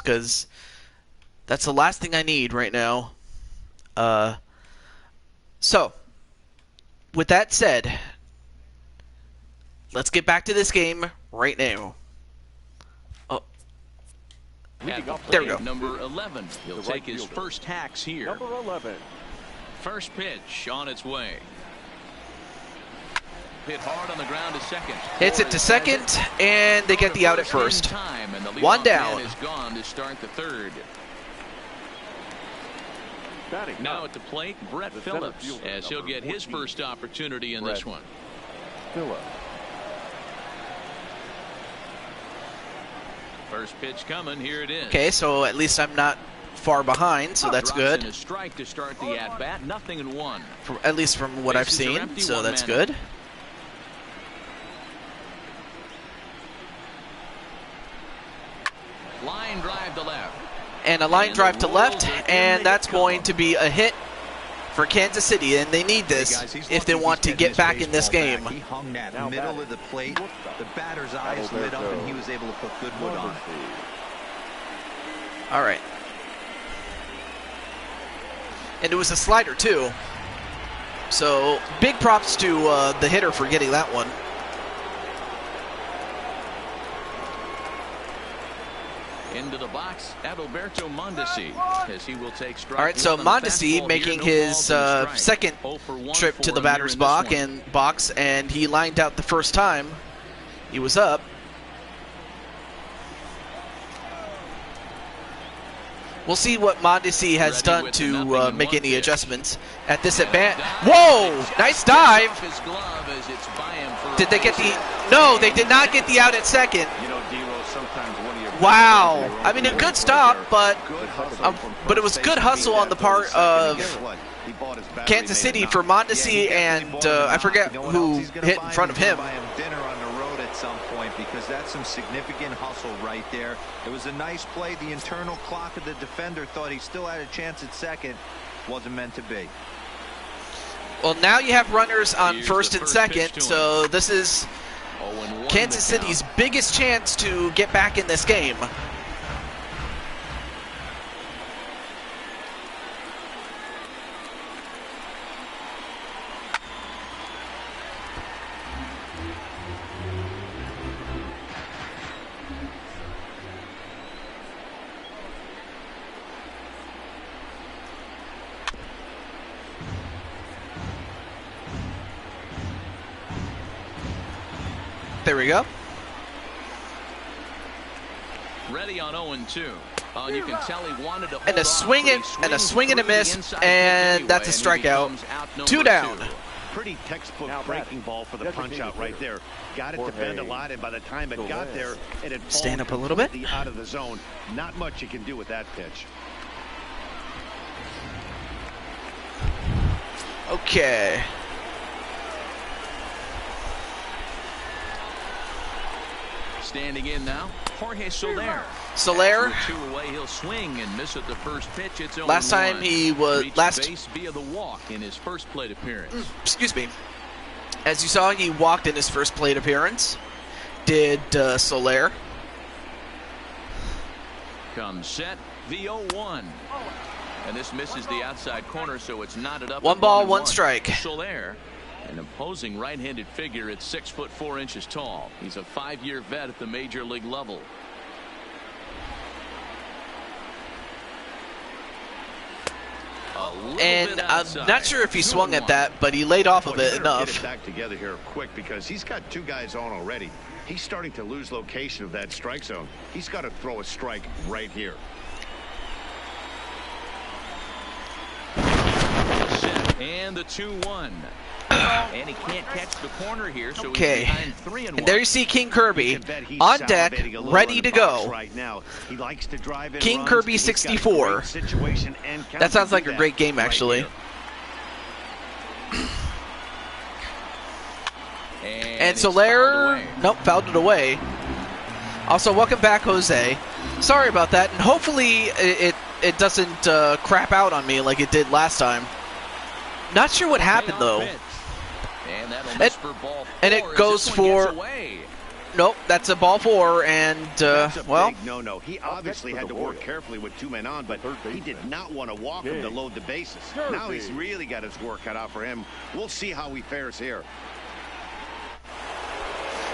because that's the last thing I need right now. So, with that said, let's get back to this game right now. Oh, there we go. Number 11. He'll take his first hacks here. Number 11. First pitch on its way. Hit hard on the ground to second. Hits it to second, and they get the out at first. One down. Is gone to start the third. Now at the plate, Brett Phillips, as he'll get his first opportunity in this one. First pitch coming, here it is. Okay, so at least I'm not far behind, so that's good. A strike to start the at-bat, 0-1. At least from what I've seen, so that's good. Line drive to left. And a line drive to left, and that's going to be a hit for Kansas City, and they need this if they want to get back in this game. He hung that middle of the plate. The batter's eyes lit up, and he was able to put good wood on it. All right. And it was a slider, too. So, big props to the hitter for getting that one. Into the box, Adalberto Mondesi, as he will take strike. All right, so Mondesi making his second trip to the batter's box, and he lined out the first time he was up. We'll see what Mondesi has done to make any adjustments at this at bat. Whoa! Nice dive. Did they get the? No, they did not get the out at second. Wow! I mean, a good stop, but it was good hustle on the part of Kansas City for Mondesi, and I forget who hit in front of him. Some point, because that's some significant hustle right there. It was a nice play. The internal clock of the defender thought he still had a chance at second. Wasn't meant to be. Well, now you have runners on first and second, so this is Kansas City's biggest chance to get back in this game. There we go. Ready on 0-2. You can tell he wanted to and a swing and a miss, and that's a strikeout. 2 down. Pretty textbook breaking ball for the punch out right there. Got it to bend a lot, and by the time it got there, it had stand up a little bit. Out of the zone. Not much you can do with that pitch. Okay. Standing in now, Jorge Soler. Soler. 2 away, he'll swing and miss at the first pitch. It's last time he was base via the walk in his first plate appearance. Excuse me. As you saw, he walked in his first plate appearance. Did Soler. Comes set, the 0-1. And this misses the outside corner, so it's knotted up. 1 ball, 1 strike. Soler, an imposing right-handed figure at 6'4" tall. He's a 5-year vet at the major league level. And I'm not sure if he swung at that, but he laid off of it enough. Get it back together here quick, because he's got 2 guys on already. He's starting to lose location of that strike zone. He's got to throw a strike right here. And the 2-1. And he can't catch the corner here, so okay. He's 3-1. And there you see King Kirby on deck, ready to go. Right now. He likes to drive in King runs. Kirby 64. That sounds like a great game, actually. And Soler, nope, fouled it away. Also, welcome back, Jose. Sorry about that, and hopefully it doesn't crap out on me like it did last time. Not sure what happened, though. And it goes for nope, that's a ball 4, and, well... No. He obviously had to work carefully with 2 men on, but he did not want to walk him to load the bases. Now he's really got his work cut out for him. We'll see how he fares here.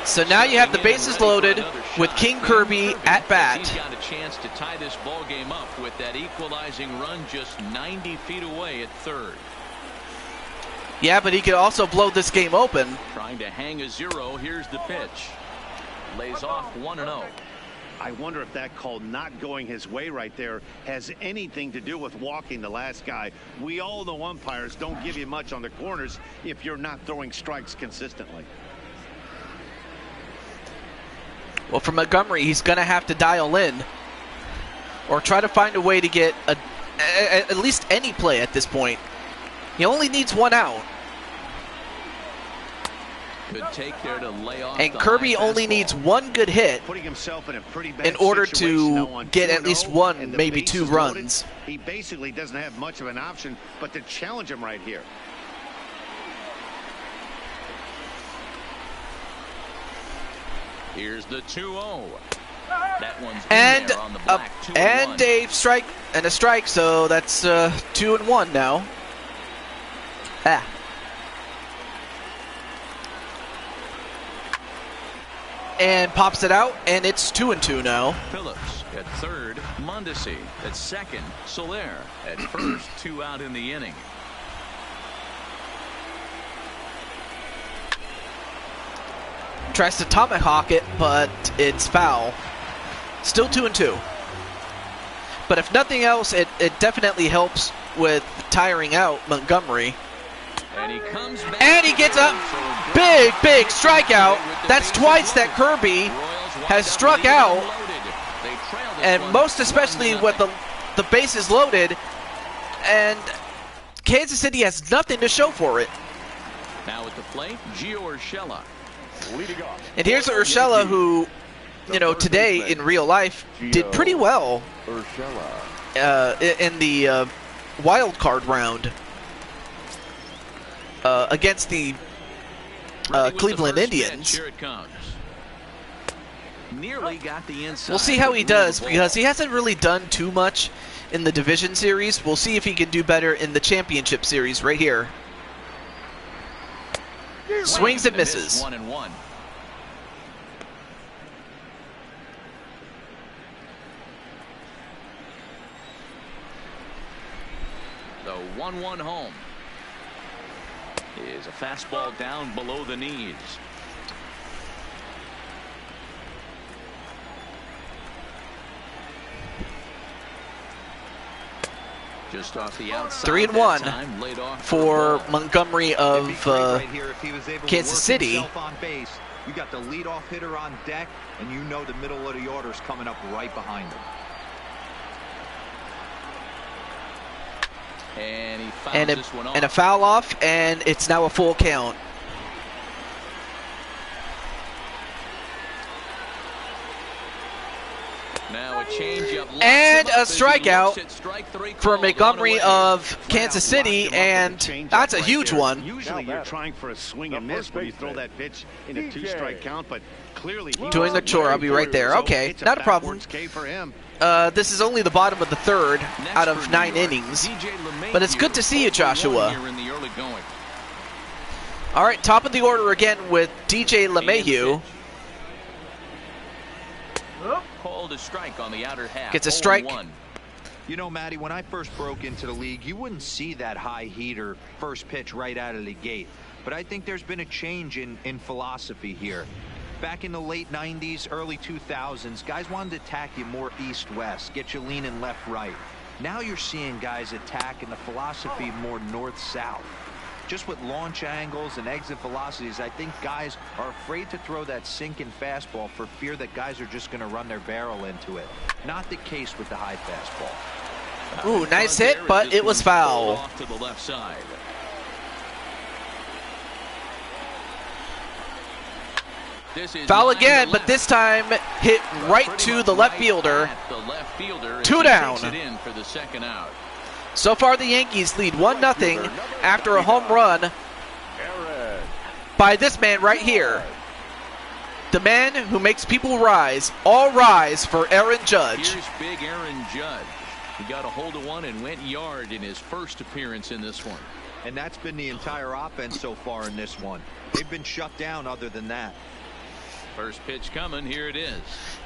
So now you have the bases loaded with King Kirby at bat. He's got a chance to tie this ball game up with that equalizing run just 90 feet away at third. Yeah, but he could also blow this game open. Trying to hang a 0. Here's the pitch. Lays off 1-0. I wonder if that call not going his way right there has anything to do with walking the last guy. We all know umpires don't give you much on the corners if you're not throwing strikes consistently. Well, for Montgomery, he's going to have to dial in or try to find a way to get at least any play at this point. He only needs 1 out. Good take there to lay off. And Kirby only needs 1 good hit Putting himself in a pretty bad in order situation now to on get at 2-0, least 1, and the maybe base 2 is loaded. runs. He basically doesn't have much of an option but to challenge him right here. Here's the 2-0. That one's in And there on the black. 2-1. and a strike and a strike, so that's 2-1 now. And pops it out, and it's 2-2 now. Phillips at third, Mondesi at second, Soler at first. 2 out in the inning. Tries to tomahawk it, but it's foul. Still 2-2. But if nothing else, it definitely helps with tiring out Montgomery. And he comes back. And he gets a big strikeout. That's twice that Kirby has struck out. And most especially with the bases loaded. And Kansas City has nothing to show for it. Now at the plate, Gio Urshela. And here's Urshela, who, you know, today in real life did pretty well in the wild card round against the Cleveland Indians. Here it comes. Nearly got the inside. We'll see how he does, because he hasn't really done too much in the division series. We'll see if he can do better in the championship series right here. Swings and misses. 1-1. The 1-1 home is a fastball down below the knees. Just off the outside. 3-1 laid off for Montgomery of right here if he was able to Kansas work City. himself on base. You got the leadoff hitter on deck, and you know the middle of the order is coming up right behind him. And he fouls this one off. And a foul off, and it's now a full count. Now a changeup. And a strikeout for Montgomery of Kansas City, and that's a huge one. Usually you're trying for a swing and miss when you throw that pitch in a 2-strike count, but clearly Doing the chore, I'll be right there. Okay, not a problem. For him. This is only the bottom of the third out of 9 innings. But it's good to see you, Joshua. All right, top of the order again with DJ LeMahieu. Called a strike on the outer half. Gets a strike. 0-1. You know, Matty, when I first broke into the league, you wouldn't see that high heater first pitch right out of the gate. But I think there's been a change in philosophy here. Back in the late 90s, early 2000s, guys wanted to attack you more east-west, get you leaning left-right. Now you're seeing guys attack in the philosophy more north-south. Just with launch angles and exit velocities, I think guys are afraid to throw that sinking fastball for fear that guys are just going to run their barrel into it. Not the case with the high fastball. Ooh, nice hit, but it was foul. Off to the left side. Foul again, but this time hit right to the left fielder. 2 down. For the second out. So far, the Yankees lead 1-0 after a home run by this man right here. the man who makes people rise. All rise for Aaron Judge. Here's big Aaron Judge. He got a hold of one and went yard in his first appearance in this one. And that's been the entire offense so far in this one. They've been shut down other than that. First pitch coming. Here it is.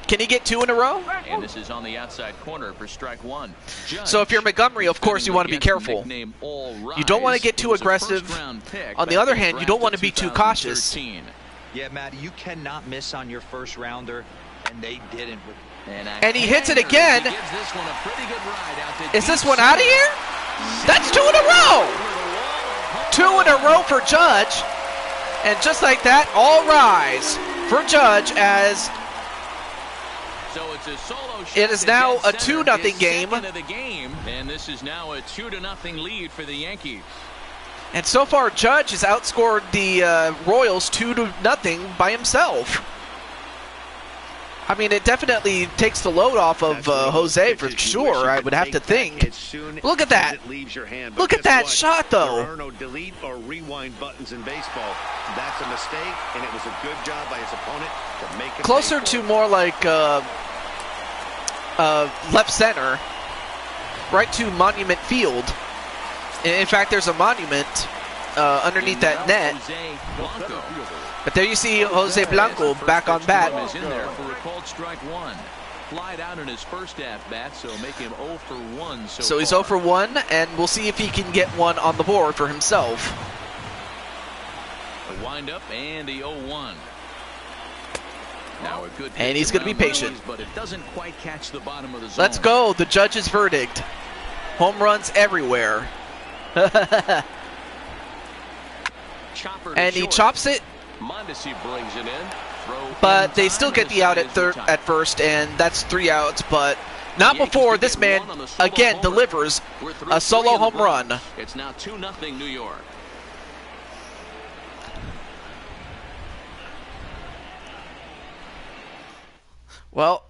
Can he get 2 in a row? And this is on the outside corner for strike 1. Judge, So if you're Montgomery, of course you want to be careful. You don't want to get too aggressive. On the other hand, you don't want to be too cautious. Yeah, Matt, you cannot miss on your first rounder, and they didn't. And he hits it again. Is this one out of here? That's 2 in a row. 2 in a row for Judge. And just like that, all rise for Judge as it is now a 2-0 game. And this is now a 2-0 lead for the Yankees. And so far, Judge has outscored the Royals 2-0 by himself. I mean, it definitely takes the load off of Jose for sure, I would have to think. Look at that. Look at that shot, though. There are no delete or rewind buttons in baseball. That's a mistake, and it was a good job by his opponent to make it closer to more like left center, right to Monument Field. In fact, there's a monument underneath that net. But there you see Jose Blanco back on bat. Is in there for a called strike 1. Flied out in his first at-bat, so make him 0 for 1 so he's 0 for 1, and we'll see if he can get one on the board for himself. A wind-up and the 0-1. Now a good and he's going to be patient. But it doesn't quite catch the bottom of the zone. Let's go. The Judge's verdict. Home runs everywhere. And he chops it. Mondesi brings it in. But they still get the out at first, and that's 3 outs. But not before this man again delivers a solo home run. It's now 2-0 New York. Well,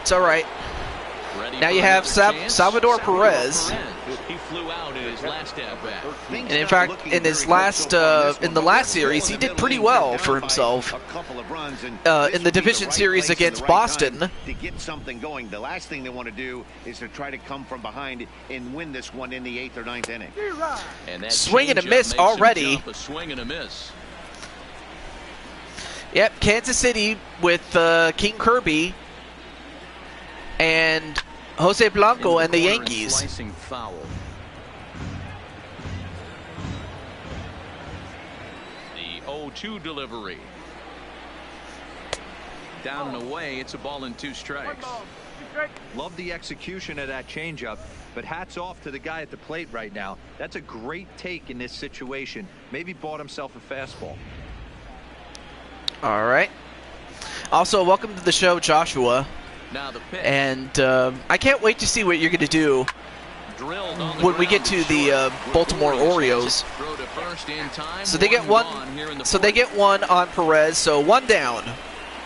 it's all right. Now you have Salvador Perez. He flew out in his last at-bat. And in fact, in his last in the last series, he did pretty well for himself. In the division series against Boston. To get something going, the last thing they want to do is to try to come from behind and win this one in the 8th or 9th inning. And swing and a miss already. A swing and a miss. Yep, Kansas City with King Kirby and Jose Blanco and the Yankees. Slicing foul. The 0-2 delivery. Down and away, it's a ball and 2 strikes. Love the execution of that changeup, but hats off to the guy at the plate right now. That's a great take in this situation. Maybe bought himself a fastball. All right. Also, welcome to the show, Joshua. Now the pitch. And I can't wait to see what you're going to do when we get to the Baltimore Orioles. So they get one. So they get one on Perez. So 1 down.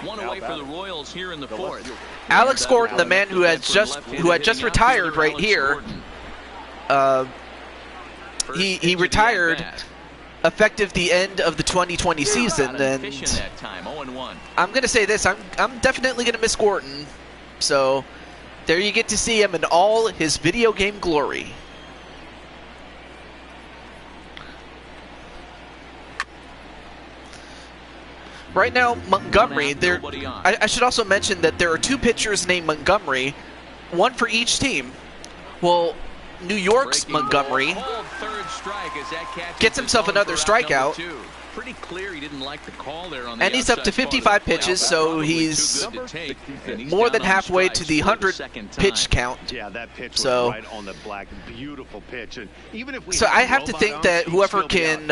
1 away for the Royals here in the 4th. Alex Gordon, the man who had just retired right here. He retired effective the end of the 2020 season, and I'm going to say this: I'm definitely going to miss Gordon. So there you get to see him in all his video game glory. Right now, Montgomery, I should also mention that there are 2 pitchers named Montgomery, one for each team. Well, New York's Montgomery gets himself another strikeout. Pretty clear he didn't like the call there on the and he's up to 55 pitches, so he's more than halfway to the 100 pitch count. Yeah, that pitch was right on the black. Beautiful pitch. And even if so I have to think that whoever can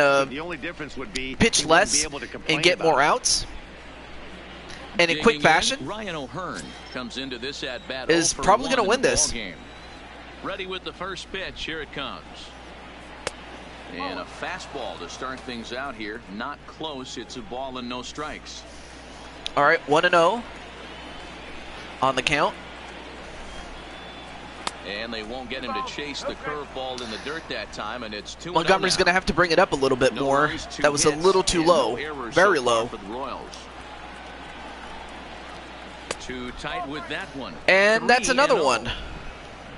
pitch less and get more outs and in quick fashion Ryan O'Hearn comes into this at bat is probably going to win this. Ready with the first pitch. Here it comes. And a fastball to start things out here. Not close. It's a ball and no strikes. All right, 1-0 on the count. And they won't get him to chase the curveball in the dirt that time, and it's 2-0. Montgomery's going to have to bring it up a little bit more. That was a little too low. Very low. For the Royals. Too tight with that one. And that's another 3-0. one.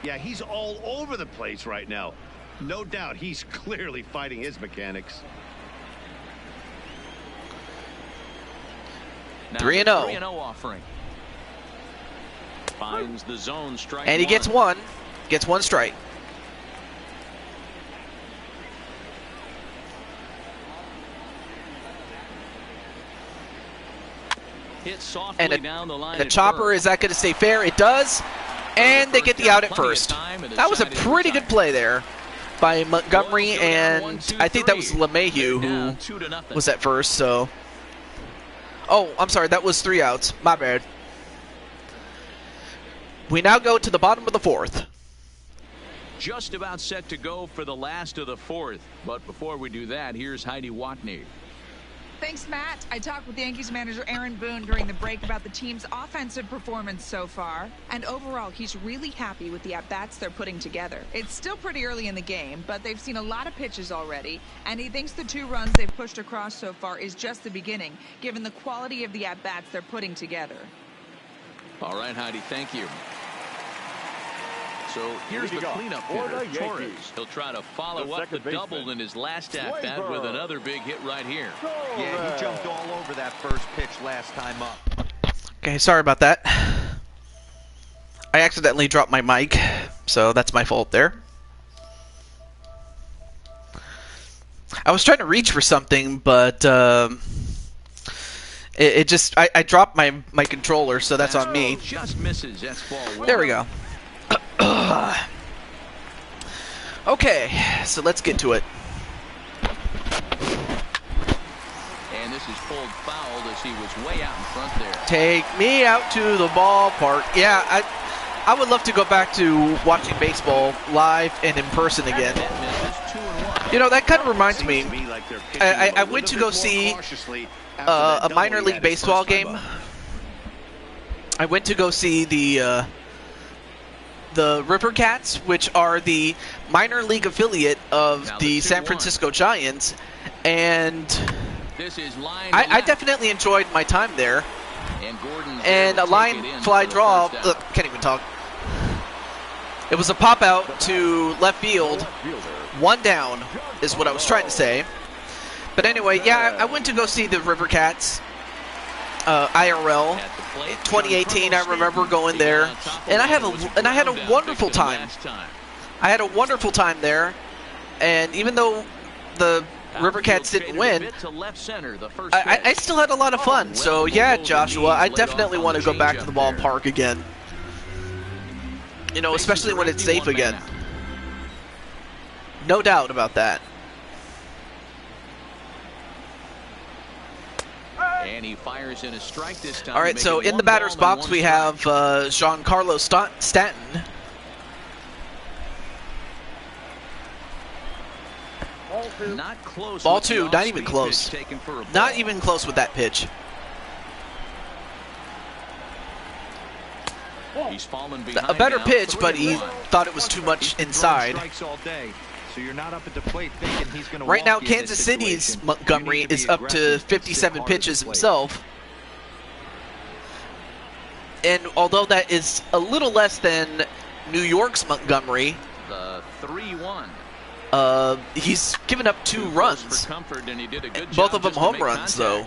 Yeah, he's all over the place right now. No doubt he's clearly fighting his mechanics. 3-0. 3-0 offering. Finds the zone strike. And he gets one. Gets one strike. Hit softly And down the line. the chopper, is that going to stay fair? It does. And they get the out at first. That was a pretty good play there by Montgomery, and I think that was LeMahieu who was at first. So, oh, I'm sorry, that was 3 outs. My bad. We now go to the bottom of the 4th. Just about set to go for the last of the 4th. But before we do that, here's Heidi Watney. Thanks, Matt. I talked with Yankees manager Aaron Boone during the break about the team's offensive performance so far. And overall, he's really happy with the at-bats they're putting together. It's still pretty early in the game, but they've seen a lot of pitches already. And he thinks the 2 runs they've pushed across so far is just the beginning, given the quality of the at-bats they're putting together. All right, Heidi, thank you. So here's the cleanup hitter, Torres. He'll try to follow up the double in his last at-bat with another big hit right here. Yeah, he jumped all over that first pitch last time up. Okay, sorry about that. I accidentally dropped my mic, so that's my fault there. I was trying to reach for something, but it just I dropped my controller, so that's on me. Just misses. That's ball 1. There we go. Okay, so let's get to it. And this is pulled foul as he was way out in front there. Take me out to the ballpark. Yeah, I would love to go back to watching baseball live and in person again. You know, that kind of reminds me. I went to go see a minor league baseball game. I went to go see the River Cats, which are the minor league affiliate of the San Francisco Giants, and I definitely enjoyed my time there. And a line fly draw, can't even talk. It was a pop out to left field, 1 down is what I was trying to say. But anyway, yeah, I went to go see the River Cats IRL. 2018, I remember going there, and I had a wonderful time. I had a wonderful time there, and even though the River Cats didn't win, I still had a lot of fun. So yeah, Joshua, I definitely want to go back to the ballpark again. You know, especially when it's safe again. No doubt about that. And he fires in a strike this time. All right, so in the batter's box we have Giancarlo Stanton. Not close. Ball 2, not even close. Not even close with that pitch. He's fallen A better pitch, but he thought it was too much inside. So you're not up at the plate thinking he's going to right now, Kansas City's Montgomery is up to 57 pitches himself. And although that is a little less than New York's Montgomery, the 3-1. He's given up 2 runs. Both of them home runs, though.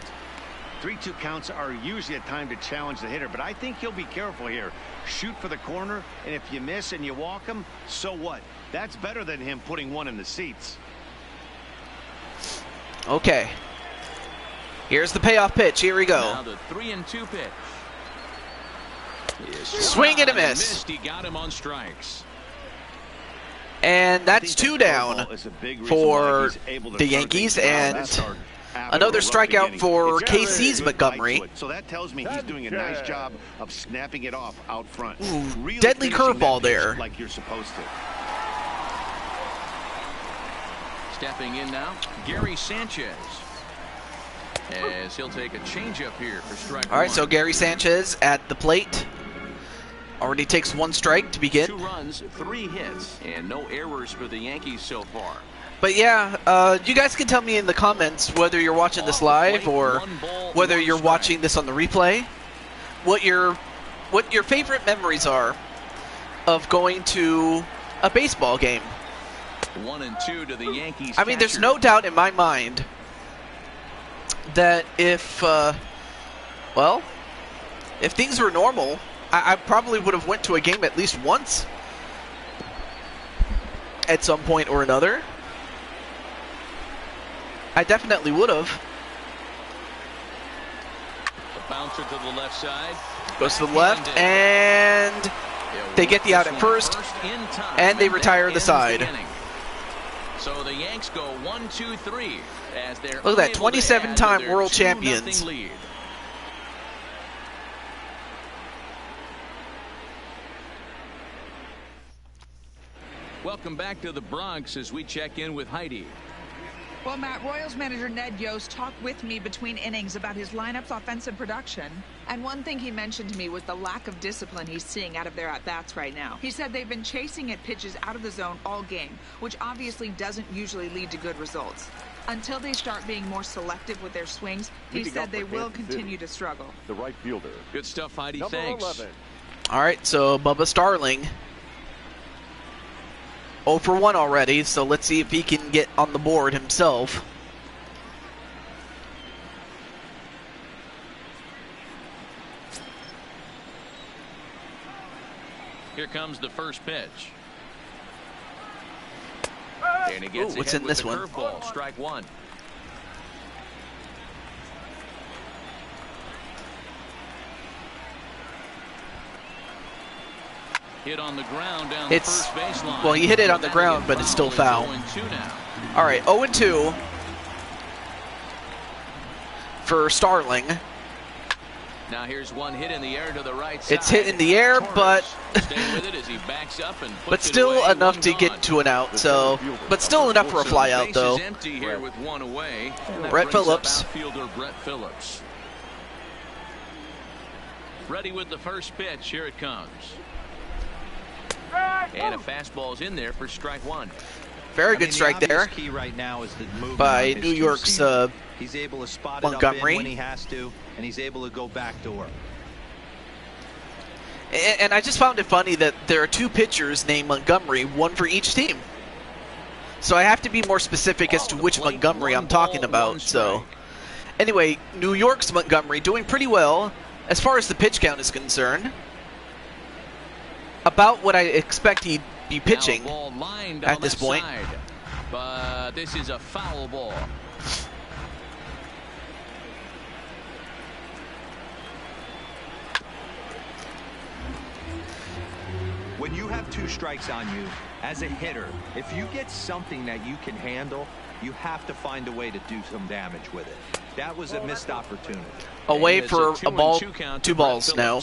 3-2 counts are usually a time to challenge the hitter, but I think he'll be careful here. Shoot for the corner, and if you miss and you walk him, so what? That's better than him putting 1 in the seats. Okay. Here's the payoff pitch. Here we go. Now the 3-2 pitch. Swing and a miss. He got him on strikes. And that's 2 down for the Yankees, and another strikeout for KC's Montgomery. So that tells me he's doing a nice job of snapping it off out front. Ooh, deadly curveball there. Like you're supposed to. Stepping in now, Gary Sanchez. As he'll take a changeup here for strike 1. All right, so Gary Sanchez at the plate. Already takes 1 strike to begin. 2 runs, 3 hits, and no errors for the Yankees so far. But yeah, you guys can tell me in the comments whether you're watching this live or whether you're watching this on the replay, what your what your favorite memories are of going to a baseball game. 1-2 to the Yankees. I mean, there's no doubt in my mind that if things were normal, I probably would have went to a game at least once at some point or another. I definitely would have. The bouncer to the left side. Goes to the left, and they get the out at first, and they retire the side. So the Yanks go 1-2-3 as they're look at that, 27-time world champions. Lead. Welcome back to the Bronx as we check in with Heidi. Well, Matt, Royals manager Ned Yost talked with me between innings about his lineup's offensive production. And one thing he mentioned to me was the lack of discipline he's seeing out of their at-bats right now. He said they've been chasing at pitches out of the zone all game, which obviously doesn't usually lead to good results. Until they start being more selective with their swings, he said they will continue to struggle. The right fielder. Good stuff, Heidi. Number Thanks. 11. All right, so Bubba Starling 0 for 1 already, so let's see if he can get on the board himself. Here comes the first pitch. And he gets what's ahead in with this the one? Curveball, strike one. Hit on the ground down the first baseline. Well, he hit it on the ground, but it's still foul. All right, 0-2 for Starling. Now here's one hit in the air to the right side. It's hit in the air, but staying with it as he backs up and but still enough to get to an out. So, but still enough for a fly out, though. Empty here with one away. Brett Phillips. Outfielder Brett Phillips. Ready with the first pitch. Here it comes. And a fastball's in there for strike one. Very good strike there key right now is the movement by on New his York's two-seamer. He's able to spot Montgomery. it up in when he has to, and he's able to go back to work. And I just found it funny that there are two pitchers named Montgomery, one for each team. So I have to be more specific as to which Montgomery I'm talking about. So anyway, New York's Montgomery doing pretty well as far as the pitch count is concerned. About what I expect he'd be pitching at this point. Side, but this is a foul ball. When you have two strikes on you, as a hitter, if you get something that you can handle, you have to find a way to do some damage with it. That was a missed opportunity. Away for a ball, two balls now.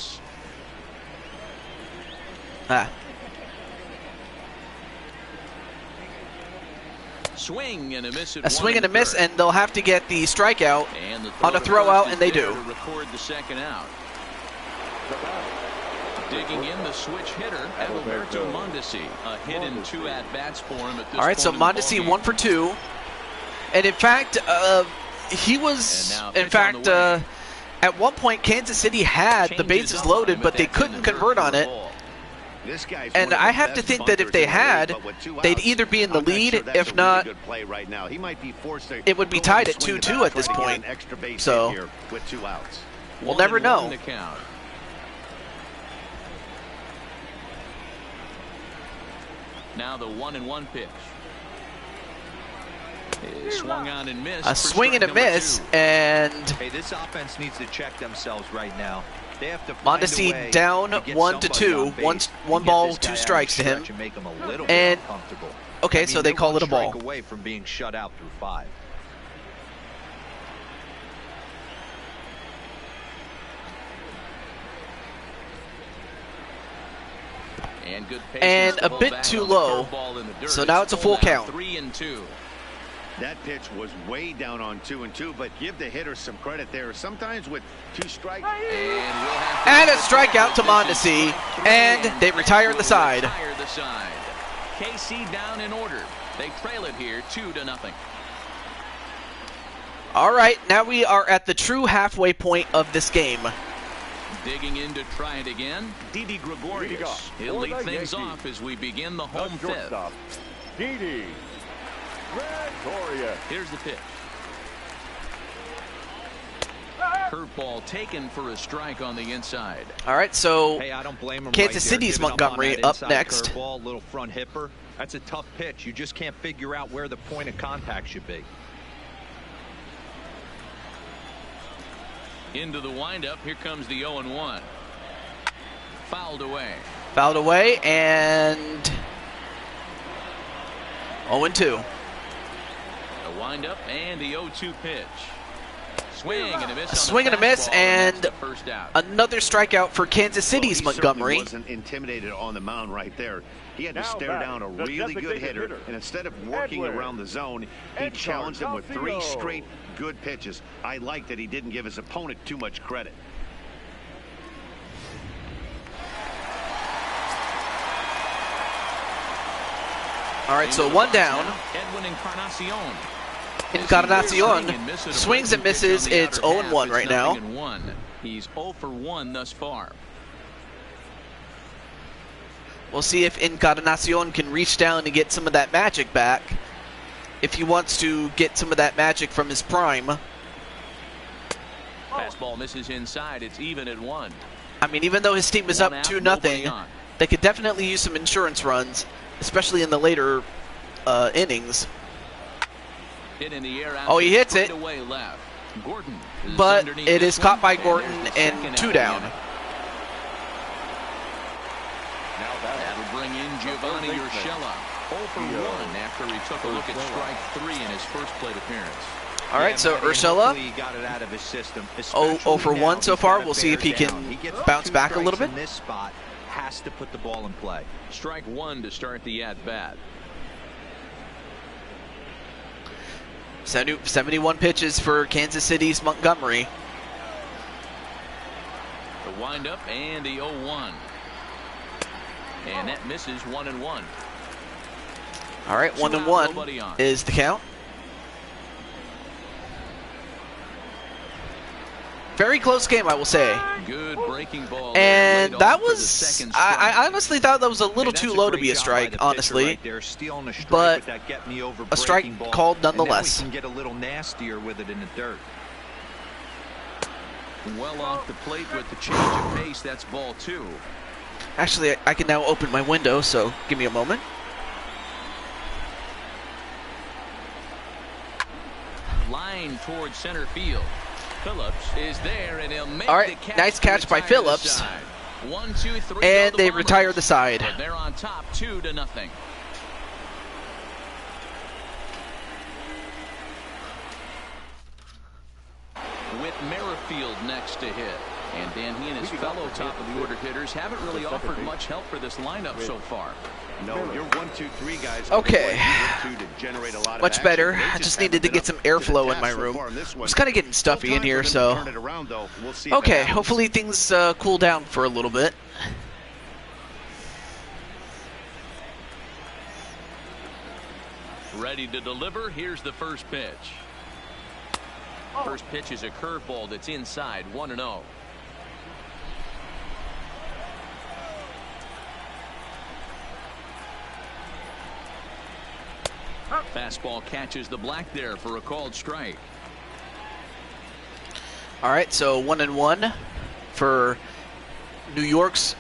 Swing and a miss. A swing and a miss, and they'll have to get the strikeout on a throw out, and they do. Record the second out. Digging in the switch hitter, Alberto Mondesi. A hit in 2 at-bats for him at this All right, so Mondesi 1 for 2. And in fact, he was, in fact, at one point, Kansas City had the bases loaded, but they couldn't convert on it. And I have to think that if they had, they'd either be in the lead, if not, it would be tied at 2-2 at this point. So, we'll never know. Now the 1-1 pitch. Swung on and missed. A swing and a miss, and hey, this offense needs to check themselves right now. They have to find Mondesi a way down to get 1-2. One ball, 2 strikes to him. And okay, so they call it a ball. Away from being shut out through 5. And a bit too low. So now it's a full count. 3-2. That pitch was way down on 2-2, but give the hitter some credit there. Sometimes with 2 strikes. And a strikeout to Mondesi, and they retire the side. KC down in order. They trail it here 2-0. All right, now we are at the true halfway point of this game. Digging in to try it again. Didi Gregorius. He'll lead things off as we begin the home fifth. Didi Gregorius. Here's the pitch. Curveball taken for a strike on the inside. All right, so Hey, I don't blame him. Kansas City's Montgomery up next. Curveball, little front hipper. That's a tough pitch. You just can't figure out where the point of contact should be. Into the windup. Here comes the 0-1. Fouled away. Fouled away, and 0-2. A windup and the 0-2 pitch. Swing and a miss. A swing and a miss, and first out. Another strikeout for Kansas City's Montgomery. Wasn't intimidated on the mound right there. He had to stare down a really good hitter, and instead of working around the zone, he challenged him with 3 straight good pitches. I like that he didn't give his opponent too much credit. All right, so 1 down. Edwin Encarnacion swings and misses. It's 0-1 right now. He's 0 for 1 thus far. We'll see if Encarnacion can reach down and get some of that magic back. If he wants to get some of that magic from his prime. Fastball misses inside. It's even at 1. I mean, even though his team is up 2-0, they could definitely use some insurance runs, especially in the later innings. Hit in the air. Oh, he hits it. Away left. Gordon But it is caught by Gordon and 2 down. That'll bring in Giovanni Urshela. 0 for 1 after he took a look at strike 3 in his first plate appearance. All right, so Urshela, got it out of his system. 0 for 1 so far. We'll see if he can bounce back a little bit. In this spot, has to put the ball in play. Strike 1 to start the at-bat. 71 pitches for Kansas City's Montgomery. The windup and the 0-1. And that misses 1-1. All right, 1-1 is the count. Very close game, I will say. Good breaking ball. And that was, I honestly thought that was a little too low to be a strike, honestly. But a strike called nonetheless. We can get a little nastier with it in the dirt. Well off the plate with the change of pace. That's ball 2. Actually, I can now open my window, so give me a moment. Line towards center field. Phillips is there, and he'll make all right, the catch. Nice catch by Phillips. 1, 2, 3. And they retire the side. But they're on top 2-0. With Merrifield next to hit. And Dan, he and his fellow top-of-the-order hitters haven't really offered much help for this lineup so far. No, your 1, 2, 3 guys. Okay. Generate a lot of much better. I just needed to get some airflow in my room. It's kind of getting stuffy in here, so. Okay, hopefully things cool down for a little bit. Ready to deliver. Here's the first pitch. First pitch is a curveball that's inside. 1-0. Fastball catches the black there for a called strike. All right, so 1-1 for New York's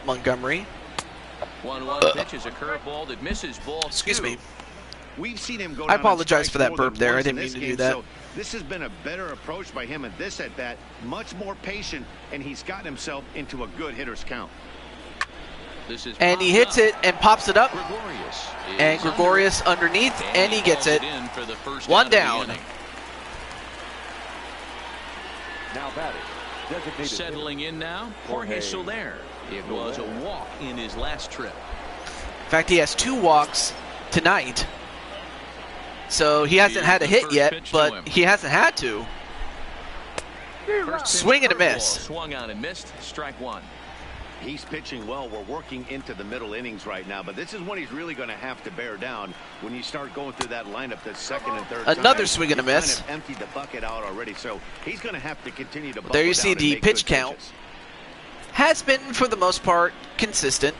Montgomery. 1-1 pitch is a curveball that misses ball 2. Excuse me. We've seen him go. I apologize for that burp there. I didn't mean to do that. So this has been a better approach by him at this at bat. Much more patient, and he's gotten himself into a good hitter's count. And he hits it and pops it up. And Gregorius underneath, and he gets it. 1 down. Now batting. Settling in now, Jorge Soler. It was a walk in his last trip. In fact, he has 2 walks tonight. So he hasn't had a hit yet, but he hasn't had to. Swing and a miss. Swung on and missed. Strike 1. He's pitching well. We're working into the middle innings right now, but this is when he's really going to have to bear down when you start going through that lineup, the second and third. Another swing and a miss. Kind of emptied the bucket out already, so he's going to have to continue to. There you see the pitch count. has been, for the most part, consistent.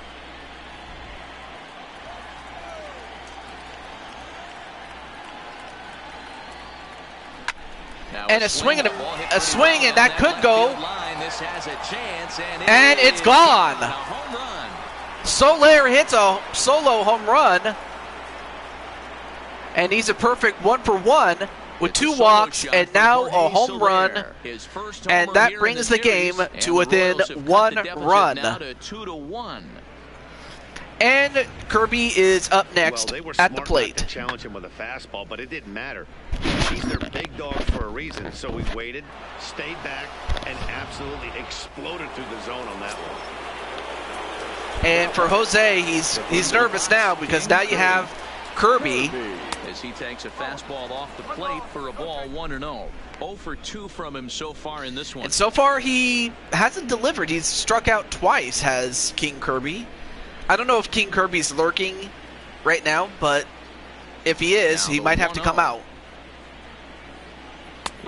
And a swing and that could go. And it's gone. Soler hits a solo home run. And he's a perfect 1-for-1 with 2 walks and now a home run. And that brings the game to within 1 run. And Kirby is up next at the plate. To challenge him with a fastball, but it didn't matter. He's their big dog for a reason, so he waited, stayed back, and absolutely exploded through the zone on that one. And for Jose, he's nervous now because now you have Kirby. As he takes a fastball off the plate for a ball 1-0. 0 for 2 from him so far in this one. And so far he hasn't delivered. He's struck out twice, has King Kirby. I don't know if King Kirby's lurking right now, but if he is, he might have to come out.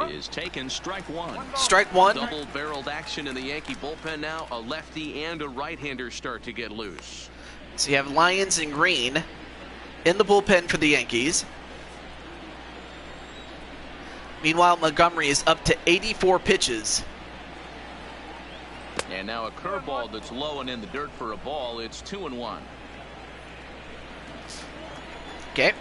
Is taken strike 1. Strike 1. Double-barreled action in the Yankee bullpen now. A lefty and a right-hander start to get loose. So you have Lyons and Green in the bullpen for the Yankees. Meanwhile, Montgomery is up to 84 pitches. And now a curveball that's low and in the dirt for a ball. It's 2-1. Okay.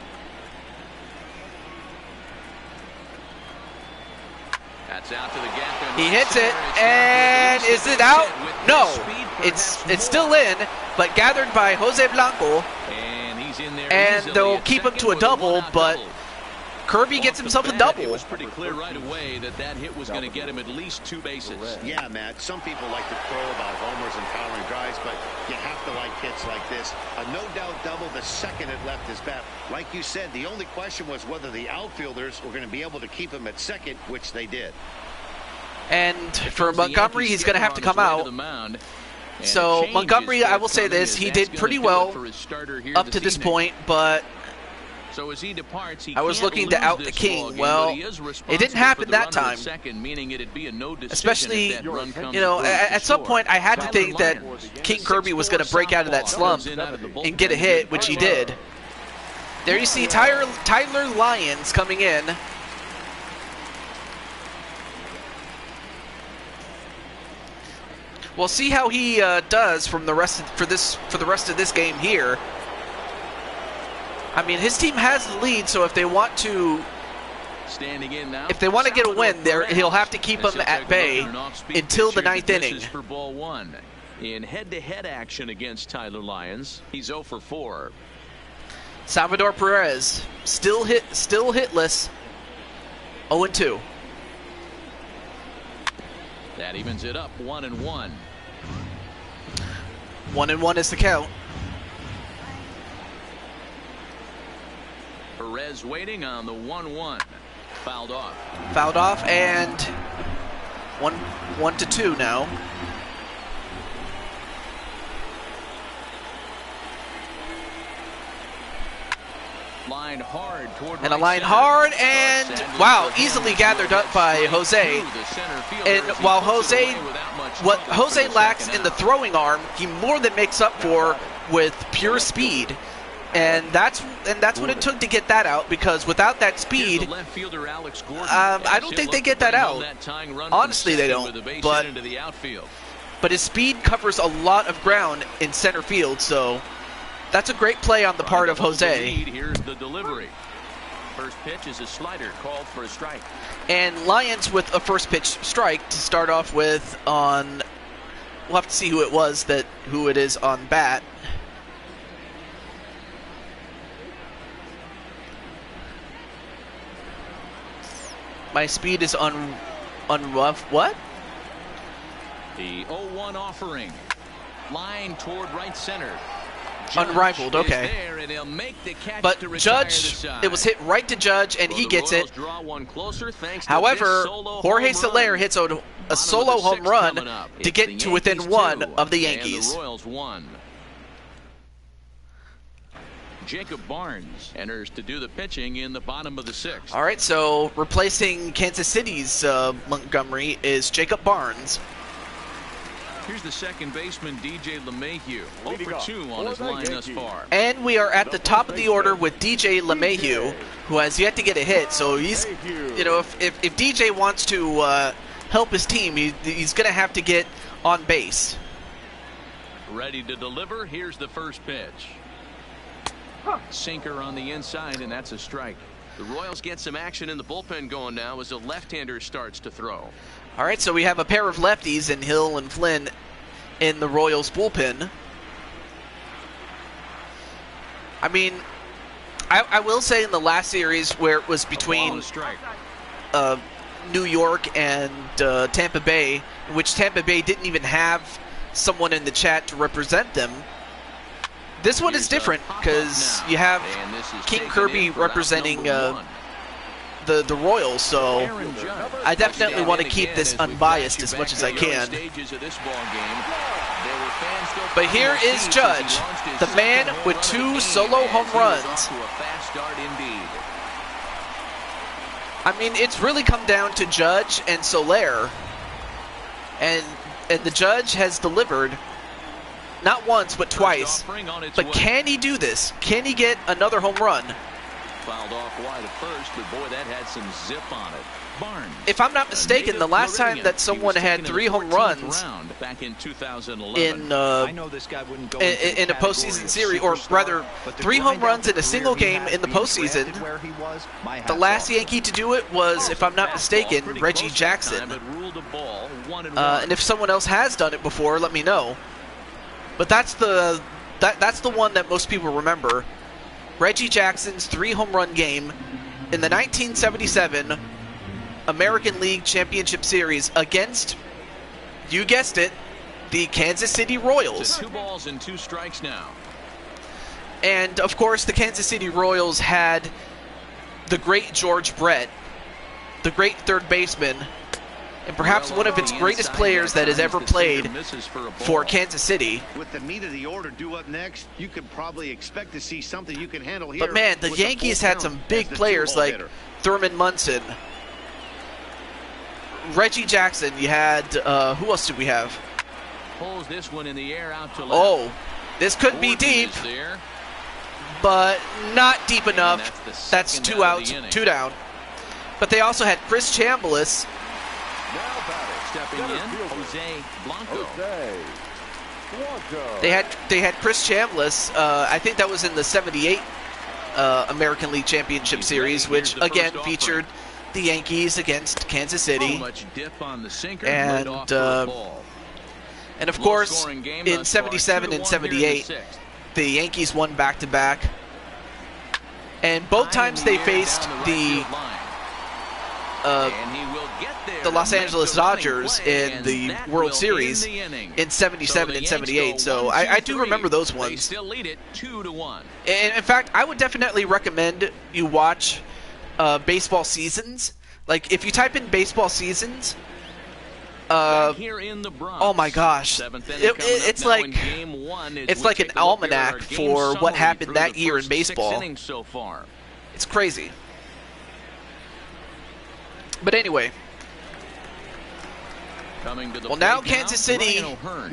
That's out to the gap. He hits it, and is it out? No, it's still in, but gathered by Jose Blanco. And he's in there. And they'll keep him to a double, but Kirby gets himself a double. It was pretty clear right away that that hit was going to get him at least 2 bases. Yeah, Matt, some people like to crow about homers and powering drives, but you have to like hits like this. A no-doubt double the second it left his bat. Like you said, the only question was whether the outfielders were going to be able to keep him at second, which they did. And for Montgomery, he's going to have to come out. So Montgomery, I will say this, he did pretty well up to this point, but so as he departs, I was looking to out the King. Well, it didn't happen that time. Especially, you know, at some point I had to think that King Kirby was going to break out of that slump and get a hit, which he did. There you see Tyler Lyons coming in. We'll see how he does from the rest for the rest of this game here. I mean, his team has the lead, so if they want to get a win, he'll have to keep them at bay until the 9th inning. For ball 1 in head-to-head action against Tyler Lyons, he's 0 for 4. Salvador Perez still hitless, 0-2. That evens it up, 1-1. 1-1 is the count. Perez waiting on the 1-1. Fouled off. Fouled off, and 1-2 now. Line hard toward and a line hard, and wow, easily gathered up by Jose. And while what Jose lacks in the throwing arm, he more than makes up for with pure speed. And that's what it took to get that out, because without that speed, I don't think they get that out. Honestly, they don't. But his speed covers a lot of ground in center field, so that's a great play on the part of Jose. Here's the delivery. First pitch is a slider called for a strike. And Lyons with a first pitch strike to start off with on. We'll have to see who it is on bat. My speed is rough. What? The 0-1 offering. Line toward right center. Unrivaled, okay. But Judge, it was hit right to Judge, and he gets it. However, Jorge Soler hits a solo home run to get to within 1 of the Yankees. Jacob Barnes enters to do the pitching in the bottom of the 6th. All right, so replacing Kansas City's Montgomery is Jacob Barnes. Here's the second baseman, DJ LeMahieu. 0 for 2 on his line thus far. And we are at the top of the order with DJ LeMahieu, who has yet to get a hit. So he's, you know, if DJ wants to help his team, he's going to have to get on base. Ready to deliver. Here's the first pitch. Sinker on the inside, and that's a strike. The Royals get some action in the bullpen going now as a left-hander starts to throw. All right, so we have a pair of lefties in Hill and Flynn in the Royals bullpen. I mean, I will say in the last series where it was between New York and Tampa Bay, in which Tampa Bay didn't even have someone in the chat to represent them, this one is different because you have King Kirby representing the Royals, so I definitely want to keep this unbiased as much as I can. But here is Judge, the man with 2 solo home runs. I mean, it's really come down to Judge and Soler, and the Judge has delivered not once but twice. But can he do this? Can he get another home run? Fouled off wide at first, but boy, that had some zip on it. Barnes, if I'm not mistaken, the last time that someone had 3 home runs back in 2011. In a postseason series, or rather 3 home runs in a single game in the postseason, the last Yankee to do it was, if I'm not mistaken, Reggie Jackson. And if someone else has done it before, let me know. But that's the one that most people remember. Reggie Jackson's 3 home run game in the 1977 American League Championship Series against, you guessed it, the Kansas City Royals. 2 balls and 2 strikes now. And of course, the Kansas City Royals had the great George Brett, the great third baseman, and perhaps one of its greatest players that has ever played for Kansas City. With the meat of the order due up next, you could probably expect to see something you can handle here. But man, the Yankees had some big players like Thurman Munson, Reggie Jackson. You had, who else did we have? Pulls this one in the air out to left. Oh, this could be deep, but not deep enough. That's 2 outs, 2 down. But they also had Chris Chambliss. Stepping in, Jose Blanco. They had Chris Chambliss. I think that was in the '78 American League Championship Series, which again featured the Yankees against Kansas City. And of course, in '77 and '78, the Yankees won back-to-back. And both times they faced the Los Angeles Dodgers in the World Series in '77 and '78, so I do remember those ones. Still lead it 2-1. And in fact, I would definitely recommend you watch baseball seasons. Like if you type in baseball seasons, oh my gosh, it's like an almanac for what happened that year in baseball. It's crazy. But anyway, well, now Kansas City,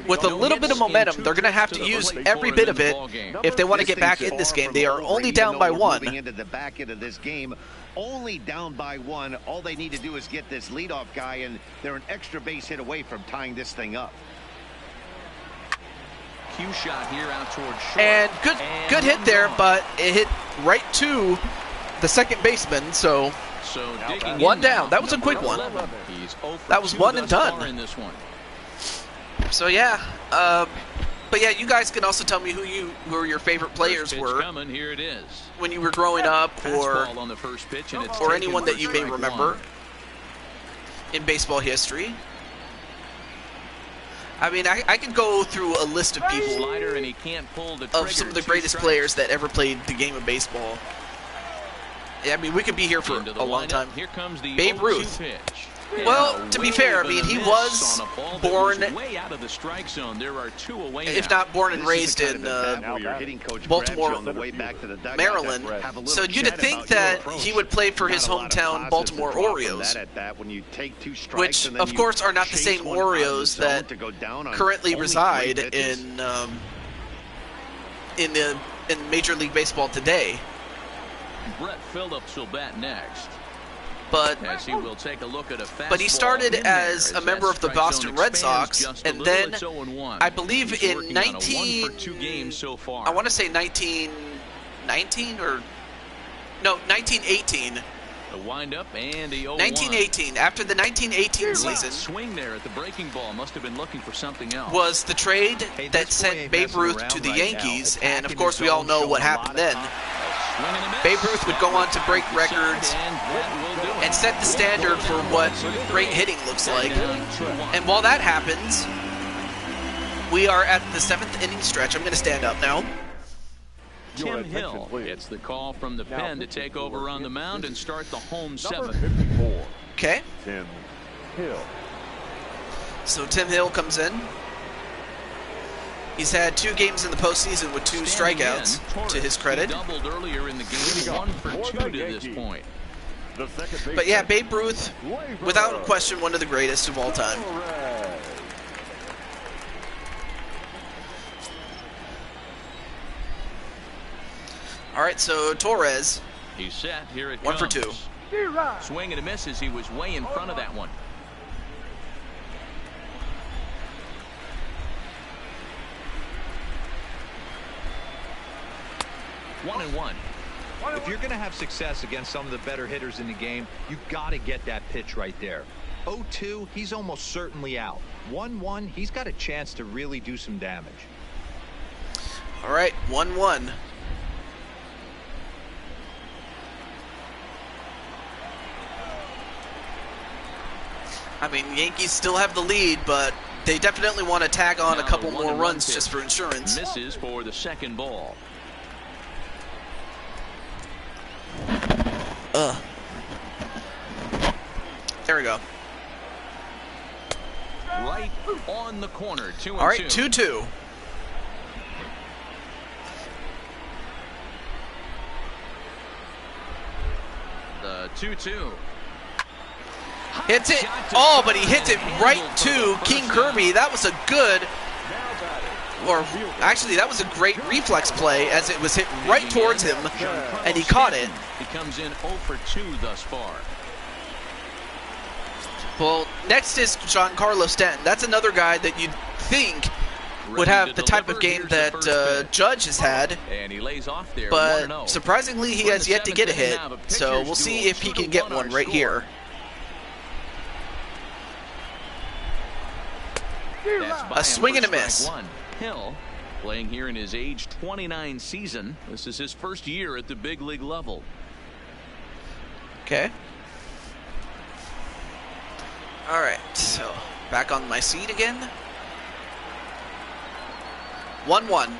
with a little bit of momentum, they're going to have to use every bit of it if they want to get back in this game. They are only down by 1. Into the back end of this game, only down by 1. All they need to do is get this leadoff guy, and they're an extra base hit away from tying this thing up. Cue shot here out towards short. And good hit there, but it hit right to the second baseman, so 1 down. That was a quick one. That was 1 and done. So yeah, but yeah, you guys can also tell me who your favorite players were when you were growing up, or anyone that you may remember in baseball history. I mean, I could go through a list of people of some of the greatest players that ever played the game of baseball. I mean, we could be here for a long time. Here comes the Babe Ruth. Well, to be fair, I mean, he was born, way out of the strike zone. There are 2 away if now. not born and raised in Baltimore, Maryland. So you'd think that he would play for his hometown Baltimore Orioles, which, of course, are not the same Orioles that currently reside in Major League Baseball today. Brett Phillips will bat next. But as he will take a look at a he started as a member of the Boston Red Sox, and then I believe in I want to say 1919 or no 1918. The windup and the 1918. After the 1918 season, swing there at the breaking ball. Must have been looking for something else. Was the trade that sent Babe Ruth to the Yankees, and of course we all know what happened then. Babe Ruth would go on to break records and set the standard for what great hitting looks like. And while that happens, we are at the 7th inning stretch. I'm going to stand up now. Tim Hill gets the call from the pen to take over on the mound and start the home 7th. Okay. Tim Hill. So Tim Hill comes in. He's had 2 games in the postseason with 2 strikeouts, to his credit. He doubled earlier in the game, 1 for 2 to this point. But yeah, Babe Ruth, without question, one of the greatest of all time. All right, so Torres. He's set. Here it 1 comes. for 2. Swing and a miss as he was way in front of that one. One and one. If you're going to have success against some of the better hitters in the game, you've got to get that pitch right there. 0-2, he's almost certainly out. 1-1, he's got a chance to really do some damage. All right, 1-1. I mean, Yankees still have the lead, but they definitely want to tag on a couple more runs just for insurance. Misses for the second ball. There we go. Right on the corner. 2-2. All right, 2-2. The 2-2. Hits it. Oh, but he hits it right to King Kirby. That was a good, or actually that was a great reflex play as it was hit right towards him, and he caught it. He comes in 0 for 2 thus far. Well, next is Giancarlo Stanton. That's another guy that you'd think would have the type of game that Judge has had, and he lays off there, but surprisingly he has yet to get a hit, so we'll see if he can get one right here. A swing and a miss. Hill playing here in his age 29 season. This is his first year at the big league level. Okay. All right, so back on my seat again. 1-1.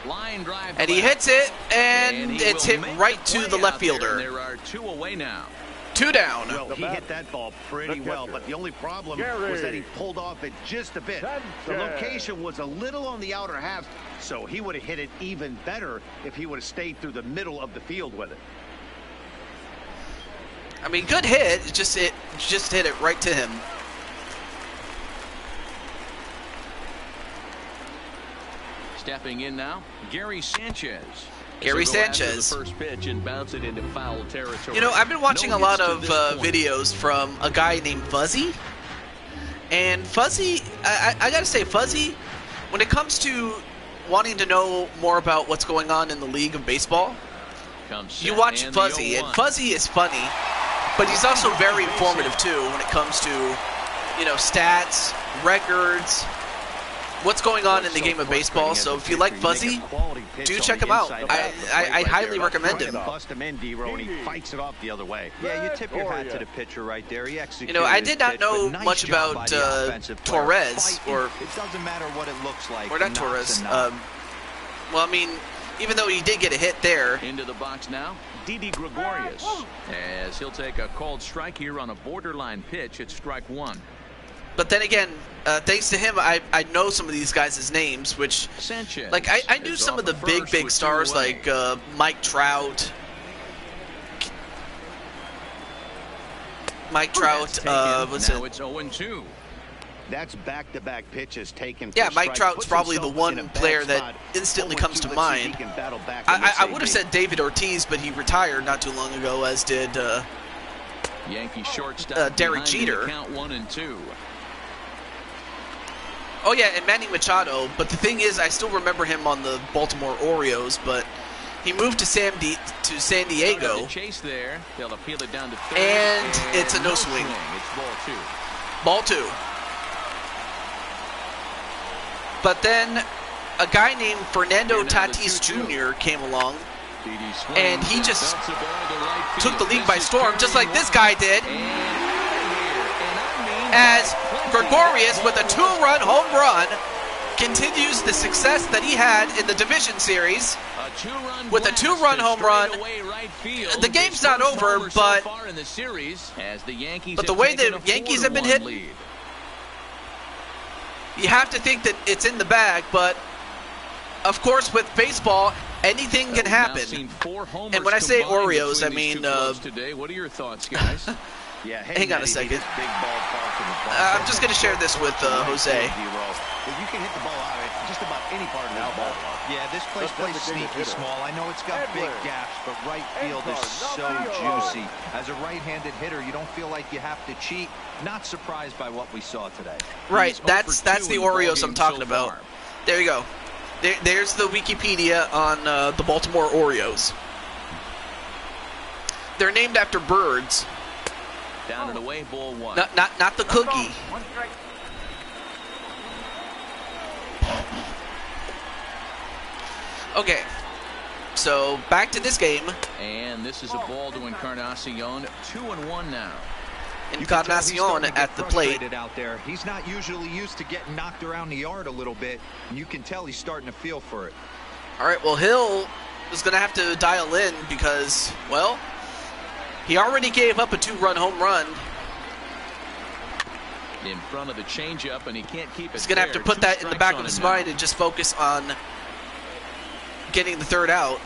Line drive, and he hits it, and it's hit right to the left fielder. There are 2 away now. 2 down. Well, he hit that ball pretty well, but the only problem was that he pulled off it just a bit. The location was a little on the outer half, so he would have hit it even better if he would have stayed through the middle of the field with it. I mean, good hit. It just hit it right to him. Stepping in now, Gary Sanchez. Gary Sanchez. The first pitch and bounce it into foul territory. You know, I've been watching a lot of videos from a guy named Fuzzy. And Fuzzy, I gotta say, Fuzzy, when it comes to wanting to know more about what's going on in the league of baseball, you watch Fuzzy, and Fuzzy is funny, but he's also very informative too when it comes to, you know, stats, records, what's going on in the game of baseball. So if you like Fuzzy, do check him out. I highly recommend him. Bust him in, D-Row, and he fights it off the other way. Yeah, you tip your hat to the pitcher right there. He executed. You know, I did not know much about Torres, or it doesn't matter what it looks like. or not Torres. Well, I mean, even though he did get a hit there. Into the box now, Didi Gregorius, as he'll take a called strike here on a borderline pitch at strike one. But then again, thanks to him, I know some of these guys' names, which, Sanchez, like, I knew some of the big stars, like Mike Trout. Was it? It's 0-2. That's back-to-back pitches taken. Yeah, Mike Trout's probably the one player that instantly comes to mind. I would have said David Ortiz, but he retired not too long ago, as did Yankee shortstop Derek Jeter. Count 1-2. Oh yeah, and Manny Machado. But the thing is, I still remember him on the Baltimore Orioles, but he moved to San Diego. Chase there. They'll appeal it down to third, and it's a no swing. It's ball two. Ball two. But then a guy named Fernando Tatis Jr. came along, and he just took the league by storm, just like this guy did, as Gregorius, with a two-run home run, continues the success that he had in the division series with a two-run home run. The game's not over, but the way the Yankees have been hitting, you have to think that it's in the bag, but of course with baseball, anything can happen. And when I say Oreos, I mean what are your thoughts, guys? Yeah, hang on a second. I'm just going to share this with Jose. You can hit the ball out of just about any part of the ballpark. Yeah, this place plays sneaky small. I know it's got big gaps, but right field is so juicy. As a right-handed hitter, you don't feel like you have to cheat. Not surprised by what we saw today. Right, that's the Oreos I'm talking about. There you go. There's the Wikipedia on the Baltimore Orioles. They're named after birds. Down and away, ball one. Not the cookie. Okay, so back to this game. And this is a ball to Encarnacion. 2-1 now. Encarnacion at the plate. Out there. He's not usually used to getting knocked around the yard a little bit, and you can tell he's starting to feel for it. All right, well, Hill is going to have to dial in because, well, he already gave up a two-run home run. In front of the changeup, and he can't keep it. He's going to have to put that in the back of his mind and just focus on getting the third out.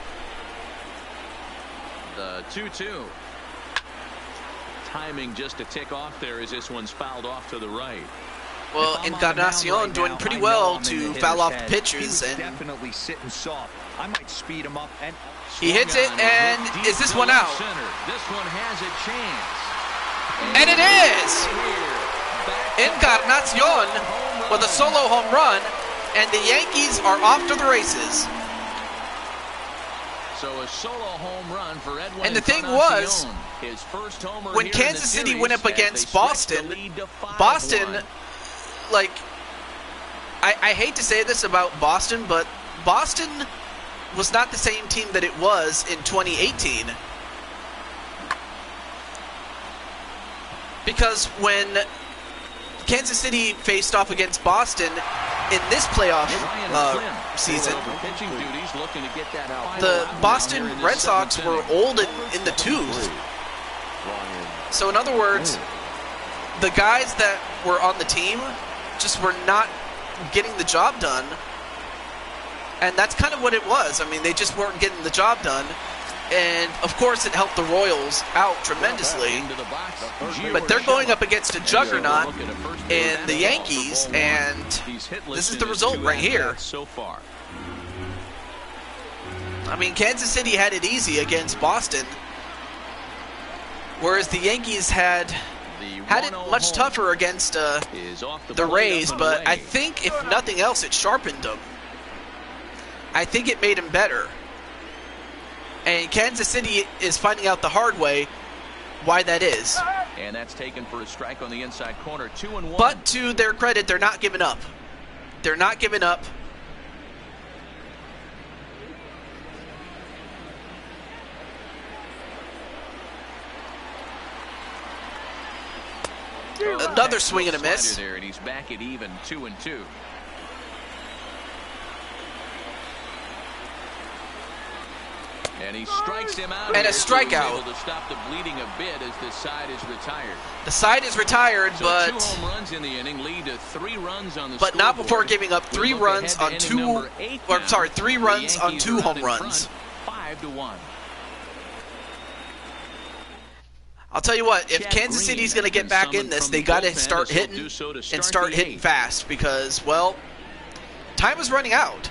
The 2-2. Timing just a tick off there as this one's fouled off to the right. Well, Encarnacion doing pretty well to foul off the pitchers, and definitely sitting soft. I might speed him up, and he hits it, and is this one out? This one has a chance. And it is! Encarnacion with a solo home run, and the Yankees are off to the races. So a solo home run for Edwin. And the thing was, his first homer when Kansas City went up against Boston, like, I hate to say this about Boston, but Boston was not the same team that it was in 2018. Because when Kansas City faced off against Boston in this playoff season, the Boston Red Sox were old and in the tooth. So in other words, the guys that were on the team just were not getting the job done. And that's kind of what it was. I mean, they just weren't getting the job done. And, of course, it helped the Royals out tremendously. But they're going up against a juggernaut in the Yankees, and this is the result right here. I mean, Kansas City had it easy against Boston, whereas the Yankees had it much tougher against the Rays. But I think, if nothing else, it sharpened them. I think it made them better. And Kansas City is finding out the hard way why that is. And that's taken for a strike on the inside corner. 2-1. But to their credit, they're not giving up. They're not giving up. Another swing and a miss. There, and he's back at even 2-2. And he strikes him out. And a here, so he's strikeout. able to stop the bleeding a bit as this side is retired. The side is retired, So but 2 home runs in the inning lead to 3 runs on the but not before scoreboard. giving up 3 We look runs ahead to on inning 2 number 8 or now. sorry, 3 The runs on Yankees 2 are out home in runs. front, 5-1. I'll tell you what, if Chad Kansas Green City's going to has get been back in summoned this, from they the got to bullpen start as he'll hitting do so to and start start the hitting 8th. fast because, well, time is running out.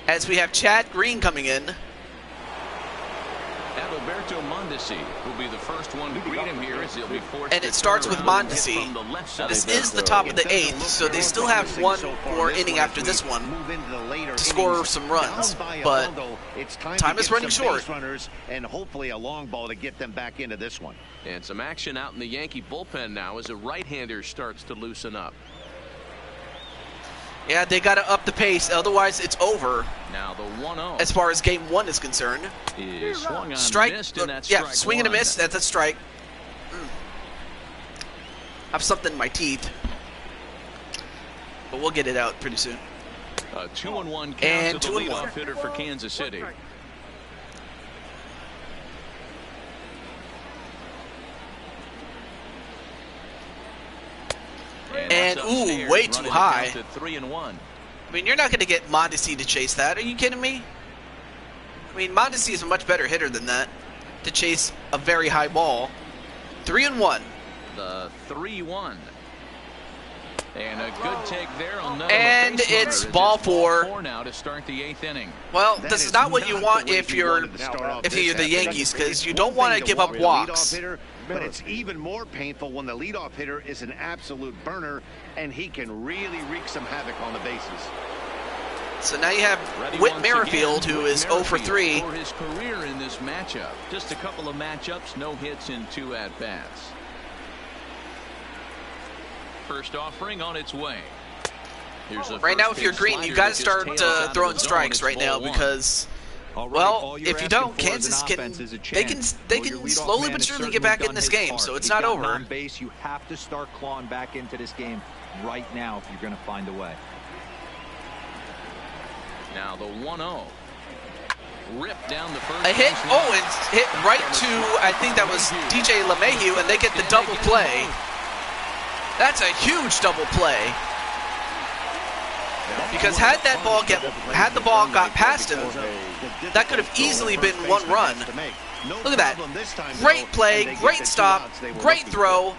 As we have Chad Green coming in. Adalberto Mondesi will be the first one to greet him here as he'll be forced And to it starts turn with around and hit Mondesi. from the left side. This is the top of the 8th, so they still have one more inning after this one to score some runs. But time is running short. Runners and hopefully a long ball to get them back into this one. And some action out in the Yankee bullpen now as a right-hander starts to loosen up. Yeah, they got to up the pace, otherwise it's over Now the 1-0 as far as game 1 is concerned. is swung on, Strike, missed, and that's yeah, strike swing and a 1. miss, that's a strike. I have something in my teeth. But we'll get it out pretty soon. A 2-1 count And to the 2-1. leadoff hitter for Kansas City. And, that's ooh, upstairs, way too running the high. count to 3-1. I mean, you're not going to get Mondesi to chase that. Are you kidding me? I mean, Mondesi is a much better hitter than that to chase a very high ball. 3-1. The 3-1. And a good take there on that. And it's ball 4 now to start the 8th inning. Well, That this is not what you the want way if you you're wanted to start off if this you're the half. Yankees, because It's you one don't want to thing give up walk the leadoff walks. hitter, but it's even more painful when the leadoff hitter is an absolute burner and he can really wreak some havoc on the bases. So now you have Ready Whit once Merrifield, again, who Whit is 0 for Merrifield 3. for his career in this matchup. Just a couple of matchups, no hits in 2 at-bats. First offering on its way. Here's a Right now, first if you're pitch Green, slider you got to that just start tails out of throwing the zone. strikes It's right now ball 1. because, All right, well, all you're if you asking don't, for as Kansas an can offense is a they can chance. they Well, your can leadoff slowly man but has surely certainly get back in done this his game. part. So it's He's not gotten over. on base. You have to start clawing back into this game right now if you're going to find a way. Now the 1-0. Ripped down the first. A hit. base Oh, line. it's hit right to, I think that was DJ LeMahieu, and they get the double play. That's a huge double play. Because had the ball got past him, that could have easily been 1 run. Look at that. Great play, great stop, great throw.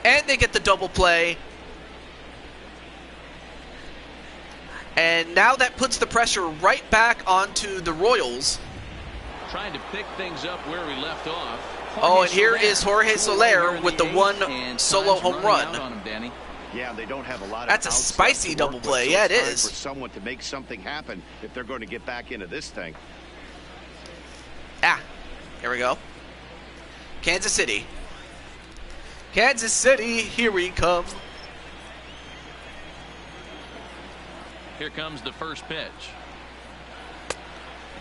And they get the double play. And now that puts the pressure right back onto the Royals. Trying to pick things up where we left off. Oh, and here is Jorge Soler with the 1 And solo time's home running run. out on him, Danny. Yeah, they don't have a lot of That's a outside spicy to double work with, play. so Yeah, it's it time is. for someone to make something happen if they're going to get back into this thing. Ah, here we go. Kansas City. Kansas City, here we come. Here comes the first pitch.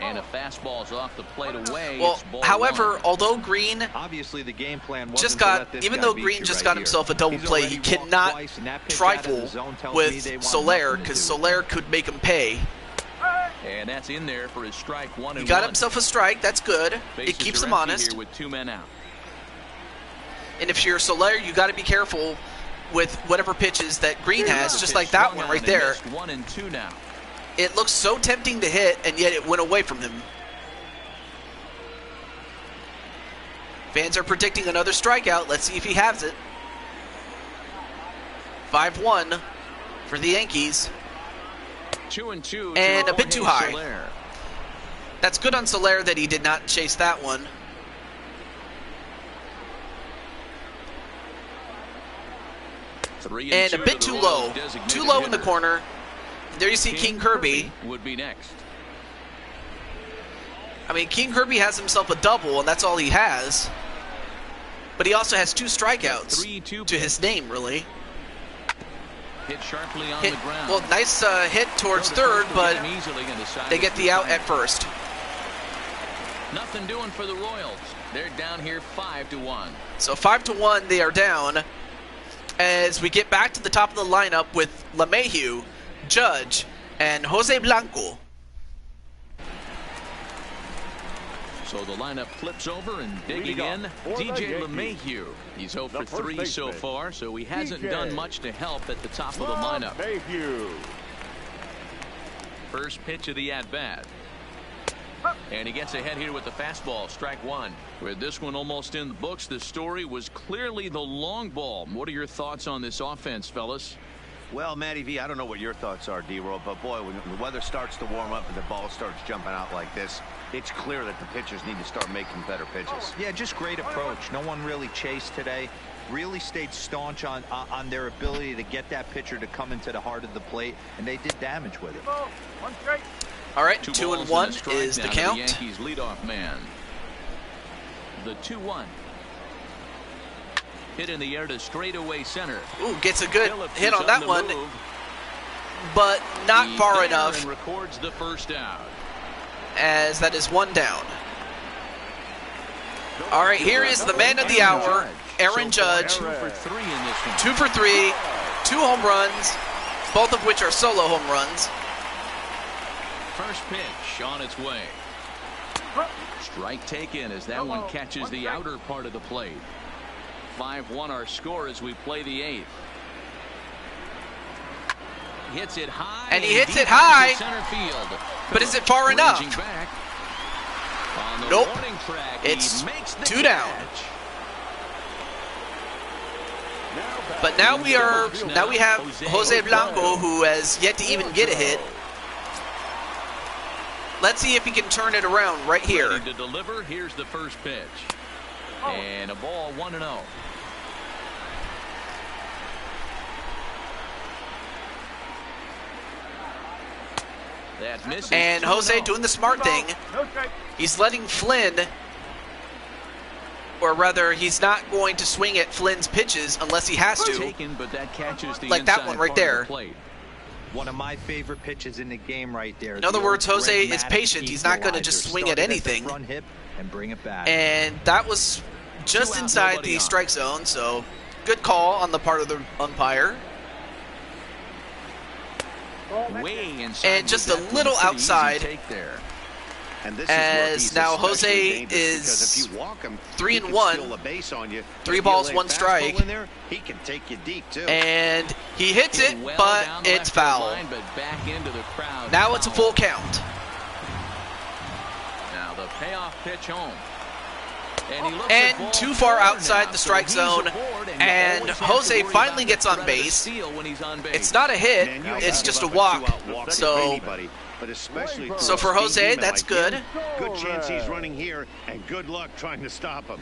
And a fastball's off the plate away. Well, It's ball however, 1. although Green Obviously, the game plan wasn't just to let got, this even guy though beat Green you just right got here. himself a double He's play, already he walked cannot twice, and that pitch out of the trifle zone tells me they with want Soler, nothing to because do. Soler could make him pay. And that's in there for his strike 1 He and got 1. himself a strike, that's good. Bases It keeps are him empty honest. here with 2 men out. And if you're Soler, you got to be careful with whatever pitches that Green has, just Pitch like that swung one on right and there. missed 1 and 2 now. It looks so tempting to hit, and yet it went away from him. Fans are predicting another strikeout. Let's see if he has it. 5-1 for the Yankees. 2-2. And to a bit too Jorge high. Soler. That's good on Soler that he did not chase that one. And a bit too low. Too low in the corner. There you see King Kirby. Would be next. I mean, King Kirby has himself a double, and that's all he has. But he also has 2 strikeouts 3-2 to his name, really. Hit sharply on Hit, the ground. well, nice hit towards Throw to third, first but will get him easily, and the side they is get the out retired. at first. Nothing doing for the Royals. They're down here 5-1. So 5-1, they are down. As we get back to the top of the lineup with LeMahieu, Judge, and Jose Blanco. So the lineup flips over and digging in, DJ LeMahieu. He's 0 for 3 so far, so he hasn't done much to help at the top of the lineup. First pitch of the at-bat. And he gets ahead here with the fastball, strike one. With this one almost in the books, the story was clearly the long ball. What are your thoughts on this offense, fellas? Well, Matty V, I don't know what your thoughts are, D-Roll, but boy, when the weather starts to warm up and the ball starts jumping out like this, it's clear that the pitchers need to start making better pitches. Yeah, just great approach. No one really chased today. Really stayed staunch on their ability to get that pitcher to come into the heart of the plate, and they did damage with it. All right, 2-1 is the count. The Yankees leadoff man. The 2-1. Hit in the air to straightaway center. Ooh, gets a good hit on that one, but not far enough. And records the first out. As that is one down. All right, here is the man of the hour, Aaron Judge. 2 for 3 in this one. 2 for 3, 2 home runs, both of which are solo home runs. First pitch on its way. Strike taken as that one catches the outer part of the plate. 5-1 our score as we play the 8th. Hits it high. And he hits it high. Center field. But is it far enough? Back. On the Nope. warning track, It's he makes the 2 down. catch. But now we have Jose Blanco, who has yet to even get a hit. Let's see if he can turn it around right here. Ready to deliver. Here's the first pitch. And a ball 1-0. That misses. And Jose doing the smart thing. He's letting Flynn, or rather, he's not going to swing at Flynn's pitches unless he has to. Taken, but that catches the like that one right there. One of my favorite pitches in the game right there. In other words, Jose is patient. He's not going to just swing at anything. Front hip and bring it back. And that was just inside the strike zone, so good call on the part of the umpire. Way inside, and just a little outside. Take there. And this as is now Jose is 3-1, 3 balls, 1 strike, there, he can take you deep too. And he hits it, Well but down the it's left foul. line, but back into the crowd. Now it's a full count. Now the payoff pitch home. And, he looks And at ball too far 4 outside now, the strike so he's zone, aboard, and you always have to Jose worry finally about gets the on threat of a base. steal when he's on base. It's not a hit, Man, it's just a give up walk. 2-out So, for anybody, but especially so for a speed Jose, demon that's like good. him, good chance he's running here, and good luck trying to stop him.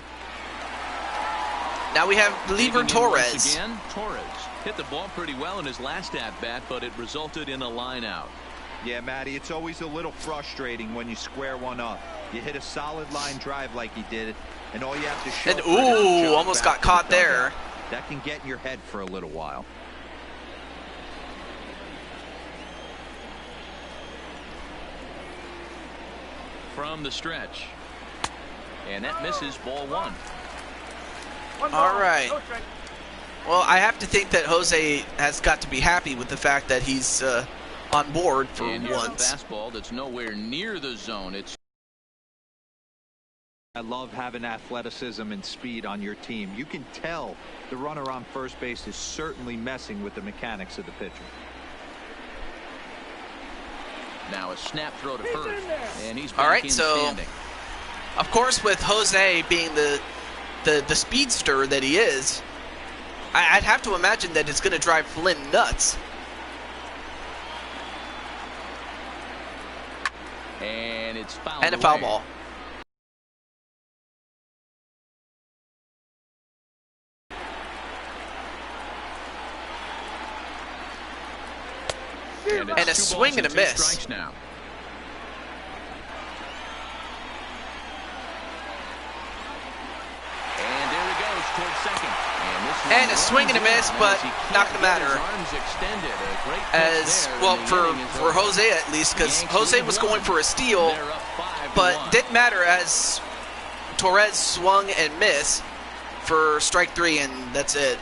Now we have Digging Lieber in Torres. once again, Torres hit the ball pretty well in his last at-bat, but it resulted in a line out. Yeah, Matty, it's always a little frustrating when you square one up. You hit a solid line drive like he did, and all you have to show. And ooh, almost got caught there. That can get in your head for a little while. From the stretch. And that misses ball 1. All right. Well, I have to think that Jose has got to be happy with the fact that he's on board for And here's once. a fastball that's nowhere near the zone. It's I love having athleticism and speed on your team. You can tell the runner on first base is certainly messing with the mechanics of the pitcher. now a snap throw to first. And he's back All right, in so standing. of course with Jose being the speedster that he is, I'd have to imagine that it's going to drive Flynn nuts. And it's fouled And a foul away. ball. And a swing and a miss. Now. And there he goes towards second. And a swing and a miss, but not going to matter. As well for Jose at least, because Jose was going for a steal, but didn't matter as Torres swung and missed for strike 3, and that's it.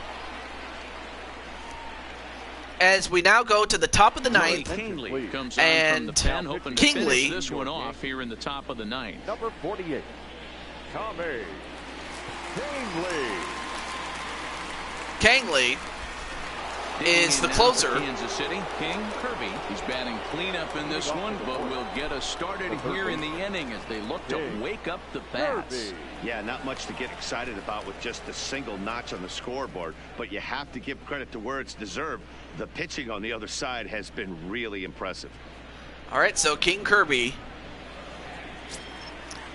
as we now go to the top of the ninth. Kingley comes on And from the pen, hoping to Kingley- finish this one off here in the top of the ninth. Number 48, Tommy Kingley. Kangley is the Now closer. for Kansas City, King Kirby. He's batting cleanup in this one, but will get us started here in the inning as they look to wake up the bats. Yeah, not much to get excited about with just a single notch on the scoreboard, but you have to give credit to where it's deserved. The pitching on the other side has been really impressive. All right, so King Kirby,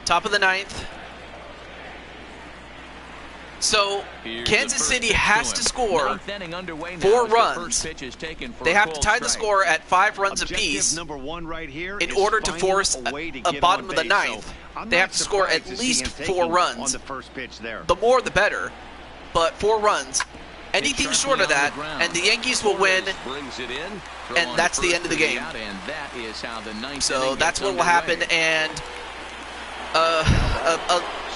top of the ninth. So Here's Kansas the first City pitch has him. to score Ninth inning underway now 4 as the runs. first pitch is taken for They a have to called tie the strike. score at 5 runs Objective apiece number 1 right here in is order to finding force a way to a get bottom on of the base. ninth. So I'm They not have to score surprised at to see least him 4 taking runs. on the first pitch there. The more the better, but 4 runs. Anything Sharply short of on the that, ground. and the Yankees will win. Brings it in, throw and on that's the first end of the for game. out, and that is how the ninth So inning that's gets what will happen, underway. and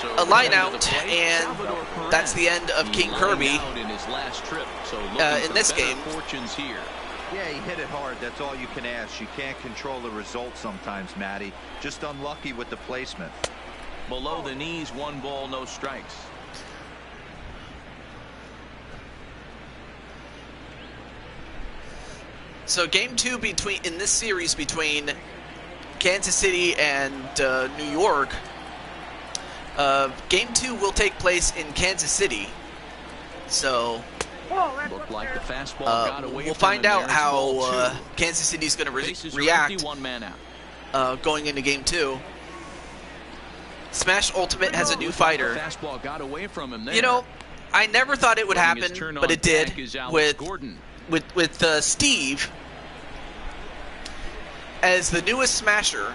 So a line into the out, plate, and Salvador Perez. that's the end of He King lined Kirby out in his last trip, so looking in for this better game. fortunes here. Yeah, he hit it hard. That's all you can ask. You can't control the result sometimes, Matty. Just unlucky with the placement. Below the knees, 1 ball, no strikes. So game 2 in this series between Kansas City and New York. Game 2 will take place in Kansas City. So Looked like the fastball got away we'll from find him out there. It's how ball 2. Kansas City is going Bases to are react empty, 1 man out. going into game 2. Smash Ultimate has a new Looked like fighter. the fastball got away from him there. You know, I never thought it would Running his happen, turn but on it did deck is Alex with Gordon. Steve as the newest smasher.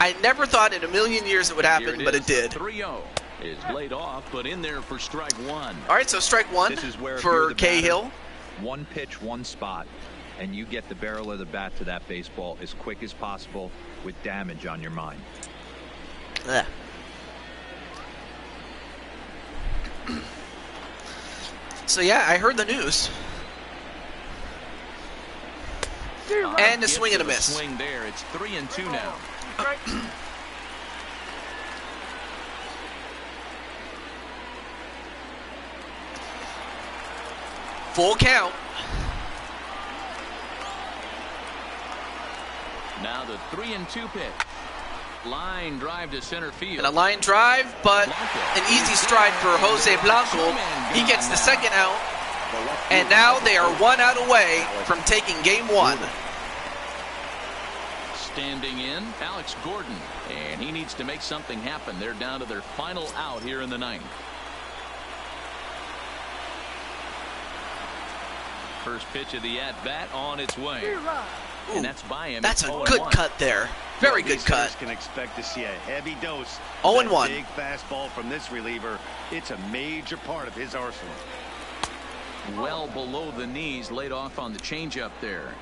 I never thought in a million years it would happen, but it did. 3-0 is laid off, but in there for strike 1. All right, so strike 1 This is where if you're for the batter, Cahill. One pitch, one spot, and you get the barrel of the bat to that baseball as quick as possible with damage on your mind. Ugh. So yeah, I heard the news. And a swing and a miss. Swing there. It's 3-2 now. Full count. Now the 3-2 pitch. Line drive to center field. And a line drive, but an easy stride for Jose Blanco. He gets the second out, and now they are 1 out away from taking game 1. Standing in, Alex Gordon, and he needs to make something happen. They're down to their final out here in the ninth. First pitch of the at-bat on its way. Ooh, And that's by him. that's It's a 0-1. good cut there. Very good These hitters cut. can expect to see a heavy dose. 0-1. Big fastball from this reliever. It's a major part of his arsenal. Well below the knees, laid off on the changeup there.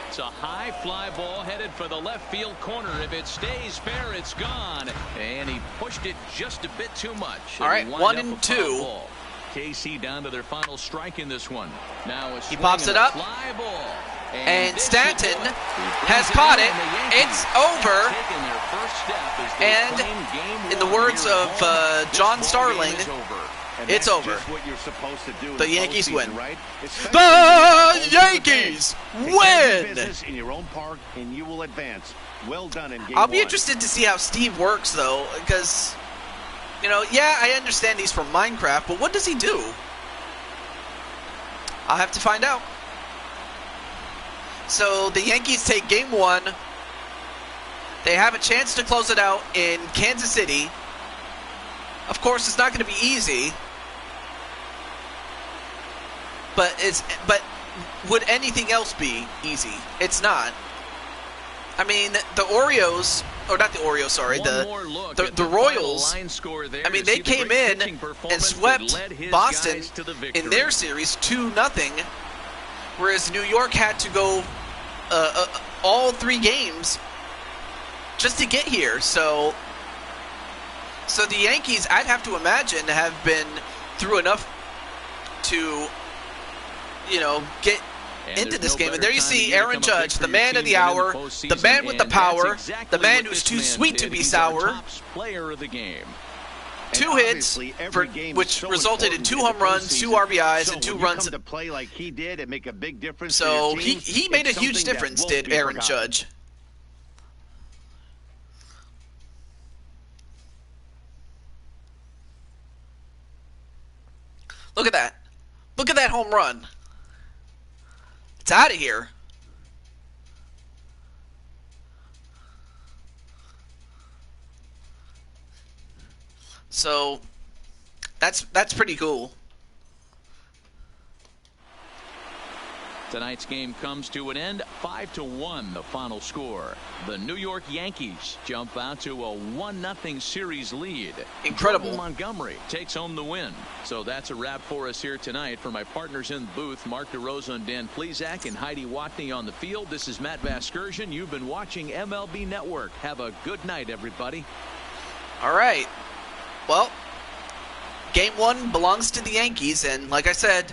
It's a high fly ball headed for the left field corner. If it stays fair, it's gone. And he pushed it just a bit too much. All right, It'll wind 1 up and a foul 2. ball. KC down to their final strike in this one. Now a He swing pops and it a up. fly ball. And this Stanton should do it. He has brings caught in, it. and the Yankees It's over. have taken their first step as they And claim game in the 1 words here at of, home. This John ball Starling, game is over. And it's that's over. just what you're supposed to do in The Yankees postseason, win. right? The Yankees win! Business in your own park, and you will advance. Well done in game I'll be 1. interested to see how Steve works, though, because, you know, yeah, I understand he's from Minecraft, but what does he do? I'll have to find out. So the Yankees take game 1. They have a chance to close it out in Kansas City. Of course, it's not going to be easy. But would anything else be easy? It's not. I mean, the Orioles, or not the Orioles, sorry, the Royals, I mean, they came in and swept Boston in their series 2-0, whereas New York had to go all 3 games just to get here. So So the Yankees, I'd have to imagine, have been through enough to, get into this game. And there you see Aaron Judge, the man of the hour, the man with the power, the man who's too sweet to be sour. Player of the game. 2 hits, which resulted in 2 home runs, 2 RBIs, and 2 runs. To play like he did and make a big difference. So he made a huge difference, did Aaron Judge. Look at that. Look at that home run. It's out of here. So that's pretty cool. Tonight's game comes to an end, 5-1 the final score. The New York Yankees jump out to a 1-0 series lead. Incredible. Jordan Montgomery takes home the win. So that's a wrap for us here tonight. For my partners in the booth, Mark DeRosa and Dan Plesac and Heidi Watney on the field, this is Matt Vasgersian. You've been watching MLB Network. Have a good night, everybody. All right. Well, Game 1 belongs to the Yankees, and like I said,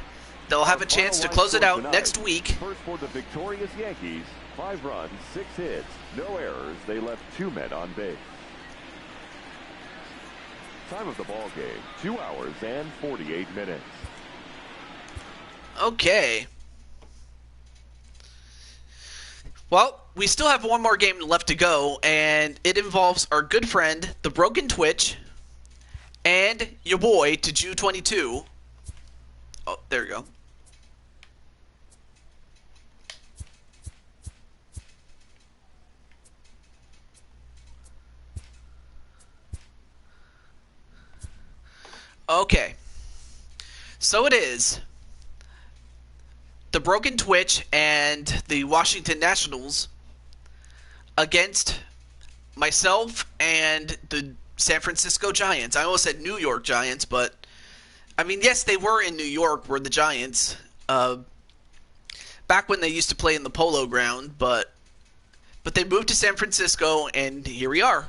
they'll have a chance to close it out next week. First for the victorious Yankees, 5 runs, 6 hits, no errors. They left 2 men on base. Time of the ball game, 2 hours and 48 minutes. Okay. Well, we still have one more game left to go, and it involves our good friend, the Broken Twitch, and your boy, Taju22. Oh, there we go. Okay. So it is the Broken Twitch and the Washington Nationals against myself and the San Francisco Giants. I almost said New York Giants, but I mean, yes, they were in New York, were the Giants, back when they used to play in the Polo Ground, but they moved to San Francisco, and here we are.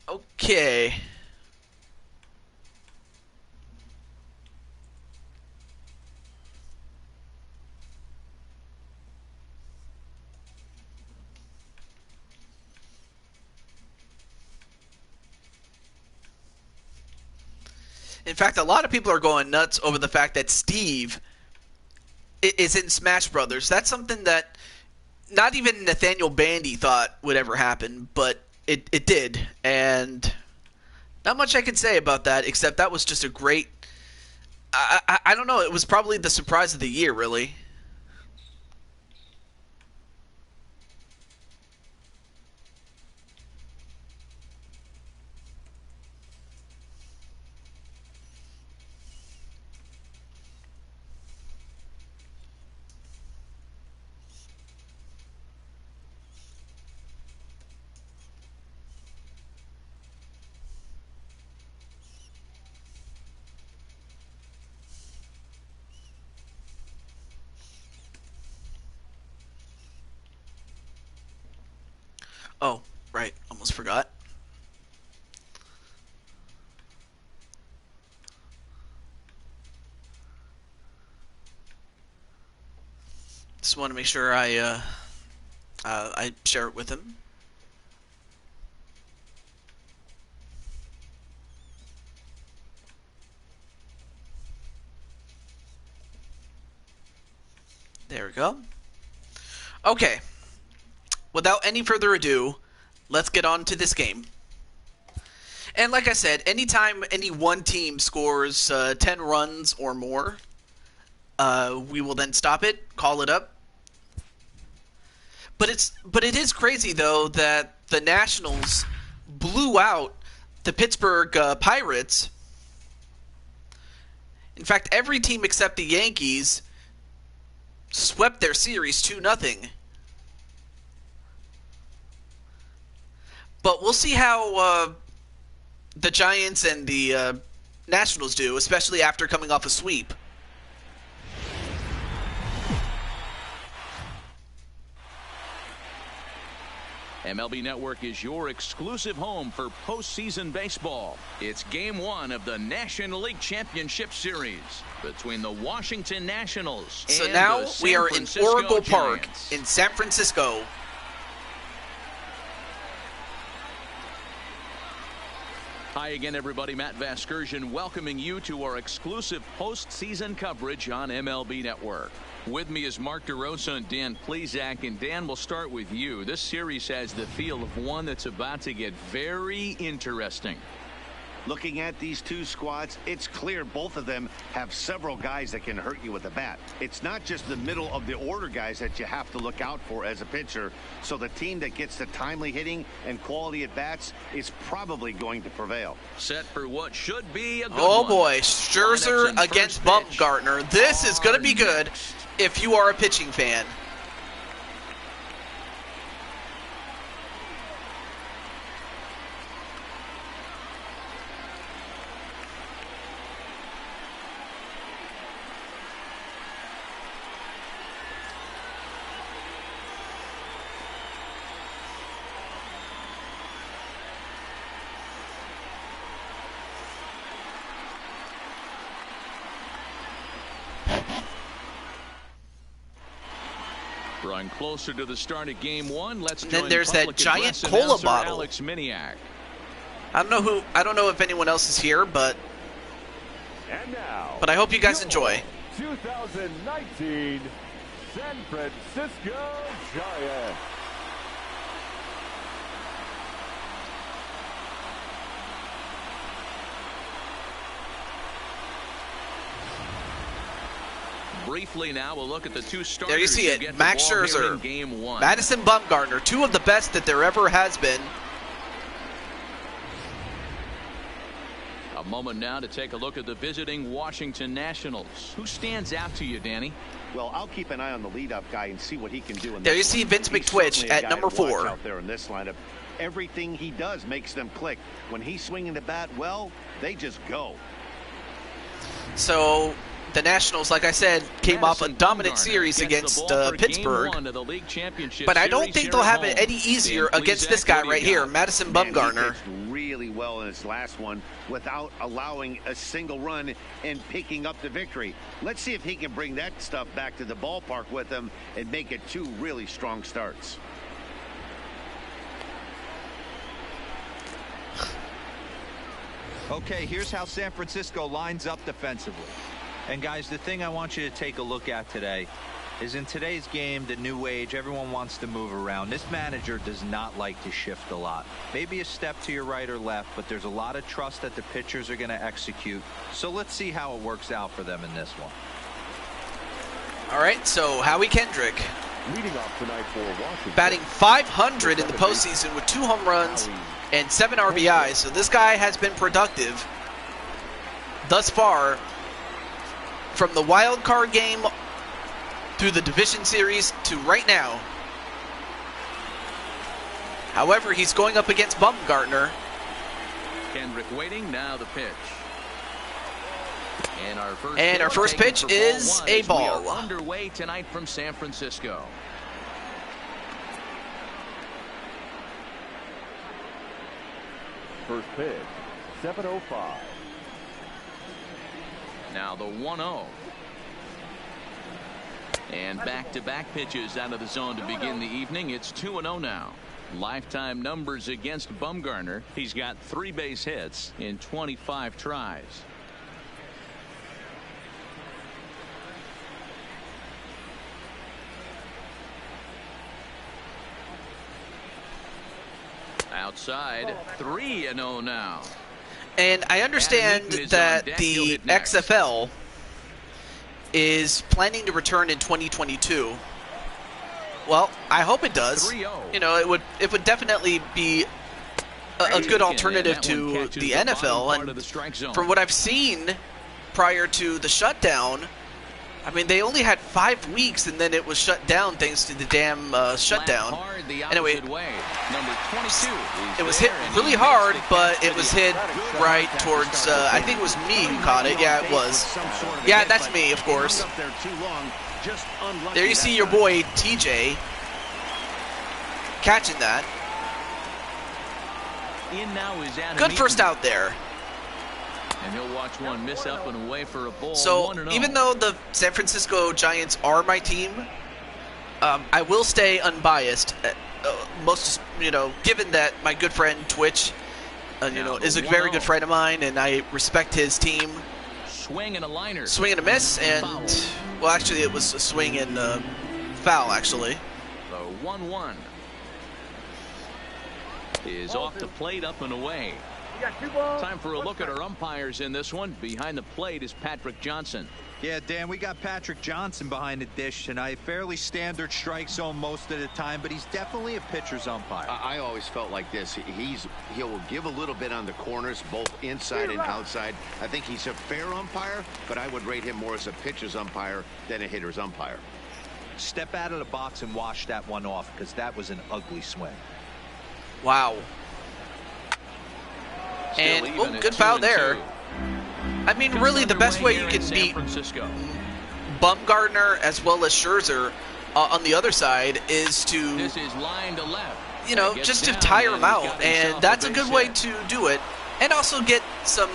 Okay. In fact, a lot of people are going nuts over the fact that Steve is in Smash Brothers. That's something that not even Nathaniel Bandy thought would ever happen, but it did. And not much I can say about that, except that was just a great... I don't know, it was probably the surprise of the year, really. Oh, right. Almost forgot. Just want to make sure I share it with him. There we go. Okay. Without any further ado, let's get on to this game. And like I said, anytime any one team scores 10 runs or more, we will then stop it, call it up. But it is crazy though that the Nationals blew out the Pittsburgh Pirates. In fact, every team except the Yankees swept their series 2-0. But we'll see how the Giants and the Nationals do, especially after coming off a sweep. MLB Network is your exclusive home for postseason baseball. It's Game 1 of the National League Championship Series between the Washington Nationals So and now the we San are in Francisco Oracle Park Giants. in San Francisco. Hi again, everybody. Matt Vasgersian welcoming you to our exclusive postseason coverage on MLB Network. With me is Mark DeRosa and Dan Plesac. And Dan, we'll start with you. This series has the feel of one that's about to get very interesting. Looking at these two squads, it's clear both of them have several guys that can hurt you with a bat. It's not just the middle of the order guys that you have to look out for as a pitcher. So the team that gets the timely hitting and quality at bats is probably going to prevail. Set for what should be a good Oh one. boy, Scherzer Lineups in against first pitch Bumgarner. This is going to be are good next. if you are a pitching fan. Drawing closer to the start of Game 1. Let's And then join there's that Public giant Address cola announcer bottle. Alex Miniak. I don't know if anyone else is here, but And now, I hope you guys enjoy. 2019 San Francisco Giants. Briefly now, we'll look at the two starters. There you see who it, get the Max ball here Scherzer, in Game 1. Madison Bumgarner, two of the best that there ever has been. A moment now to take a look at the visiting Washington Nationals. Who stands out to you, Danny? Well, I'll keep an eye on the leadoff guy and see what he can do. In There this you see one. Vince He's McTwitch certainly a at guy number to watch 4. out there in this lineup. Everything he does makes them click. When he's swinging the bat well, they just go. So the Nationals, like I said, came off a Madison dominant Bumgarner series gets the against ball for Game Pittsburgh. 1 of the League Championship But I don't Series think here they'll at have it home. any easier Dan against Plesac, this guy what do you right here, got? Madison Man, he Bumgarner. pitched really well in his last one without allowing a single run and picking up the victory. Let's see if he can bring that stuff back to the ballpark with him and make it 2 really strong starts. Okay, here's how San Francisco lines up defensively. And guys, the thing I want you to take a look at today is in today's game, the new age, everyone wants to move around. This manager does not like to shift a lot. Maybe a step to your right or left, but there's a lot of trust that the pitchers are going to execute. So let's see how it works out for them in this one. All right, so Howie Kendrick Leading off tonight for Washington. batting 500 in the postseason with 2 home runs and 7 RBIs. So this guy has been productive thus far from the wild card game through the division series to right now. However, he's going up against Bumgarner. Kendrick waiting, now the pitch. And our first taken pitch for is ball 1 a as ball. We are underway tonight from San Francisco. First pitch, 7:05. Now the 1-0. And back-to-back pitches out of the zone to begin the evening. It's 2-0 now. Lifetime numbers against Bumgarner. He's got 3 base hits in 25 tries. Outside, 3-0 now. And I understand Adam Eaton is that on deck. He'll the hit next. XFL is planning to return in 2022. Well, I hope it does. 3-0. You know, it would definitely be a good alternative And that one to catches the bottom NFL. part And of the strike zone. from what I've seen prior to the shutdown, I mean, they only had 5 weeks, and then it was shut down thanks to the damn shutdown. Hard the Anyway, opposite way. Number 22. it was hit really hard, but it was hit right towards, I think it was me who caught it. Yeah, it was. Yeah, that's me, of course. There you see your boy, TJ, catching that. In now is Adam Good first Eaton. out there. And he'll watch one miss up and away for a ball. So 1-0. even though the San Francisco Giants are my team, I will stay unbiased. Given that my good friend Twitch, is a very good friend of mine, and I respect his team. Swing and a liner. Swing and a miss, and well, actually, it was a swing and foul. Actually, The 1-1 is off the plate, up and away. Time for a look at our umpires in this one. Behind the plate is Patrick Johnson. Yeah, Dan, we got Patrick Johnson behind the dish tonight. Fairly standard strike zone most of the time, but he's definitely a pitcher's umpire. I always felt like this. He'll give a little bit on the corners, both inside and outside. I think he's a fair umpire, but I would rate him more as a pitcher's umpire than a hitter's umpire. Step out of the box and wash that one off, because that was an ugly swing. wow. Still And even at good foul 2-2. there. I mean, really, the best way you can beat Bumgarner as well as Scherzer on the other side is to, This is line to left. just to tire him out, and that's a good way to do it, and also get some,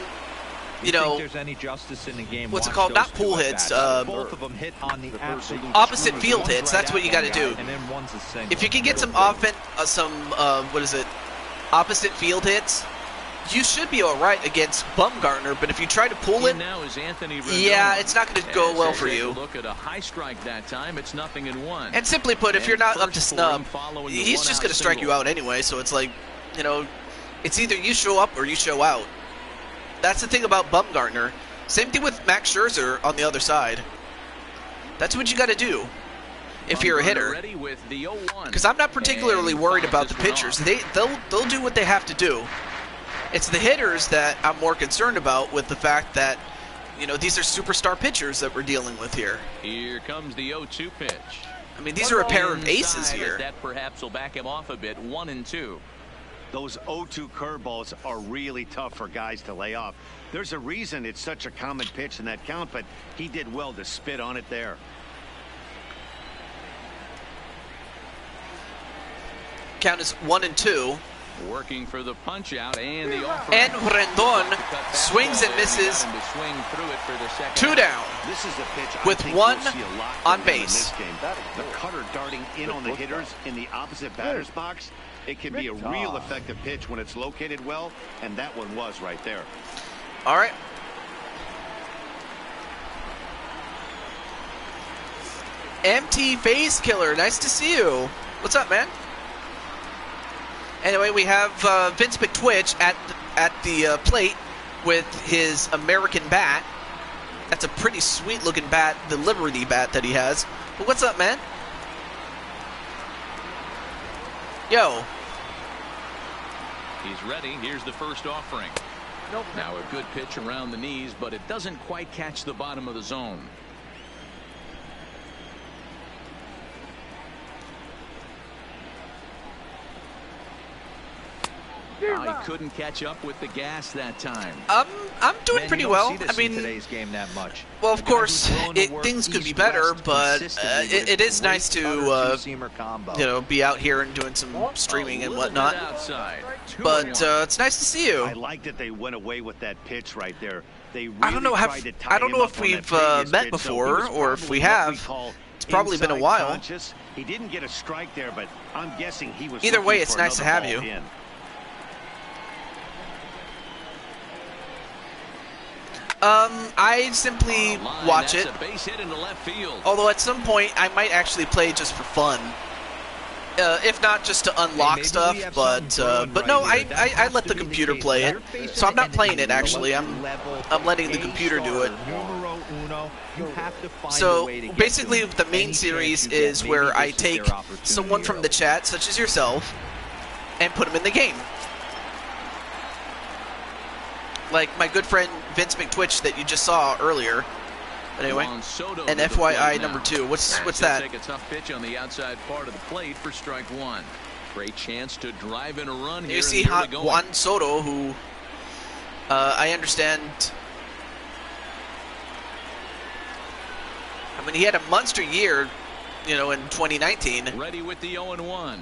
You think there's any justice in the game? what's it Watch called? those Not pool two hits, at-bats. Both of them hit on the absolute opposite screws. field One's hits. right That's what at you one got to guy, do. and then one's a single. If you can get some opposite field hits, you should be all right against Bumgarner. But if you try to pull it, Now is Anthony Rendon. yeah, it's not going to go As well they for take a you. Look at a high strike that time. It's 0-1. And simply put, if you're not up to snub, following the he's just one-out going to strike you single. out anyway. So it's like, it's either you show up or you show out. That's the thing about Bumgarner. Same thing with Max Scherzer on the other side. That's what you got to do if you're a hitter. Ready with the 0-1. Because I'm not particularly And worried fouls about the this one pitchers. off. They'll do what they have to do. It's the hitters that I'm more concerned about, with the fact that, these are superstar pitchers that we're dealing with here. Here comes the 0-2 pitch. I mean, these are a pair of aces Inside, here. as that perhaps will back him off a bit. 1-2. Those 0-2 curveballs are really tough for guys to lay off. There's a reason it's such a common pitch in that count, but he did well to spit on it there. Count is 1-2. Working for the punch out and the offer. And Rendon swings and misses. To swing through it for the second. 2 down. This is a pitch With I think one we'll see a lot on from him in base. this game. The cutter darting in on the hitters in the opposite batter's box. It can be a real effective pitch when it's located well, and that one was right there. All right. MT Face Killer, nice to see you. What's up, man? Anyway, we have Vince McTwitch at the plate with his American bat. That's a pretty sweet-looking bat, the Liberty bat that he has. But what's up, man? Yo. He's ready. Here's the first offering. Now a good pitch around the knees, but it doesn't quite catch the bottom of the zone. He couldn't catch up with the gas that time. I'm doing Man, pretty you don't well. see this I mean, in today's game that much. well, of A guy course, who's willing to work things could be east-west better, but consistently with it is great nice to cutter two-seamer combo. be out here and doing some streaming A and little bit whatnot. outside. But 2-1. it's nice to see you. I like that they went away with that pitch right there. They really I don't know. tried to tie I don't him know up if on that we've previous met pitch, so he before, was or if we probably what have. call It's probably been a inside while. conscious. He didn't get a strike there, but I'm guessing he was. Either way, looking it's for nice to another have ball you. in. I simply Line, watch that's it. A base hit into left field. Although at some point I might actually play just for fun, if not just to unlock maybe we stuff. have But something brewing no, right here. I That let has the to be computer case. play it. You're facing So I'm not an playing it enemy actually. I'm letting the computer do it. Numero uno. You have to find a So way to get basically, to him. the main Any series chance you get, is maybe where this I is take their opportunity someone from the early. chat, such as yourself, and put them in the game. Like my good friend Vince McTwitch that you just saw earlier. But anyway, Juan Soto and to the plate FYI now. number 2. What's He'll that? Take a tough pitch on the outside part of the plate for strike one. Great chance to drive in a run here. You see in the early going. Juan Soto, who I understand. I mean, he had a monster year, in 2019. Ready with the 0-1.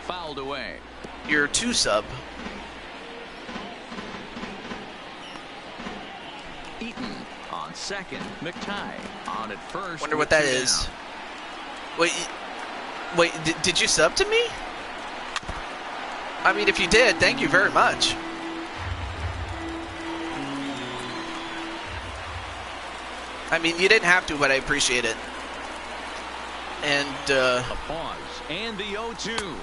Fouled away. Your 2 sub. Eaton on second. McTighe on at first. Wonder what that is. Wait, did you sub to me? I mean, if you did, thank you very much. I mean, you didn't have to, but I appreciate it. And, a pause. And the 0-2.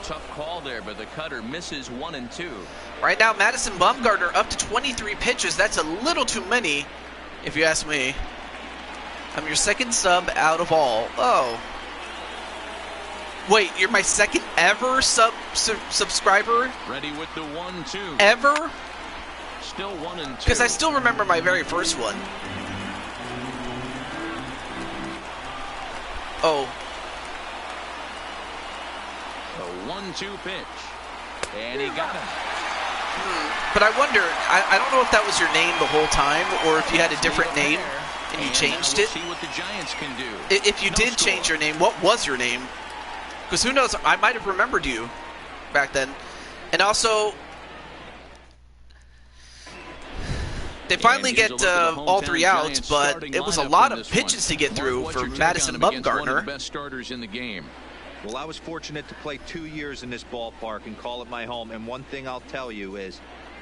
Tough call there, but the cutter misses 1 and 2. Right now, Madison Bumgarner up to 23 pitches. That's a little too many, if you ask me. I'm your second sub out of all. Oh. Wait, you're my second ever subscriber? Ready with the 1-2. Ever? Still 1 and 2. Because I still remember my very first one. Oh. The 1-2 pitch. And he got him. But I wonder, I don't know if that was your name the whole time, or if you had a different name and you changed it. See what the Giants can do. If you did change your name, what was your name? Because who knows, I might have remembered you back then. And also, they finally get all 3 outs, but it was a lot of pitches to get through for Madison Bumgarner. One of the best starters in the game. Well, I was fortunate to play 2 years in this ballpark and call it my home. And one thing I'll tell you is,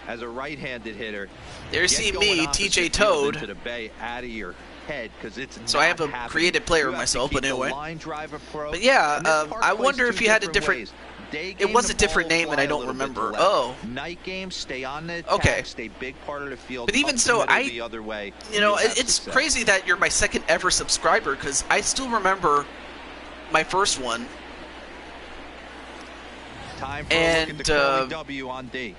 as a right-handed hitter, there you see me, TJ Toad. Into the bay out of your head, because it's so I have a creative player myself, but anyway. But yeah, I wonder if you had a different. It was a different name, and I don't remember. Oh. Night games, stay on the attack, okay. Stay big part of the field. But even so, the other way, you know, it's crazy that you're my second ever subscriber, because I still remember my first one. Time for a look at the W on D.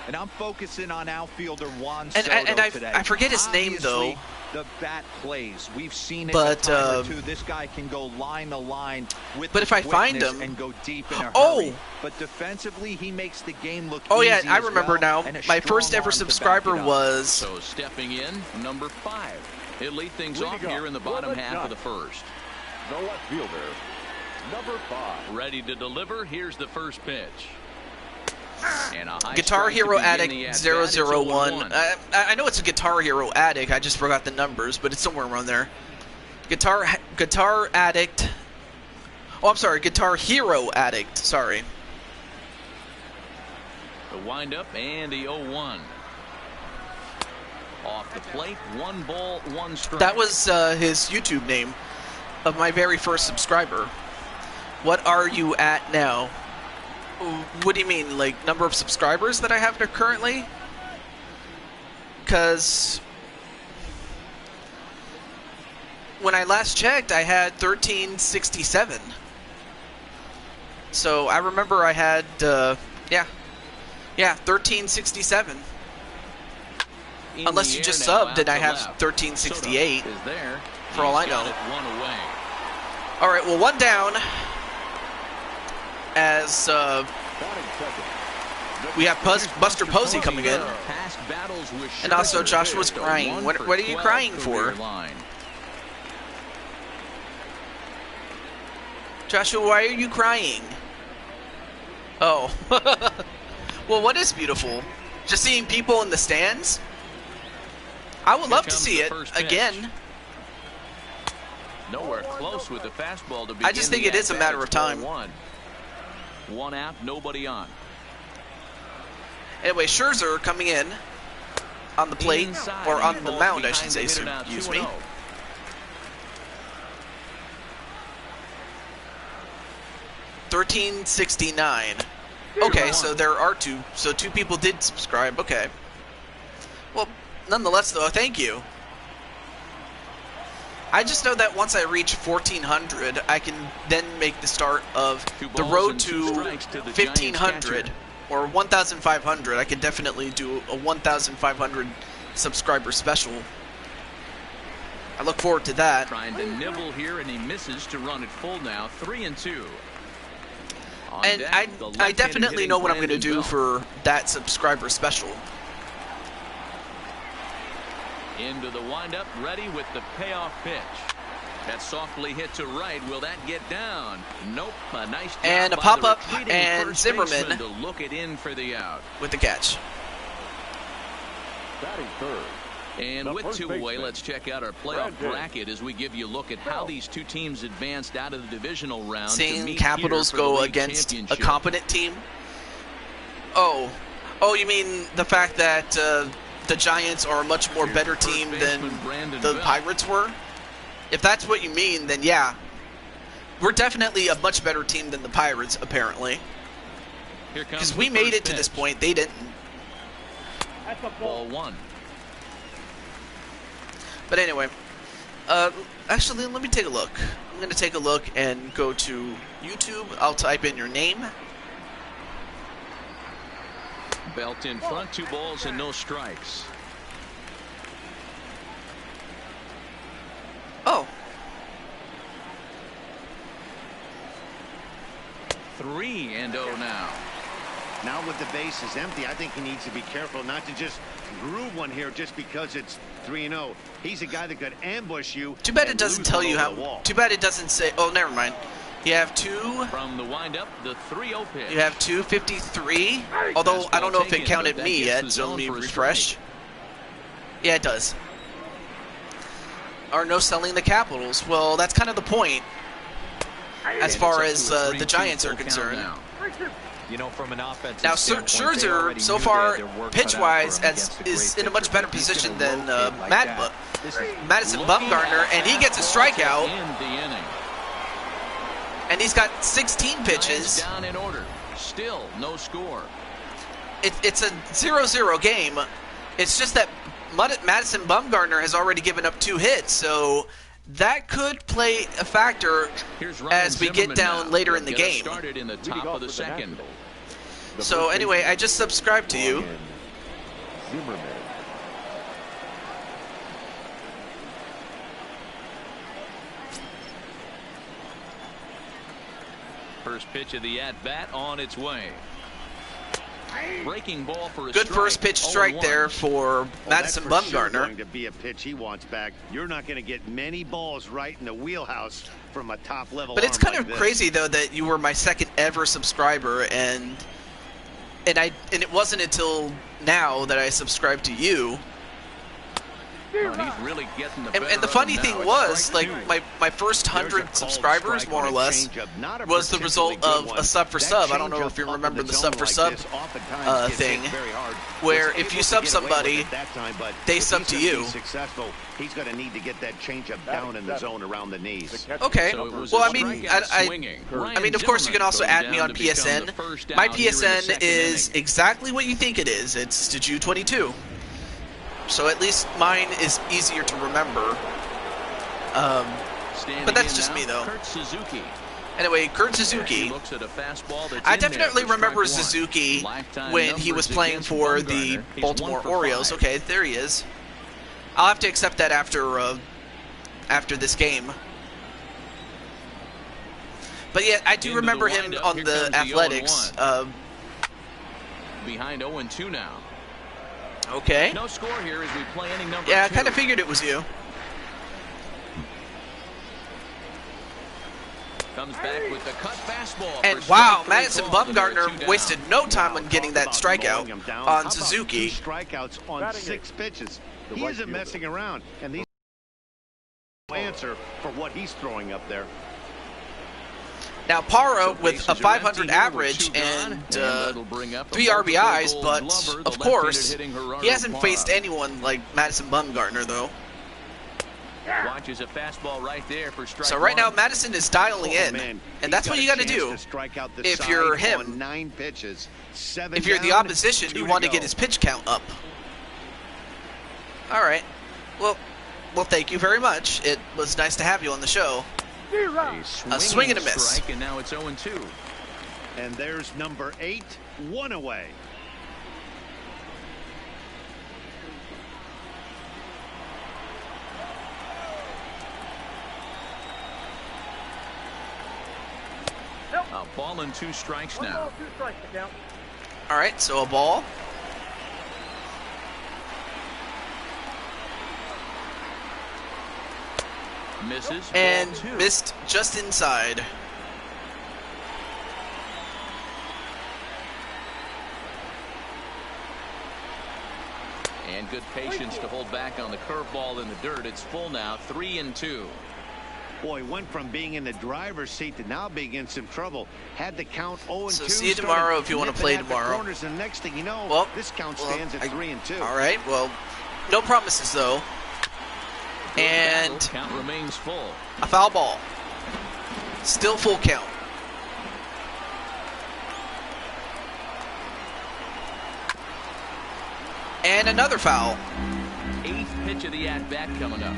And I'm focusing on outfielder Juan Soto today. I forget his name, though. The bat plays. We've seen it but, a time or two. This guy can go line to line with but if I find him and go deep in a hurry. But defensively, he makes the game look easy yeah, I remember now. My first ever subscriber was. So stepping in, number 5. He'll lead things off here in the bottom half of the first. The left fielder, number 5. Ready to deliver. Here's the first pitch. And a Guitar Hero Addict 001. I know it's a Guitar Hero Addict. I just forgot the numbers, but it's somewhere around there. Guitar Addict. Oh, I'm sorry. Guitar Hero Addict. Sorry. The windup and the 0-1. Off the plate, 1 ball, 1 strike. That was his YouTube name of my very first subscriber. What are you at now? What do you mean, like number of subscribers that I have currently? Because when I last checked, I had 1367. So I remember I had, yeah, 1367. Unless you just subbed and I have 1368. For all I know. All right, well, 1 down. As we have Buster Posey coming in, and also Joshua's crying. What are you crying for? Joshua, why are you crying? Oh, well, what is beautiful? Just seeing people in the stands? I would love to see it again. Nowhere close with the fastball to begin. I just think it is a matter of time. 1 out, nobody on. Anyway, Scherzer coming in on the plate, or on the mound, I should say, excuse me. $13.69. Okay, so there are 2. So 2 people did subscribe. Okay. Well, nonetheless, though, thank you. I just know that once I reach 1,400, I can then make the start of the road to 1,500 or 1,500. I can definitely do a 1,500 subscriber special. I look forward to that. Trying to nibble here, and he misses to run it full now. 3-2. And I definitely know what I'm going to do for that subscriber special. Into the windup, ready with the payoff pitch. That's softly hit to right. Will that get down? Nope. A nice job and a pop-up, and Zimmerman to look it in for the out with the catch. Batting third, And The with first 2 baseman, away, let's check out our playoff Brandon. bracket as we give you a look at how these 2 teams advanced out of the divisional round. to Seeing meet Capitals here for the go league against a championship. competent team? Oh, you mean the fact that the Giants are a much more Here's better the first team than baseman, Brandon the Bell. Pirates were? If that's what you mean, then yeah. We're definitely a much better team than the Pirates, apparently. Here comes Because the we made first it to this pitch. point, they didn't. Ball 1. But anyway, actually, let me take a look. I'm going to take a look and go to YouTube. I'll type in your name. Belt in front, 2 balls and no strikes. Oh, 3-0 now. Now with the bases empty, I think he needs to be careful not to just groove one here just because it's 3-0. He's a guy that could ambush you. too bad it and doesn't lose tell one you over how. the wall. Too bad it doesn't say. Oh, never mind. You have 2. From the windup, the 3-0 pitch. You have 253. Although I don't know if it counted me yet, so let me refresh. Yeah, it does. Are no selling the Capitals. Well, that's kind of the point as far as the Giants are concerned. You know, from an offensive Now, standpoint, they Scherzer, already so knew far, they had their work cut out pitch-wise, for 'em against a is great in a much pitcher, better but he's position gonna than rotate like that. This is Madison Looking Bumgarner, at and he gets a fastball to strikeout, end the inning. and he's got 16 Giants pitches. down in order. Still no score. It's a 0-0 game. It's just that Madison Bumgarner has already given up 2 hits, so that could play a factor Here's Ryan as we get Zimmerman down now. later in the Get us game. started in the Leading top off of the for second. Nationals, the So first anyway, baseman, I just subscribed to you. Ryan Zimmerman. First pitch of the at-bat on its way. Breaking ball for a Good strike. first pitch strike 0-1. there for Well, Madison that's for sure Bumgarner. going to be a pitch he wants back. You're not going to get many balls right in the wheelhouse from a top level. But it's arm kind like of this. crazy though that you were my second ever subscriber, and it wasn't until now that I subscribed to you. Oh, and he's really getting the And better the of funny him thing now. was, Strike like two. my first There's a 100 called subscribers, strike more on or a less, changeup, not a was the particularly result good of one. a sub for That sub. I don't know changeup if you up in remember the zone sub for like sub this oftentimes gets thing, hit very hard. where Was if able you to sub get away with somebody, it that time, but they if sub he's to gonna be you. Successful, he's going to need to get that changeup down in the zone around the knees. Okay. So it was Well, a I mean, strikeout swinging. I mean, of course, you can also Ryan add me on Zimmerman goes down PSN. to become the first My out here in the PSN second is inning. exactly what you think it is. It's Staju22. So at least mine is easier to remember. Standing but that's in just now, me, though. Kurt Suzuki. Anyway, Kurt He Suzuki. looks at a fastball that's I in there definitely for remember strike one. Suzuki Lifetime when he was numbers playing against for the Bumgarner. He's Baltimore 1 for Orioles. 5. Okay, there he is. I'll have to accept that after this game. But yeah, I do Into the remember him windup. on Here the comes the Athletics. 0-1. Behind 0-2 now. Okay. No score here as we play inning number Yeah, I 2. kind of figured it was you. Comes back with the cut fastball. And for wow, strike three Madison called, and there are two Bumgarner down. wasted no time on getting that Talk about mowing strikeout him down. How on about Suzuki. 2 strikeouts on Batting 6 it. pitches. The He right isn't fielder. messing around, and these answer for what he's throwing up there. Now Parra So with a bases are 500 empty here with average 2 gone, and that'll bring up a 3 multiple RBIs, goal but Glover, the of course, left-handed hitting Gerardo he hasn't Parra. faced anyone like Madison Bumgarner, though. Watches a fastball right there for strike So right now, one. Madison is dialing in, Man, and that's he's what you got got a to do. chance to strike out the if side you're on him. 9 pitches. 7 If you're the down, opposition, 2 you to want to go. get his pitch count up. All right. Well, thank you very much. It was nice to have you on the show. A swing and a miss. Strike, and now it's 0-2. And there's number 8, 1 away. A ball and 2 strikes now. All right, so a ball. Misses. And ball 2. missed just inside. And good patience to hold back on the curveball in the dirt. It's full now, 3-2. Boy, went from being in the driver's seat to now being in some trouble. Had the count 0-2. So see you tomorrow if you want to play tomorrow. Corners, and next thing you know, well, this count stands at 3-2. All right. Well, no promises though. And count remains full. A foul ball. Still full count. And another foul. 8th pitch of the at-bat coming up.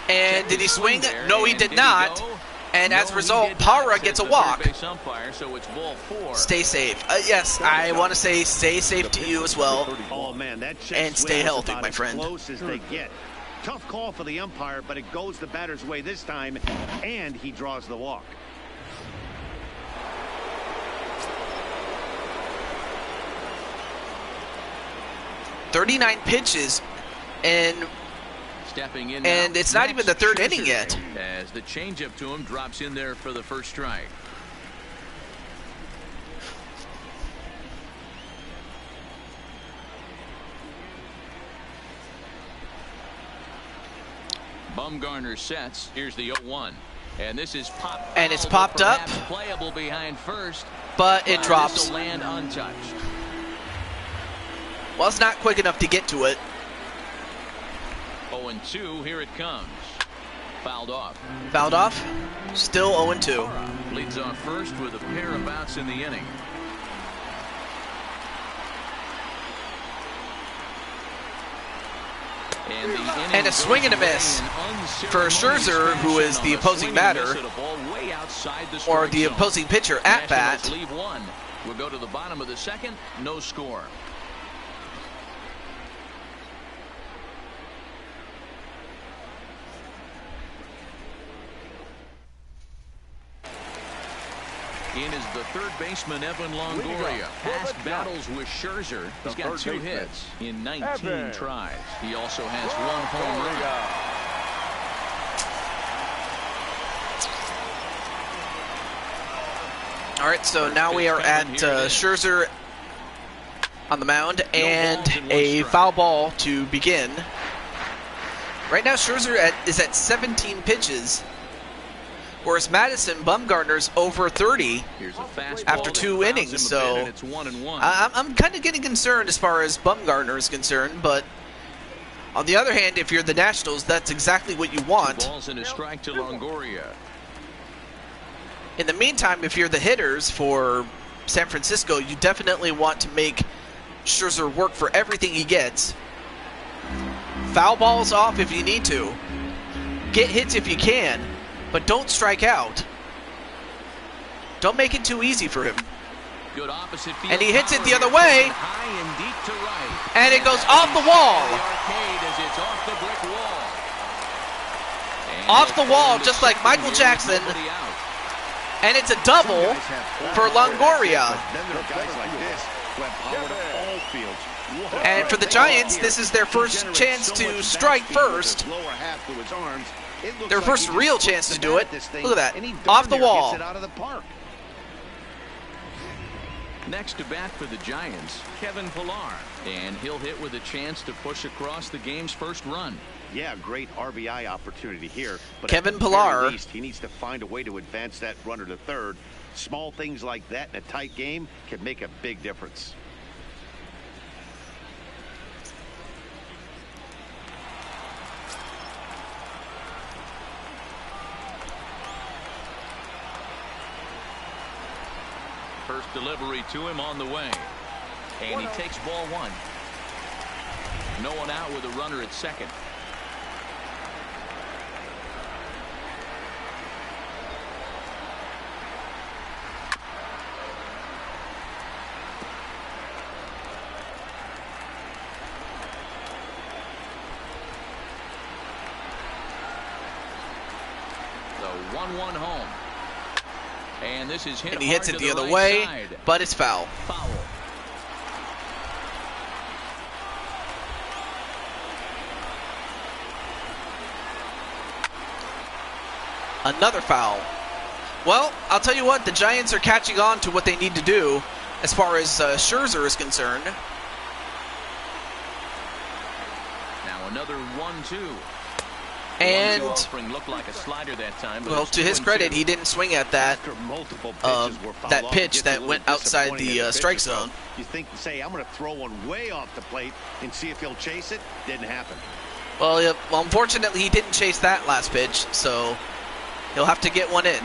And did he swing? No, he did not. And as a result, Parra gets a walk. Stay safe. Yes, I want to say stay safe to you as well. Oh man, that and stay healthy, my friend. Close as they get. Tough call for the umpire, but it goes the batter's way this time, and he draws the walk. "39 pitches, and it's not even the third inning yet." As the changeup to him drops in there for the first strike. Bumgarner sets. Here's the 0-1. And this is popped. And it's popped up. Playable behind first. But it drops. This will land untouched. Well, it's not quick enough to get to it. 0-2, here it comes. Fouled off. Fouled off. Still 0-2. Leads off first with a pair of outs in the inning. And a swing and a miss for Scherzer, who is the opposing batter, or the opposing pitcher at bat. We'll go to the bottom of the second. No score. In is the third baseman, Evan Longoria. Past battles with Scherzer. He's got 2 hits in 19 tries. He also has 1 home run. All right, so now we are at Scherzer on the mound, and a foul ball to begin. Right now, Scherzer is at 17 pitches. Whereas Madison Bumgarner's over 30 after 2 innings, so I'm kind of getting concerned as far as Bumgarner is concerned. But on the other hand, if you're the Nationals, that's exactly what you want. Balls in a strike to Longoria. In the meantime, if you're the hitters for San Francisco, you definitely want to make Scherzer work for everything he gets. Foul balls off if you need to. Get hits if you can. But don't strike out. Don't make it too easy for him. Good opposite field. And he hits it the other way. High and deep to right. And it goes off the wall. Off the wall, just like Michael Jackson. And it's a double for Longoria. And for the Giants, this is their first chance to strike first. Their first real chance to do it. Look at that. Off the wall. Next to bat for the Giants, Kevin Pillar. And he'll hit with a chance to push across the game's first run. Yeah, great RBI opportunity here. But Kevin Pillar. Least, he needs to find a way to advance that runner to third. Small things like that in a tight game can make a big difference. First delivery to him on the way. And he takes ball 1. No one out with a runner at second. The 1-1 home. And this is hit. And he hits it the other way, but it's foul. Foul. Another foul. Well, I'll tell you what, the Giants are catching on to what they need to do as far as Scherzer is concerned. Now another 1-2. And, looked like a slider that time, well, to his credit, he didn't swing at that that pitch that went outside the strike zone. You think, say, I'm going to throw one way off the plate and see if he'll chase it? Didn't happen. Well, yeah, well, unfortunately, he didn't chase that last pitch, so he'll have to get one in.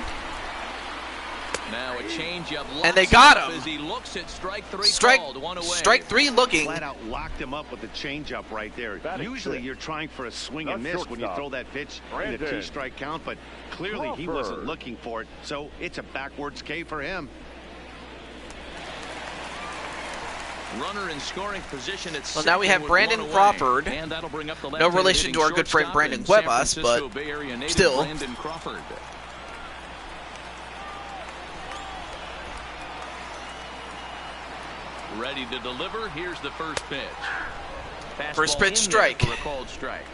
Now a changeup, and they got him. As he looks at strike three. Strike three looking. Flat out locked him up with the changeup right there. Usually you're trying for a swing and miss when you throw that pitch in a 2-strike count, but clearly he wasn't looking for it, so it's a backwards K for him. Runner in scoring position at well, now we have Brandon Crawford. And that'll bring up the no relation to our good friend Brandon Cuevas, but still. Brandon Crawford. Ready to deliver. Here's the first pitch. Fastball first pitch strike. For a called strike.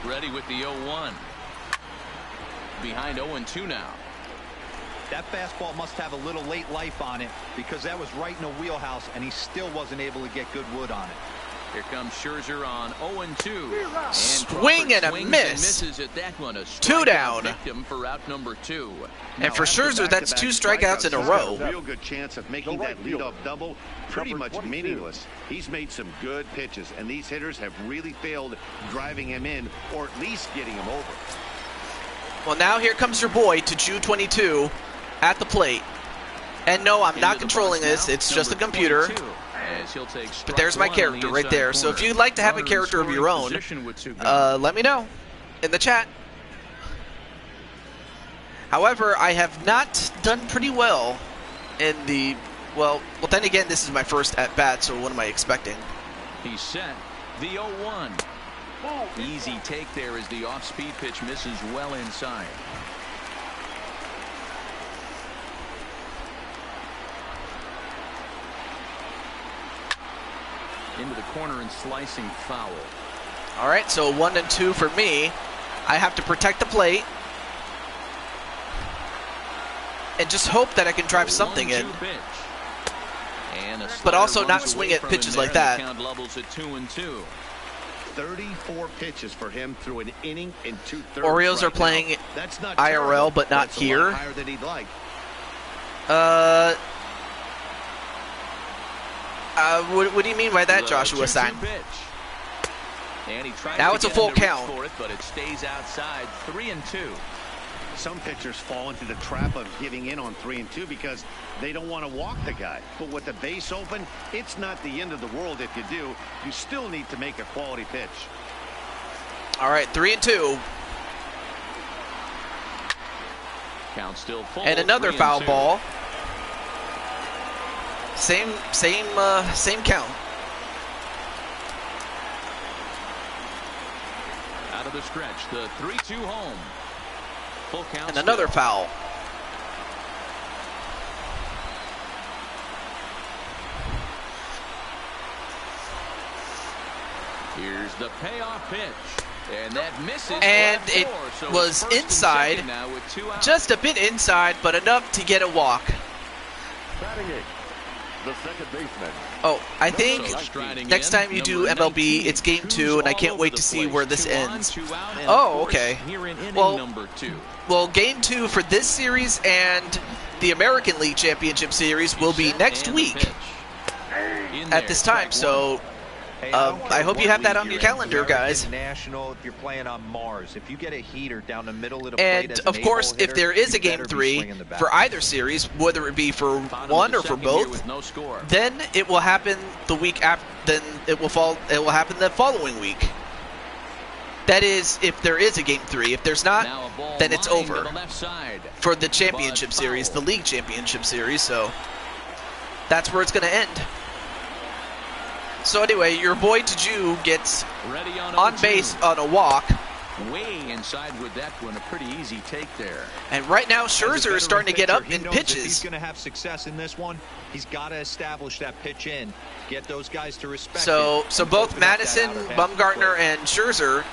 Ready with the 0-1. Behind 0-2 now. That fastball must have a little late life on it because that was right in the wheelhouse and he still wasn't able to get good wood on it. Here comes Scherzer on 0-2. Swing and a miss. At that one. A 2 down. For out number 2. And for Scherzer, that's 2 strikeouts in a row. A real good chance of making that leadoff double pretty much meaningless. He's made some good pitches, and these hitters have really failed driving him in or at least getting him over. Well, now here comes your boy, Tiju 22, at the plate. And no, I'm not controlling this. It's just a computer. But there's my character right there. So if you'd like to have a character of your own, let me know in the chat. However, I have not done pretty well in the... Well, then again, this is my first at-bat, so what am I expecting? He's set. The 0-1. Easy take there as the off-speed pitch misses well inside. Into the corner and slicing foul. All right, so 1-2 for me. I have to protect the plate and just hope that I can drive something in. But also not swing at pitches like that. Count levels at 2-2. 34 pitches for him through an inning and 2/3. Orioles are playing IRL, but not here. Higher than he'd like. What do you mean by that, Joshua-san? Now it's a full count. But it stays outside. 3-2. Some pitchers fall into the trap of giving in on 3-2 because they don't want to walk the guy. But with the base open, it's not the end of the world if you do. You still need to make a quality pitch. All right, 3-2. Count still full. And another foul ball. Same count. Out of the stretch, the 3-2 home. Full count. And another foul. Here's the payoff pitch. And that misses. And it was inside. Just a bit inside, but enough to get a walk. The second baseman. Oh, I think next time you do MLB, it's Game 2, and I can't wait to see where this ends. Oh, okay. Well, Game 2 for this series and the American League Championship Series will be next week at this time, so I hope you have that on your calendar, guys. National, if you're playing on Mars, if you get a heater down the middle of the and plate of course, if there is a Game 3 for either series, whether it be for one or for both, then it will happen the week after. Then it will happen the following week. That is, if there is a Game 3. If there's not, then it's over for the championship series, the league championship series. So that's where it's going to end. So anyway, your boy Taju gets on base on a walk, Way inside with that one. A pretty easy take there. And right now, Scherzer is starting to get up in If pitches. he's going to have success in this one, he's got to establish that pitch in, get those guys to respect So it. both Madison, Bumgarner, and Scherzer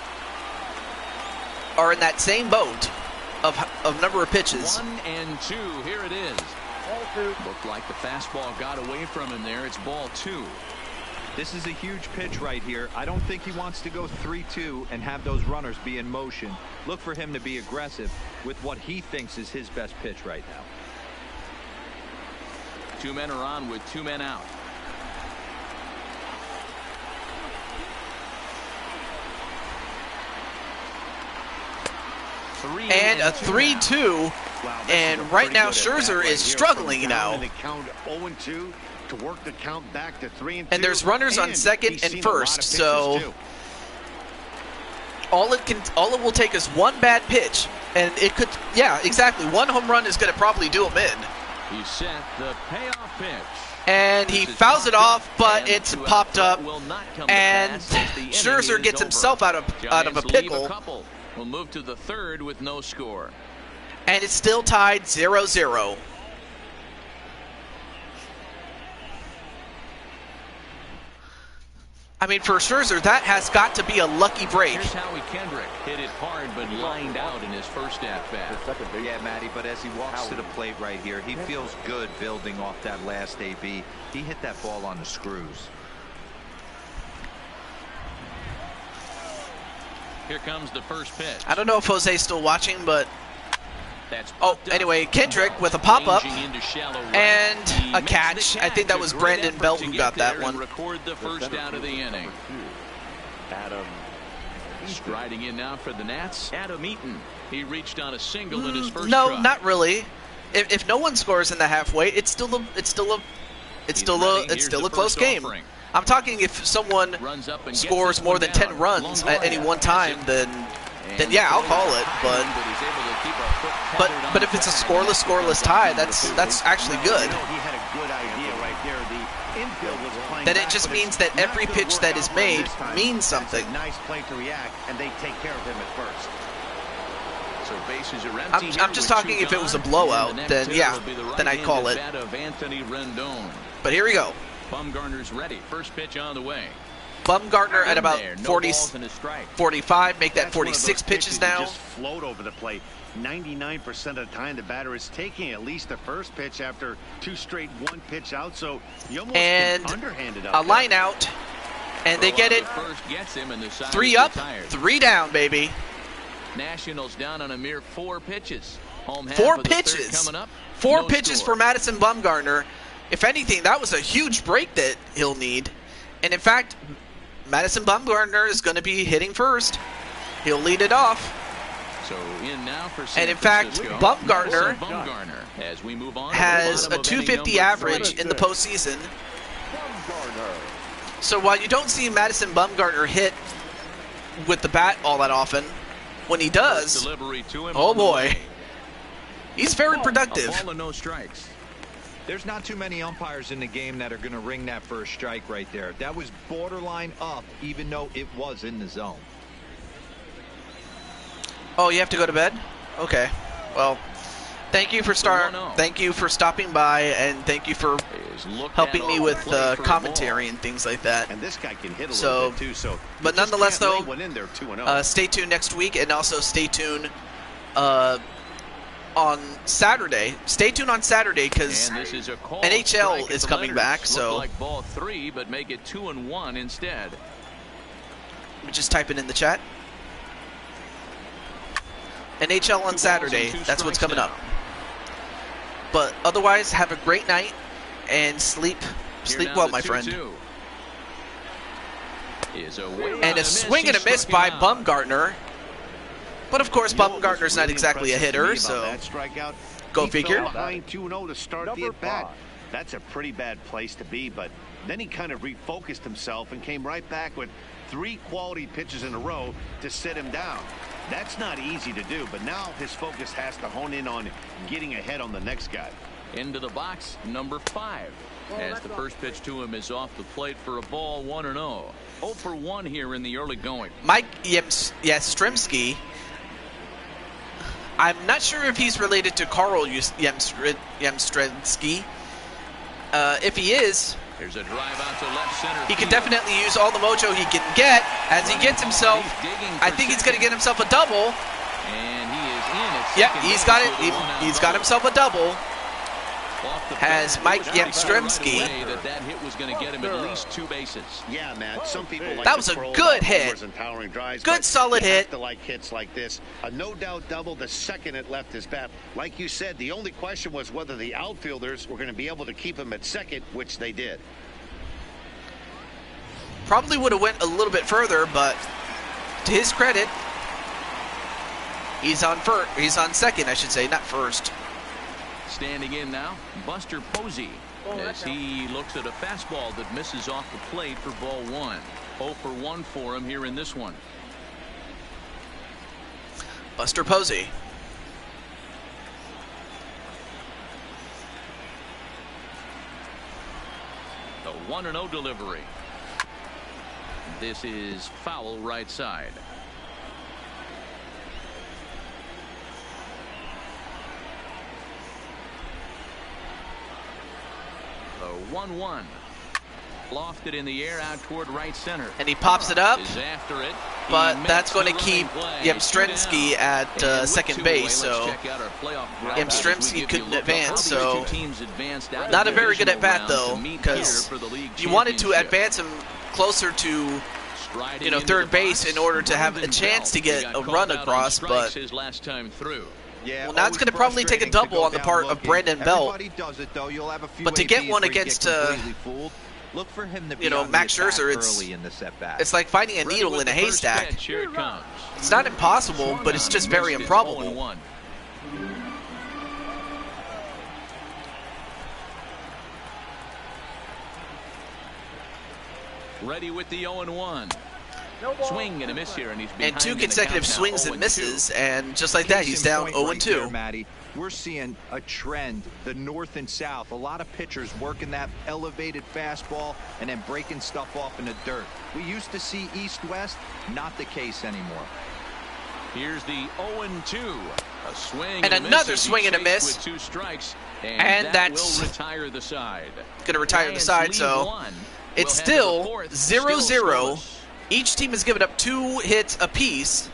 are in that same boat of number of pitches. 1-2. Here it is. Looked like the fastball got away from him there. It's ball 2. This is a huge pitch right here. I don't think he wants to go 3-2 and have those runners be in motion. Look for him to be aggressive with what he thinks is his best pitch right now. 2 men are on with 2 men out. And a 3-2. Wow, And right now, Scherzer is struggling now. The count 0-2 to work the count back to 3-2. And there's runners on second he's and seen a lot of first, pitches, so too. all it will take is one bad pitch, and it could, yeah, exactly. One home run is going to probably do him in. He sent the payoff pitch. And he fouls it off, but it's popped up, and Scherzer gets himself out of a pickle. We'll move to the third with no score. And it's still tied 0-0. I mean, for Scherzer, that has got to be a lucky break. Here's Howie Kendrick. Hit it hard, but lined out in his first at-bat. Yeah, Matty, but as he walks to the plate right here, he feels good building off that last AB. He hit that ball on the screws. Here comes the first pitch. I don't know if Jose's still watching, but... That's anyway, Kendrick with a pop-up right. and a catch. I think that was Brandon Belt who got that one. Record the first out of the inning. Adam Striding in now for the Nats, Adam Eaton. He reached on a single in his first No, try. not really. If no one scores in the halfway, it's still a close game. Offering. I'm talking if someone Runs up and scores more than 10 runs at any one time, then yeah, I'll call it. But if it's a scoreless tie, that's actually good. He had a good idea right there. The infield was playing. Then it just means that every pitch that is made means something. Nice play to react, and they take care of him at first. So bases are empty. I'm just talking if it was a blowout, then yeah, then I'd call it. But here we go. Bumgarner's ready. First pitch on the way. Bumgarner at about 40, balls and a strike. 45, make that That's one of 46 those pitches that now. Just float over the plate. 99% of the time, the batter is taking at least the first pitch after 2 straight 1-pitch out. So you almost And can underhand it a line out, and they get it. First gets him, and the side 3 is up, retired. 3 down, baby. Nationals down on a mere 4 pitches. Home half 4 of the third pitches. coming up. 4 No pitches score. for Madison Bumgarner. If anything, that was a huge break that he'll need. And in fact, Madison Bumgarner is going to be hitting first. He'll lead it off. So in now for San And in fact, Francisco. Bumgarner as we move on has to the a bottom of inning 250 number average 3. in the postseason. So while you don't see Madison Bumgarner hit with the bat all that often, when he does, Delivery to him oh on the boy, way. he's very A productive. ball and no strikes. There's not too many umpires in the game that are going to ring that first strike right there. That was borderline up, even though it was in the zone. Oh, you have to go to bed? Okay. Well, thank you for stopping by, and thank you for helping me with commentary and things like that. And this guy can hit a So, little bit too. So, but you just nonetheless, can't lay though, one in there 2-0. Stay tuned next week, and also stay tuned on Saturday. Stay tuned on Saturday because NHL is coming back. So like ball 3, but make it 2-1 instead. let me just type it in the chat. NHL on Saturday. That's what's coming up. But otherwise, have a great night and sleep well, my friend. And a swing and a miss by Bumgarner. But of course, Bumgarner's not exactly a hitter, so go figure. Behind 2-0 to start the at-bat. That's a pretty bad place to be, but then he kind of refocused himself and came right back with 3 quality pitches in a row to sit him down. That's not easy to do, but now his focus has to hone in on getting ahead on the next guy. Into the box, number 5. As the first pitch to him is off the plate for a ball, 1-0. 0 for 1 here in the early going. Mike Yastrzemski. I'm not sure if he's related to Carl Yastrzemski. If he is, there's a drive out to left center. He can definitely use all the mojo he can get as he gets himself. I think he's going to get himself a double. And he is in at Yep, second he's base got it. with a one-out He's got double. himself a double. Off the Has bat, Mike it was right Yastrzemski. away that hit was going to get him at least 2 bases. Yeah, Matt. Some people like That was a good hit. Good solid hit. To like hits like this. A no-doubt double the second it left his bat. Like you said, the only question was whether the outfielders were going to be able to keep him at second, which they did. Probably would have went a little bit further, but to his credit, he's on second, I should say, not first. Standing in now, Buster Posey, as he looks at a fastball that misses off the plate for ball 1. 0 for 1 for him here in this one. Buster Posey. The 1-0 delivery. This is foul right side. The 1-1. Lofted in the air out toward right center. And he pops it up, Is after it. but He that's makes going to the keep running play. Yastrzemski at And with second 2 base, away, so let's check out our playoff bracket as we Yastrzemski give you a couldn't look at how advance, these so two teams advanced out of not the a very good divisional at-bat, round though, to meet because here for the league you wanted to championship. advance him closer to, Striding you know, into third the base box, in order to have a Brandon chance to Belt. get He a got run called out on across, strikes but his last time through. Yeah, well, now it's going to probably take a double on the part of Brandon Belt. Everybody does it, though. You'll have a few But to get ABs one where you against, get completely fooled. Look for him to be you know, on the Max attack Scherzer, it's early in this at-bat. It's like finding a Ready needle with in a the first haystack. pitch. Here it comes. It's not impossible, but it's just very Missed it. improbable. 0-1. Ready with the 0-1. Swing and a miss here, and he's behind And 2 in the consecutive count now, swings and 0-2. misses, and just like that, he's Case in down point 0 right there, 2. Matty. We're seeing a trend, the north and south. A lot of pitchers working that elevated fastball and then breaking stuff off in the dirt. We used to see east-west, not the case anymore. Here's the 0-2. A swing And a miss another as he swing and a chased miss. With 2 strikes, And that that's will retire the side. Going to retire the Giants side, lead so 1. it's We'll head to the still fourth, 0-0. still scoreless. Each team has given up 2 hits apiece,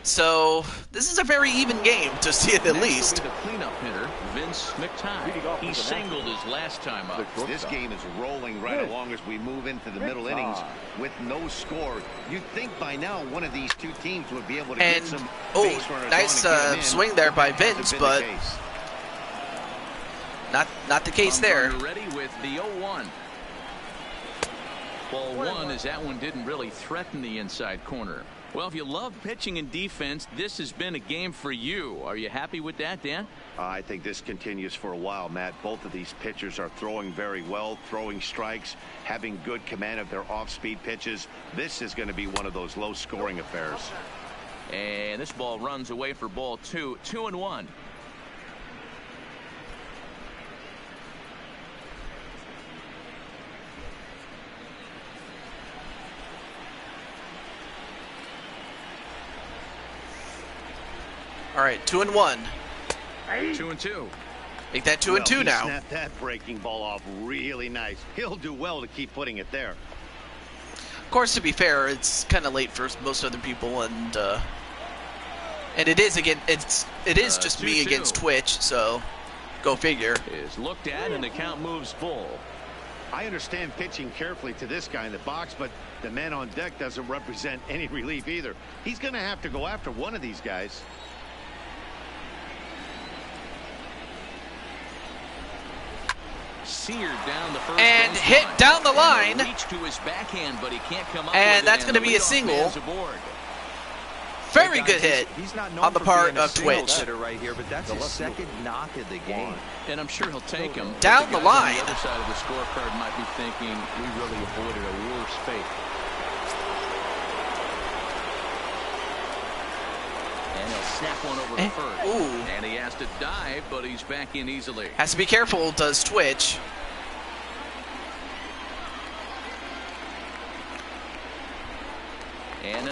so this is a very even game, to see it at Next least. will be the cleanup hitter, Vince McTighe. He singled his last time up. This game is rolling right along as we move into the middle innings with no score. You'd think by now one of these 2 teams would be able to And, get some oh, base runners nice on and get 'em in. swing there by Hasn't Vince, been but the case. not the case there. Bumgarner ready with the 0-1. Ball 1 as that one didn't really threaten the inside corner. Well, if you love pitching and defense, this has been a game for you. Are you happy with that, Dan? I think this continues for a while, Matt. Both of these pitchers are throwing very well, throwing strikes, having good command of their off-speed pitches. This is going to be one of those low-scoring affairs. And this ball runs away for ball 2. 2-1. All right, 2-1. 2-2. Make that 2-2 He now. snapped that breaking ball off really nice. He'll do well to keep putting it there. Of course, to be fair, it's kind of late for most other people, and it is just me 2-2. against Twitch, so go figure. Is looked at and the count moves full. I understand pitching carefully to this guy in the box, but the man on deck doesn't represent any relief either. He's going to have to go after one of these guys. Seared down the first And baseline. hit down the line. And a reach to his backhand, but he can't come up And with that's it, gonna the be a leadoff single. man's aboard. Very Hey, good guys, hit he's not known on the for part being a of single Twitch. hitter right here, but that's his second knock of the game. And I'm sure he'll take him. Down the guys line. On the other side of the scorecard might be thinking we really avoided a worse fate. And he'll snap one over to first. Ooh. And he has to dive, but he's back in easily. Has to be careful, does Twitch.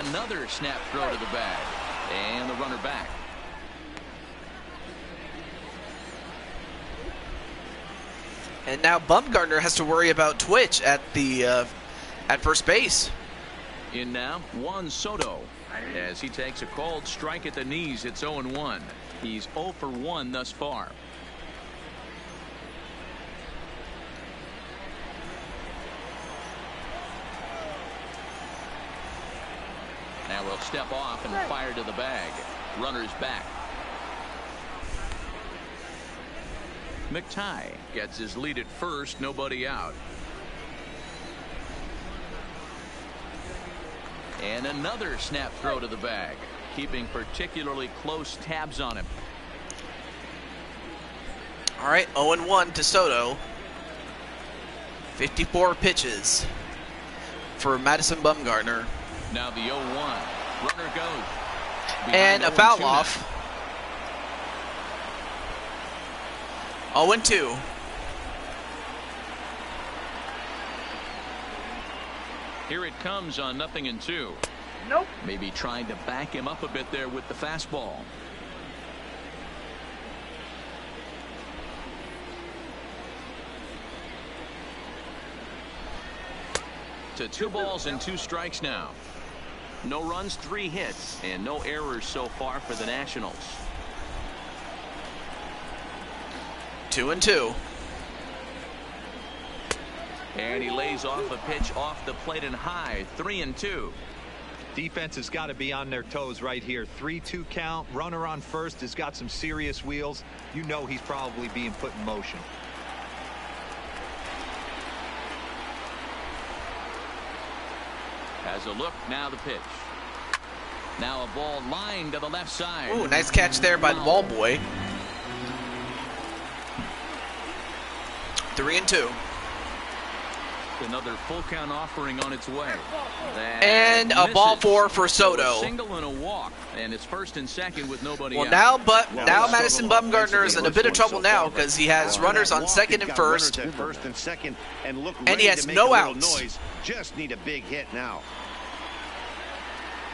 another snap throw to the bag. And the runner back. And now Bumgarner has to worry about Twitch at the at first base. In now, Juan Soto. As he takes a called strike at the knees, it's 0-1. He's 0 for 1 thus far. Now we'll step off and fire to the bag. Runner's back. McTighe gets his lead at first, nobody out. And another snap throw to the bag, keeping particularly close tabs on him. All right, 0-1 to Soto. 54 pitches for Madison Bumgarner. Now the 0-1. Runner goes. And a foul off. 0-2. Here it comes on 0-2. Nope. Maybe trying to back him up a bit there with the fastball. To 2 balls and 2 strikes now. No runs, 3 hits, and no errors so far for the Nationals. 2-2. And he lays off a pitch off the plate and high. 3-2. Defense has got to be on their toes right here. 3-2 count. Runner on first has got some serious wheels. You know he's probably being put in motion. Has a look. Now the pitch. Now a ball lined to the left side. Ooh, nice catch there by the ball boy. 3-2. Another full count offering on its way. And a ball 4 for Soto. A single and a walk, and it's 1st and 2nd with nobody out. Now Madison Bumgarner is in a bit of trouble now because he has runners on 2nd and 1st. And he has no outs. Just need a big hit now.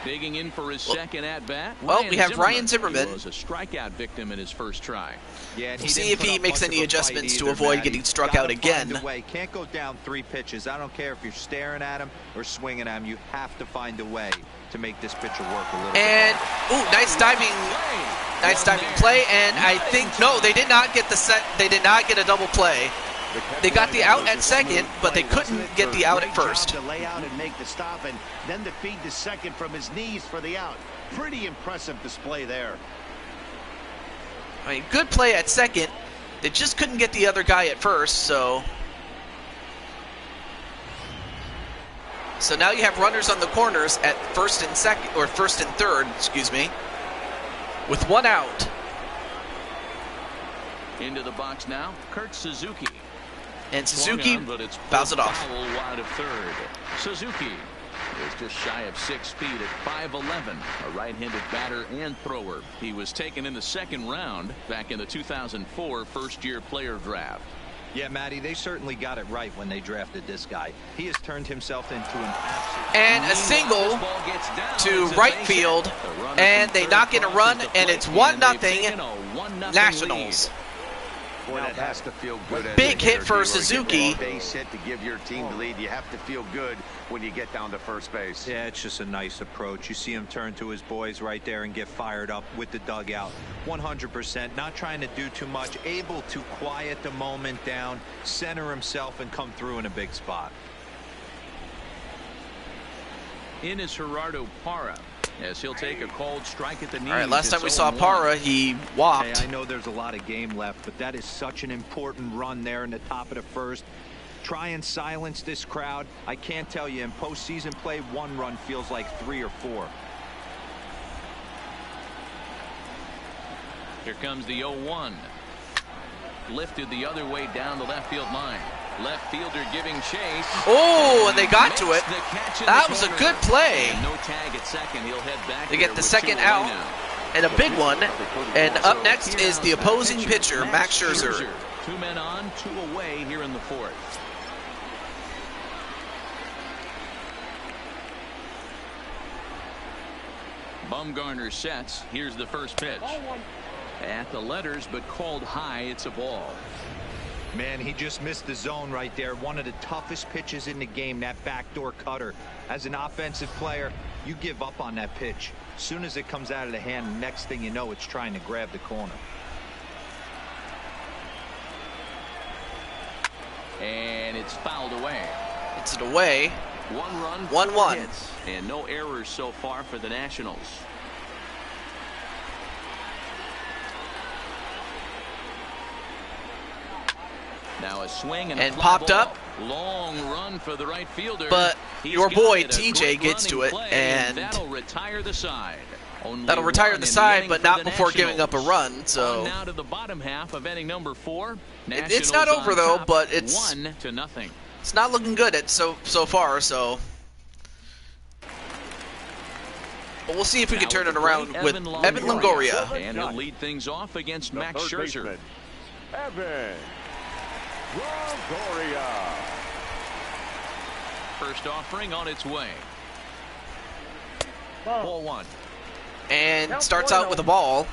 Digging in for his second at bat. Well, we have Ryan Zimmerman. He was a strikeout victim in his first try. Yeah, we'll see if he makes any adjustments to avoid getting struck out again. Can't go down 3 pitches. I don't care if you're staring at him or swinging at him. You have to find a way to make this pitcher work a little bit. And nice diving play. And I think they did not get the set. They did not get a double play. They got the out at 2nd, but they couldn't get the out at 1st. To lay out and make the stop, and then to feed the 2nd from his knees for the out. Pretty impressive display there. I mean, good play at 2nd. They just couldn't get the other guy at 1st, so now you have runners on the corners at 1st and 2nd, or 1st and 3rd, excuse me, with 1 out. Into the box now, Kurt Suzuki. And Suzuki fouls it off. Foul wide of 3rd. Suzuki is just shy of 6 feet at 5'11", a right-handed batter and thrower. He was taken in the 2nd round back in the 2004 first-year player draft. Yeah, Matty, they certainly got it right when they drafted this guy. He has turned himself into an absolute... And a single to right field, and they knock in a run, and it's 1-0 Nationals. Boy, that has to feel good. Big hit for Suzuki. Base hit to give your team the lead. You have to feel good when you get down to first base. Yeah, it's just a nice approach. You see him turn to his boys right there and get fired up with the dugout. 100%, not trying to do too much, able to quiet the moment down, center himself, and come through in a big spot. In is Gerardo Parra, as he'll take a cold strike at the knees. All right, last time we saw Parra, he walked. Hey, I know there's a lot of game left, but that is such an important run there in the top of the 1st. Try and silence this crowd. I can't tell you, in postseason play, 1 run feels like 3 or 4. Here comes the 0-1. Lifted the other way down the left field line. Left fielder giving chase. Oh, and they got to it. That was a good play. And no tag at 2nd. He'll head back. They get the 2nd out, and a big one. And up next is the opposing pitcher, Max Scherzer. 2 men on, 2 away here in the 4th. Bumgarner sets. Here's the first pitch. At the letters, but called high. It's a ball. Man, he just missed the zone right there. One of the toughest pitches in the game, that backdoor cutter. As an offensive player, you give up on that pitch. As soon as it comes out of the hand, next thing you know, it's trying to grab the corner. And it's fouled away. It's it away. 1 run, 1-1. hits, and no errors so far for the Nationals. Now a swing and a popped ball. up. Long run for the right fielder. But He's your got boy it. A TJ great gets to running it, play, and that'll retire the side. Only that'll retire one the in side, inning but for not the before giving up a Nationals. run. So On now to the bottom half of inning number 4. it's not Nationals over on though, top, but it's 1-0. it's not looking good at so far. So. But we'll see if we can turn it around with Evan Longoria. And he'll lead things off against The Max third Scherzer. baseman, Evan Longoria. First offering on its way. Ball 1. And starts out with a ball.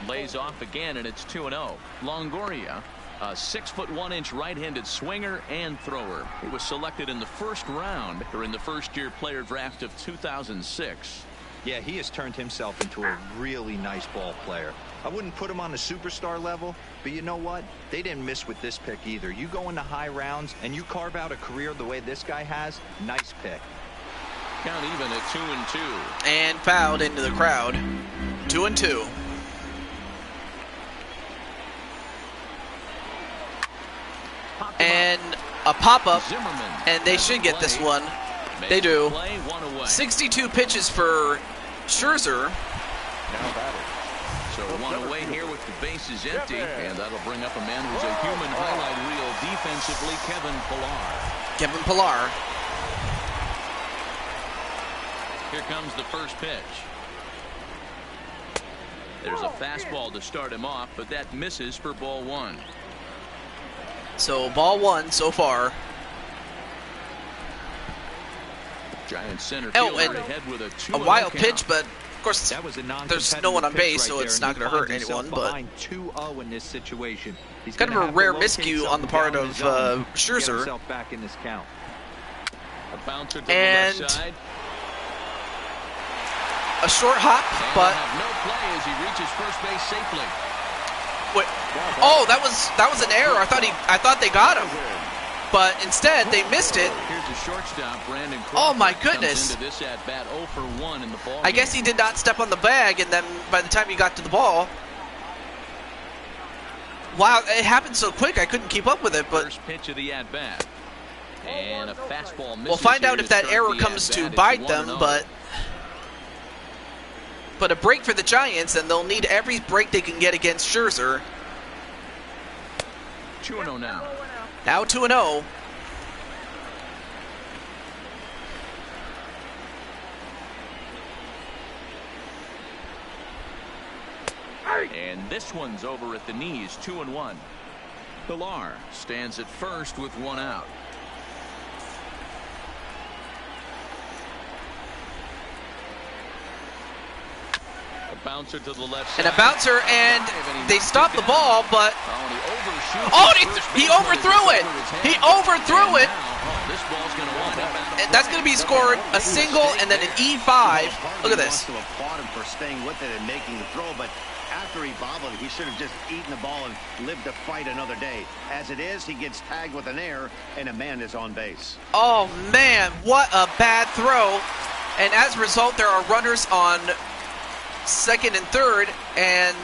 Lays off again, and it's 2-0. Longoria, a 6'1" right-handed swinger and thrower. He was selected in the first round during the first-year player draft of 2006. Yeah, he has turned himself into a really nice ball player. I wouldn't put him on the superstar level, but you know what? They didn't miss with this pick either. You go into high rounds and you carve out a career the way this guy has, nice pick. Count even at 2-2. And fouled into the crowd. 2-2. And a pop-up, and they should get this one. They do. 62 pitches for Scherzer. Now batting. So 1 away here with the bases empty, and that'll bring up a man who's a human highlight reel defensively, Kevin Pillar. Kevin Pillar. Here comes the first pitch. There's a fastball to start him off, but that misses for ball 1. So ball 1 so far. Giant center Oh, fielder and ahead with a wild count. pitch, but of course That was a there's no one on base, so it's not going to hurt anyone. But behind 2-0 in this situation. He's kind of gonna a have to rare locate miscue on the something part down the of zone to get Scherzer. himself back in this count. A bouncer to And the left side. a short hop, And but have no play as he reaches first base safely. wait, oh, that was an error. I thought they got him, but instead they missed it. Here's the shortstop, Brandon Crawford. Oh my comes goodness! into this at bat 0 for 1 in the ball. I guess he did not step on the bag, and then by the time he got to the ball, wow, it happened so quick I couldn't keep up with it. But First pitch of the at bat. And a fastball misses. we'll find here out to if that start error the comes to at-bat. bite It's them. 1-0. But a break for the Giants, and they'll need every break they can get against Scherzer. 2-0 now. Now 2-0. And this one's over at the knees, 2-1. Pillar stands at first with 1 out. A bouncer to the left side. And a bouncer, and they stopped the ball, but Oh, he overthrew it. He overthrew it. This ball's going to wind up out of And that's going to be scored a single and then an E5. Look at this. He wants to applaud him for staying with it and making the throw, but after he bobbled it, he should have just eaten the ball and lived to fight another day. As it is, he gets tagged with an error, and a man is on base. Oh, man, what a bad throw. And as a result, there are runners on second and third, and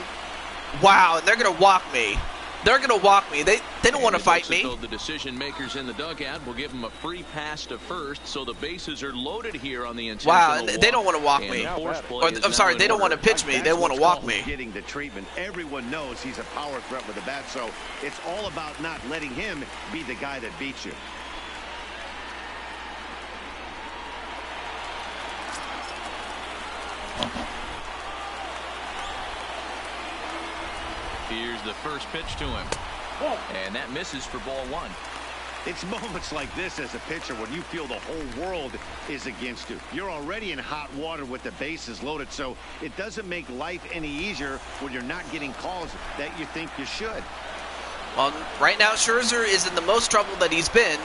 wow, they're going to walk me. They're going to walk me. They don't want to fight me. The decision makers in the dugout will give him a free pass to first, so the bases are loaded here on the intentional Wow, walk. they don't want to walk me. Or, I'm sorry, they don't want to pitch me. They want to walk me. Getting the treatment. Everyone knows he's a power threat with the bat, so it's all about not letting him be the guy that beats you. Here's the first pitch to him. And that misses for ball 1. It's moments like this as a pitcher when you feel the whole world is against you. You're already in hot water with the bases loaded, so it doesn't make life any easier when you're not getting calls that you think you should. Well, right now Scherzer is in the most trouble that he's been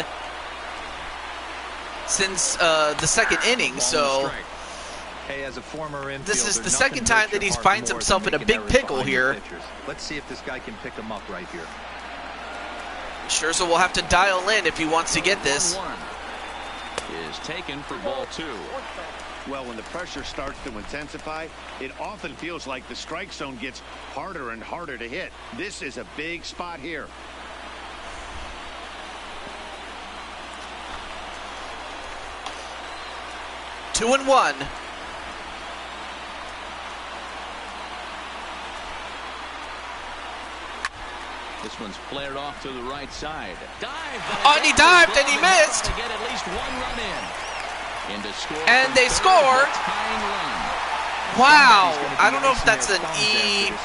since the second inning, so hey, as a former infielder, this is the second time that he finds himself in a big pickle here. Let's see if this guy can pick him up right here. Scherzer will have to dial in if he wants to get this. 1-1 is taken for ball 2. Well, when the pressure starts to intensify, it often feels like the strike zone gets harder and harder to hit. This is a big spot here. Two and one. This one's flared off to the right side. Dive. Oh, and he dived and he missed. To get at least 1 run in. And they scored. Wow. I don't know if that's an E9,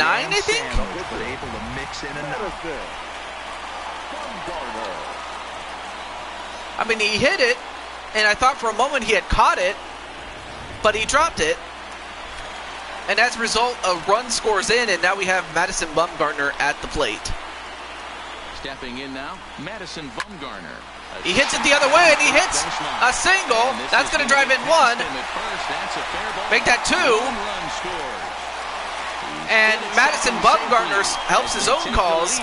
I think. But able to mix in enough. I mean, he hit it, and I thought for a moment he had caught it, but he dropped it. And as a result, a run scores in, and now we have Madison Bumgarner at the plate. Stepping in now, Madison Bumgarner. He hits it the other way, and he hits a single. That's going to drive in 1. Make that 2. And Madison Bumgarner helps his own cause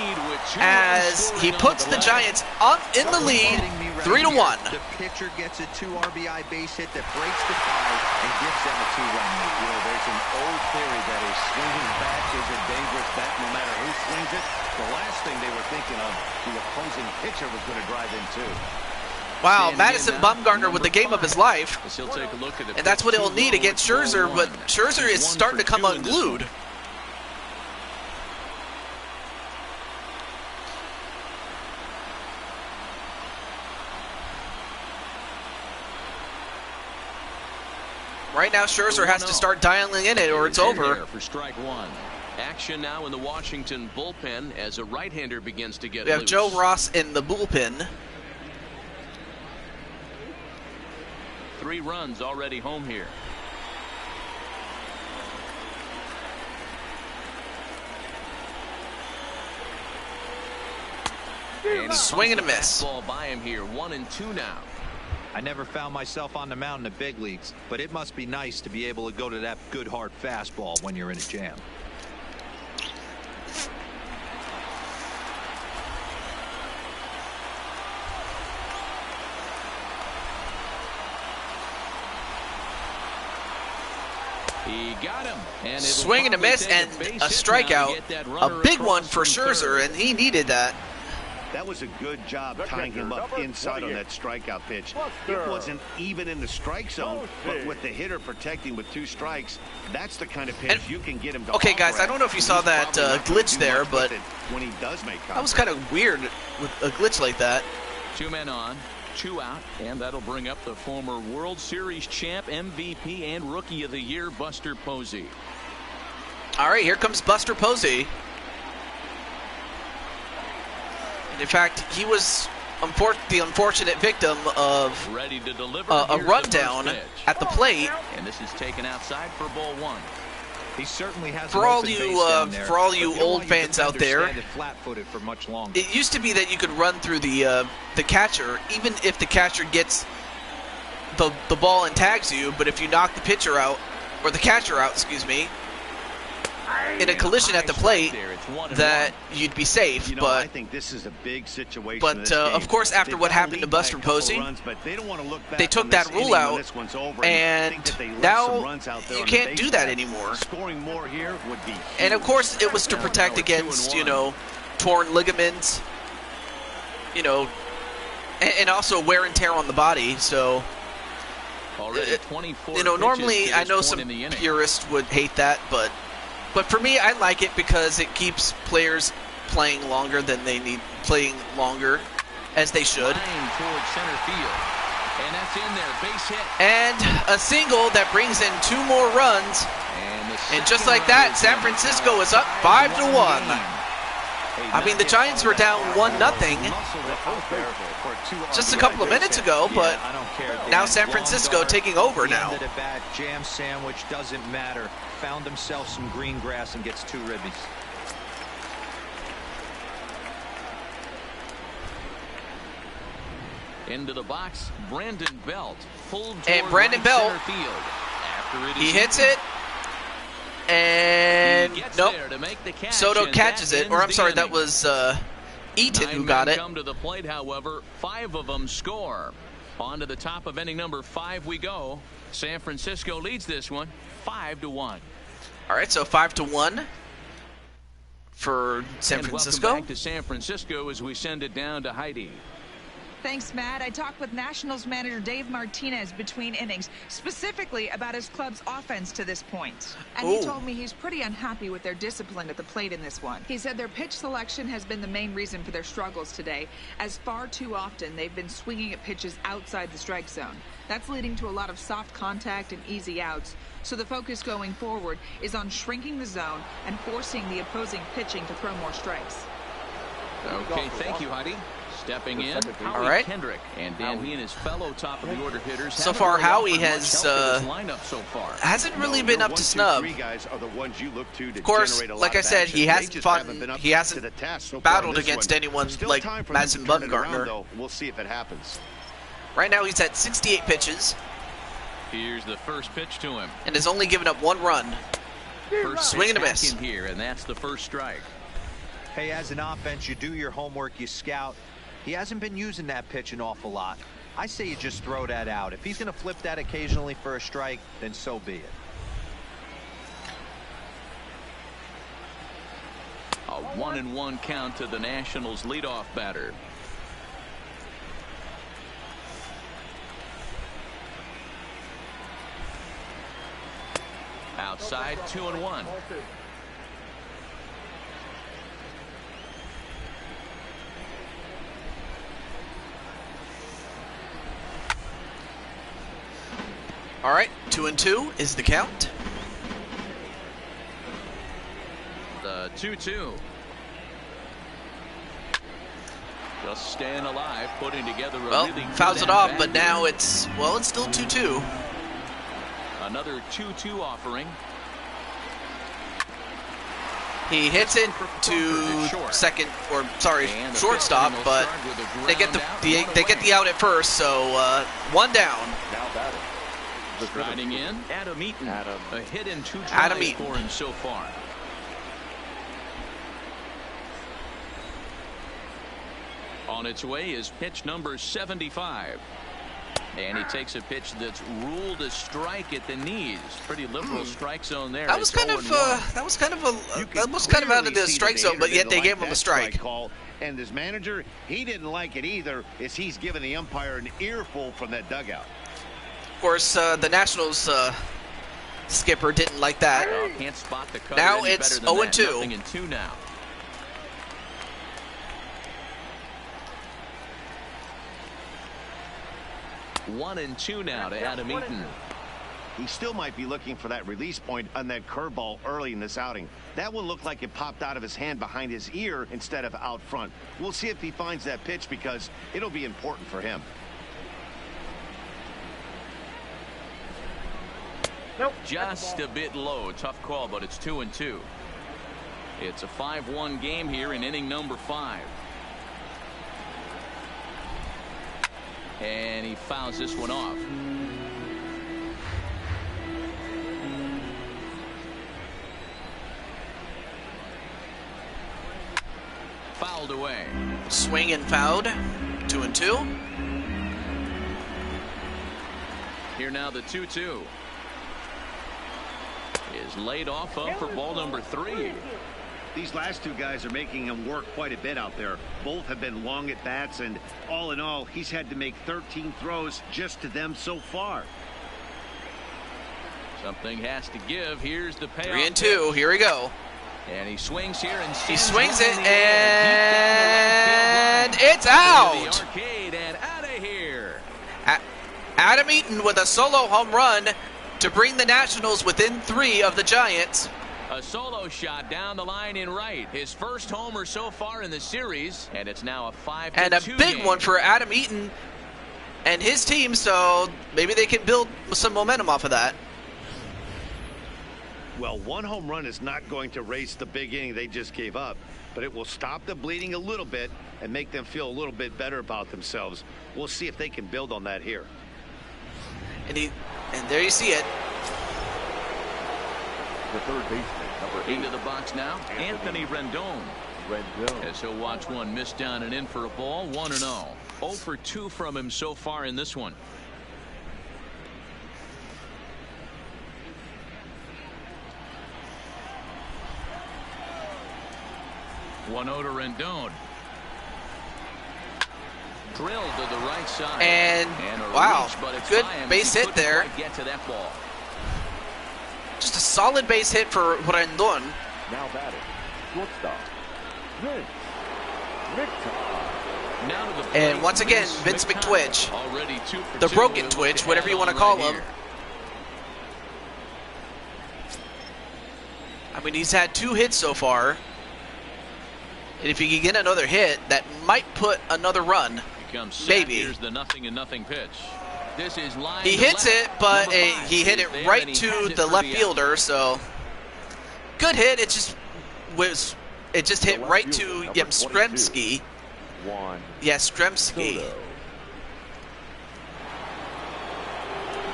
as he puts the Giants up in the lead, 3-1. The pitcher gets a 2 RBI base hit that breaks the tie and gives them a 2-run lead. You know, there's an old theory that a swinging bat is a dangerous bat no matter who swings it. The last thing they were thinking of, the opposing pitcher was going to drive in too. Wow, Madison Bumgarner with the game of his life. And that's what he'll need against Scherzer, but Scherzer is starting to come unglued. Right now, Scherzer has to start dialing in it or it's over. For strike 1. Action now in the Washington bullpen as a right-hander begins to get We have loose. Joe Ross in the bullpen. 3 runs already home here. Swing and a miss. Ball by him here, 1-2 now. I never found myself on the mound in the big leagues, but it must be nice to be able to go to that good hard fastball when you're in a jam. He got him. And Swing and a miss and a strikeout. A big one for Scherzer, and he needed that. That was a good job tying him up inside on that strikeout pitch. It wasn't even in the strike zone, but with the hitter protecting with 2 strikes, that's the kind of pitch you can get him to. Okay, guys, I don't know if you saw that glitch there, but when he does make contact, that was kind of weird with a glitch like that. 2 men on, 2 out, and that'll bring up the former World Series champ, MVP, and Rookie of the Year, Buster Posey. All right, here comes Buster Posey. In fact, he was the unfortunate victim of a rundown at the plate. And this is taken outside for ball 1. He certainly has for all you old fans out there, flat-footed for much longer. It used to be that you could run through the catcher, even if the catcher gets the ball and tags you. But if you knock the pitcher out, or the catcher out, excuse me, in a collision at the plate, that you'd be safe. You know, but I think this is a big situation. But of course, after what happened to Buster Posey, they took that rule out, and now you can't do that anymore. Scoring more here would be. And of course, it was to protect against torn ligaments, and also wear and tear on the body. So. Normally I know some purists would hate that, but for me, I like it because it keeps players playing longer than they need, playing longer as they should. Towards center field. And that's in there, base hit. And a single that brings in 2 more runs. And just like that, San Francisco is up 5-1. I mean, the Giants were down 1-0 just a couple of minutes ago, but now San Francisco taking over now. End of the bat, jam sandwich, doesn't matter. Found himself some green grass and gets 2 ribbies. Into the box, Brandon Belt. And Brandon Belt, he hits it. And nope, Soto catches it, or I'm sorry, that was Eaton who got it. Come to the plate, however, 5 of them score. On to the top of inning number 5 we go. San Francisco leads this one 5-1. All right, so 5-1 for San Francisco. Welcome back to San Francisco as we send it down to Heidi. Thanks, Matt. I talked with Nationals manager Dave Martinez between innings, specifically about his club's offense to this point. And he told me he's pretty unhappy with their discipline at the plate in this one. He said their pitch selection has been the main reason for their struggles today, as far too often they've been swinging at pitches outside the strike zone. That's leading to a lot of soft contact and easy outs. So the focus going forward is on shrinking the zone and forcing the opposing pitching to throw more strikes. Okay, thank you, Heidi. Stepping in, all right. Kendrick, and Dan he and his fellow top of the order hitters. So far, Howie has hasn't really been up to snub. Of course, like I said, he hasn't battled against anyone like Madison Bumgarner. We'll see if it happens. Right now, he's at 68 pitches. Here's the first pitch to him, and has only given up 1 run. First swing and a miss here, and that's the first strike. Hey, as an offense, you do your homework, you scout. He hasn't been using that pitch an awful lot. I say you just throw that out. If he's going to flip that occasionally for a strike, then so be it. A 1-1 count to the Nationals leadoff batter. Outside, 2-1. All right, 2-2 is the count. The 2-2. Just staying alive, putting together a really fouls it off, but now it's still 2-2. Another 2-2 offering. He hits it to second, or sorry, shortstop, but they get the out at first, so 1 down. Striding in, Adam Eaton. A hit in 2 tries for him so far. On its way is pitch number 75. And he takes a pitch that's ruled a strike at the knees. Pretty liberal strike zone there. That was kind of out of the strike zone, but yet they gave him a strike. And his manager, he didn't like it either, as he's given the umpire an earful from that dugout. Of course, the Nationals skipper didn't like that. Can't spot the cutter. Now it's 0-2. 0-2 now. One and two now to Adam Eaton. He still might be looking for that release point on that curveball early in this outing. That one looked like it popped out of his hand behind his ear instead of out front. We'll see if he finds that pitch because it'll be important for him. Just a bit low. Tough call, but it's 2-2. It's a 5-1 game here in inning number 5. And he fouls this one off. Fouled away. Swing and fouled. 2-2. Here now the 2-2. Is laid off up for ball number 3. These last two guys are making him work quite a bit out there. Both have been long at bats, and all in all, he's had to make 13 throws just to them so far. Something has to give. Here's the payoff. 3-2. Here we go. And he swings here and he swings it, and it's out. The arcade and out of here. Adam Eaton with a solo home run to bring the Nationals within 3 of the Giants. A solo shot down the line in right. His first homer so far in the series, and it's now a 5-2 and a big game. one for Adam Eaton and his team, so maybe they can build some momentum off of that. Well, one home run is not going to erase the big inning they just gave up, but it will stop the bleeding a little bit and make them feel a little bit better about themselves. We'll see if they can build on that here. And there you see it. The third baseman, number 8. Into the box now, Anthony Rendon. As he'll watch one miss down and in for a ball, 1-0. 0 for 2 from him so far in this one. One to Rendon. Drilled to the right side. And a wow, reach, but it's good by him. base He hit couldn't there. quite get to that ball. Just a solid base hit for Rendon. Now batting, shortstop, Vince McTwitch. Now to the plate, And once again, Vince McTwitch. Already 2 for The 2. broken He'll twitch, look whatever you ahead want to on call right him. here. I mean, he's had 2 hits so far. And if he can get another hit, that might put another run. Becomes set. Maybe. Here's the 0-0 pitch. This is line He to hits left. it, but Number 5 he hit is it there, right and he to has it the for left out. fielder, so good hit. It just hit left right to fielder, number Yastrzemski. Juan Yastrzemski. Soto.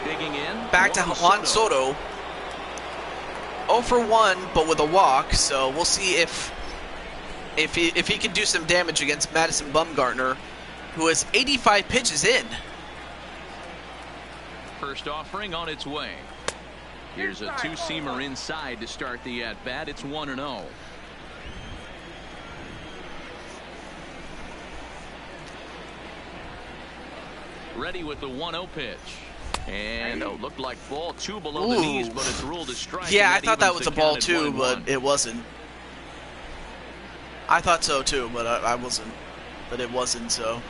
Digging in. Back to Juan Soto. 0 for 1, but with a walk. So we'll see if he can do some damage against Madison Bumgarner, who is 85 pitches in. First offering on its way. Here's a 2-seamer inside to start the at-bat. It's 1-0. Ready with the 1-0 pitch. And looked like ball 2 below the knees, but it's ruled a strike. Yeah, and I thought that evens was a the ball count at too, 1-1. but it wasn't. I thought so too, but I wasn't. But it wasn't, so.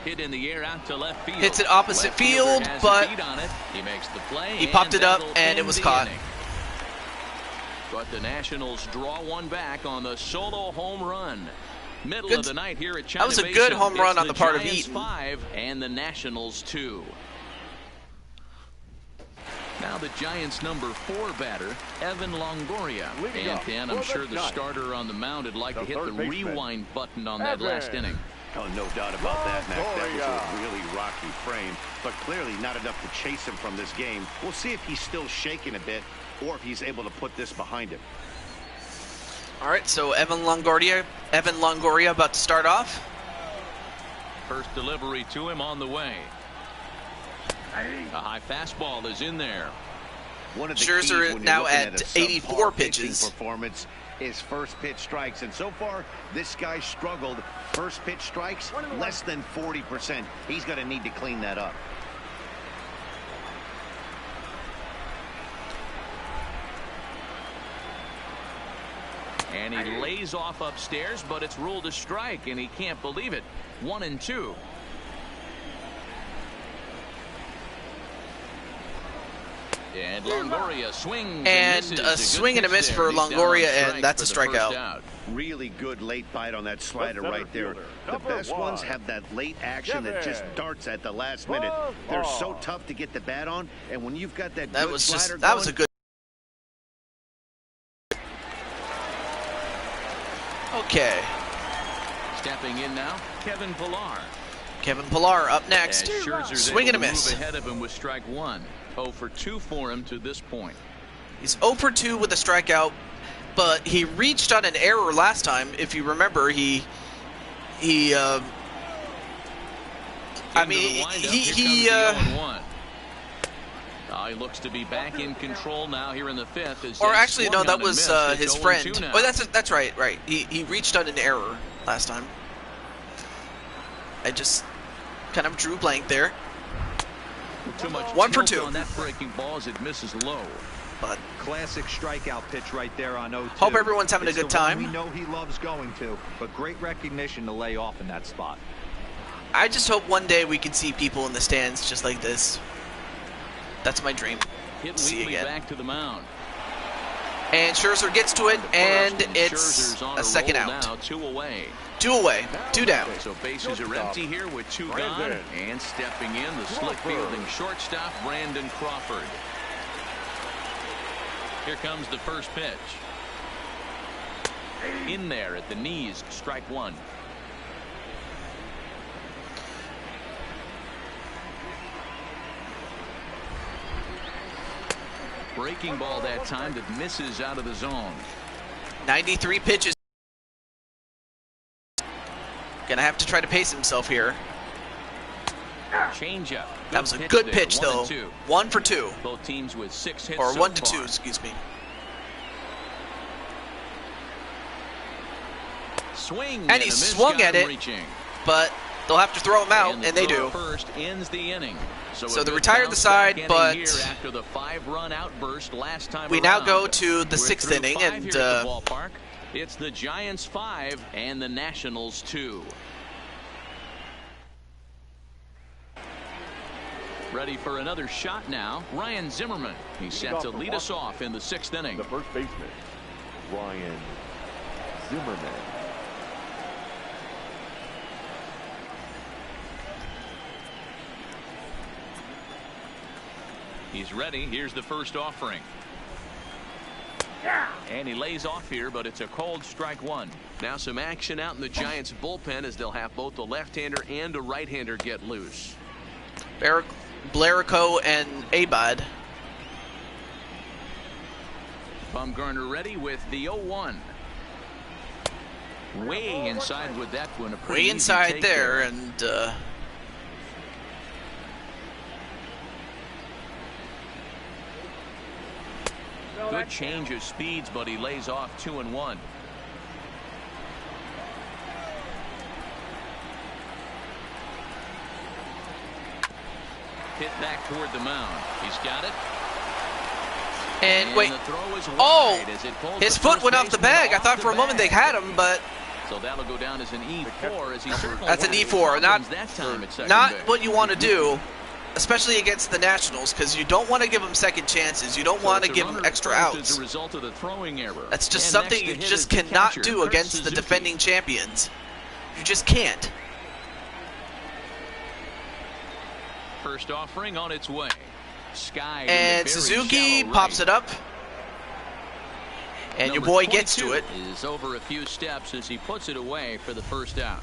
Hit in the air out to left field. Hits it opposite Left fielder field, has but a beat on it. He makes the play. he popped it up, that'll and it end was the caught. inning. But the Nationals draw one back on the solo home run. Middle Good. of the night here at China That was a Basin. good home run It's on the part of Giants Eaton. 5 and the Nationals 2. Now the Giants' number 4 batter, Evan Longoria. Leading And up Dan, for I'm the sure the Giants, starter on the mound would like the to hit the third baseman, rewind button on that last Evan. inning. Oh, no doubt about that, Mac. That was Longoria. a really rocky frame, but clearly not enough to chase him from this game. We'll see if he's still shaking a bit or if he's able to put this behind him. All right, so Evan Longoria about to start off. First delivery to him on the way. A high fastball is in there. One of the Scherzer keys when you're now looking at a subpar 84 pitching pitches. performance is first pitch strikes, and so far this guy struggled. First pitch strikes less than 40%. He's going to need to clean that up. And he lays off upstairs, but it's ruled a strike, and he can't believe it. 1-2. And Longoria swings And misses. a Good swing and a pitch miss there. for He's down on Longoria, and strikes that's a for the first strikeout. out. Really good late bite on that slider center right there. fielder, The number best ones 1, have that late action that just Kevin darts at the last minute. They're so tough to get the bat on, and when you've got that That good was slider that was a going, good. Okay, Stepping in now, Kevin Pillar. Kevin Pillar up next. As Scherzer's Swing and a able to miss. move ahead of him with strike 1. 0 for 2 for him to this point. He's 0 for 2 with a strikeout, but he reached on an error last time. If you remember, I mean, he he looks to be back in control now here in the 5th. As or that actually no, swung that on and was missed. It's his 0-2 friend. now. Oh, that's right. He reached on an error last time. I just kind of drew blank there. Too much 1 for tilt 2. on that breaking ball as it misses low. But Classic strikeout pitch right there on 0-2. hope everyone's having a It's good the one time. We know he loves going to, but great recognition to lay off in that spot. I just hope one day we can see people in the stands just like this. That's my dream. Hit See Wheatley again. back to the mound. And Scherzer gets to it, and it's Scherzer's on a second roll out. Now, 2 away. 2 away, 2 down. So bases are empty here with 2 gone. And stepping in, the slick fielding shortstop, Brandon Crawford. Here comes the first pitch. In there at the knees, strike 1. Breaking ball that time that misses out of the zone. 93 pitches. Gonna have to try to pace himself here. Changeup. That was a good pitch, though. 1 for 2. Both teams with 6 hits. Or so 1 to far. 2, excuse me. Swing And he a miss, swung got at him it, reaching. but they'll have to throw him out, and they do. First ends the inning. So a they good retired the bounce side, back but inning here after the 5-run outburst last time we now around. go to the We're 6th through inning, 5 and here at the ballpark. It's the Giants 5 and the Nationals 2. Ready for another shot now, Ryan Zimmerman. He's set to lead us off in the 6th inning. The first baseman, Ryan Zimmerman. He's ready. Here's the first offering. And he lays off here, but it's a cold strike 1. Now some action out in the Giants bullpen as they'll have both a left-hander and a right-hander get loose. Blarico and Abad. Bumgarner ready with the 0-1. Way inside with that one. Way inside there, and good change of speeds, but he lays off 2-1. Hit back toward the mound. He's got it. And wait, the throw is wide oh, as it pulls his the foot first went off the baseman bag. I off thought the for a moment bag. they had him, but So that'll go down as an E4 as he certainly that's an won't E4. have Not that time at second not base. what you want to do, especially against the Nationals, because you don't want to give them second chances. You don't So want to it's a give them runner extra first outs. As a result of the throwing error. That's just And something next you to hit just is the cannot catcher, do Kurt against the Suzuki. defending champions. You just can't. First offering on its way. Sky And Suzuki pops it up. And your boy gets to it. Is over a few steps as he puts it away for the first out.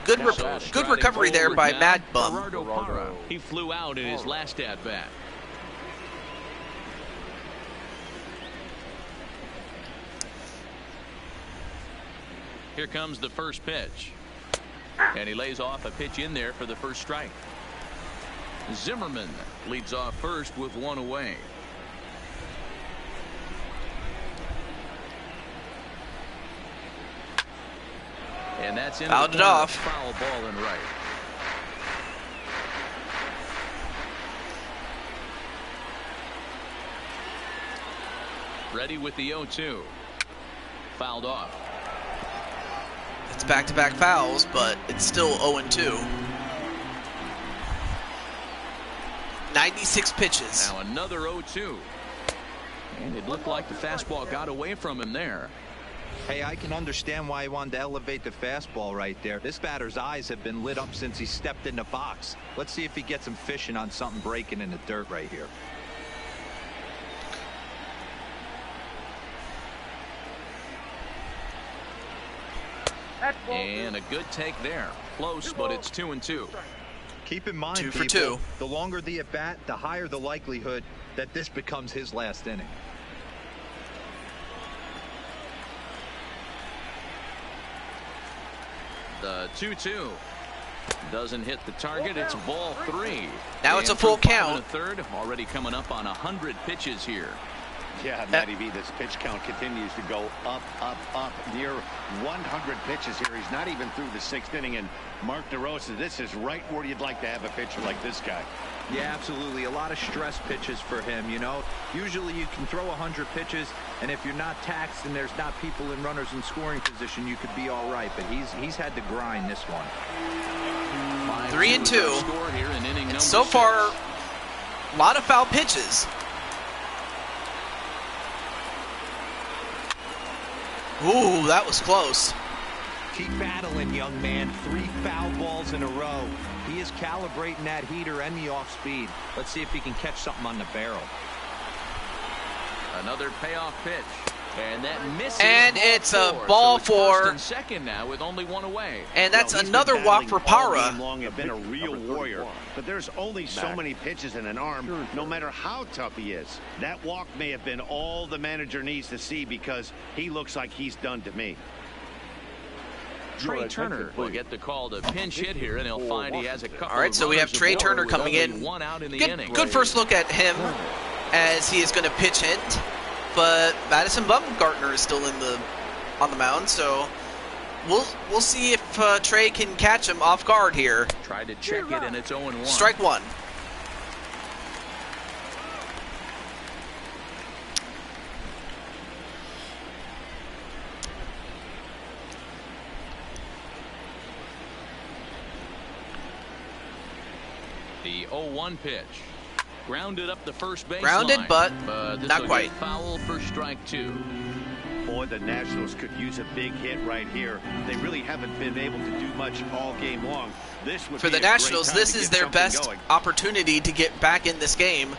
Good Striding recovery there forward by now, Mad Bum. Gerardo Parra. He flew out in his last at bat. Here comes the first pitch. And he lays off a pitch in there for the first strike. Zimmerman leads off first with 1 away. And that's in Fouled it off. Foul ball and right. Ready with the 0-2. Fouled off. It's back-to-back fouls, but it's still 0-2. 96 pitches. Now another 0-2. And it looked like the fastball got away from him there. Hey, I can understand why he wanted to elevate the fastball right there. This batter's eyes have been lit up since he stepped in the box. Let's see if he gets him fishing on something breaking in the dirt right here. And a good take there. Close, but it's 2-2. Keep in mind, 2 for people, 2. the longer the at bat, the higher the likelihood that this becomes his last inning. The 2-2 doesn't hit the target. It's ball 3. Now it's a And full through 5 count.1/3, already coming up on 100 pitches here. Yeah, Matty V, this pitch count continues to go up, up, up. Near 100 pitches here. He's not even through the 6th inning. And Mark DeRosa, this is right where you'd like to have a pitcher like this guy. Yeah, absolutely. A lot of stress pitches for him, you know. Usually you can throw 100 pitches, and if you're not taxed and there's not people in runners in scoring position, you could be all right. But he's had to grind this one. 3-2. Score here in inning number So 6. far, a lot of foul pitches. Ooh, that was close. Keep battling, young man. 3 foul balls in a row. He is calibrating that heater and the off speed. Let's see if he can catch something on the barrel. Another payoff pitch. And that misses. And it's a ball for and second now with only 1 away. And that's another walk for Para. Long have been a real warrior, but there's only so many pitches in an arm, no matter how tough he is. That walk may have been all the manager needs to see because he looks like he's done to me. Trey Turner will get the call to pinch hit here, and he'll find he has a couple. All right, so we have Trey Turner coming in. One out in the inning. Good first look at him as he is going to pitch hit. But Madison Bumgarner is still on the mound, so we'll see if Trey can catch him off guard here. Tried to check it, and it's 0-1. Strike 1. The 0-1 pitch. Grounded up the first base Grounded, line. but this not will quite. get foul for strike 2. Boy, the Nationals could use a big hit right here. They really haven't been able to do much all game long. This would for the Nationals, this is their best opportunity to get back in this game.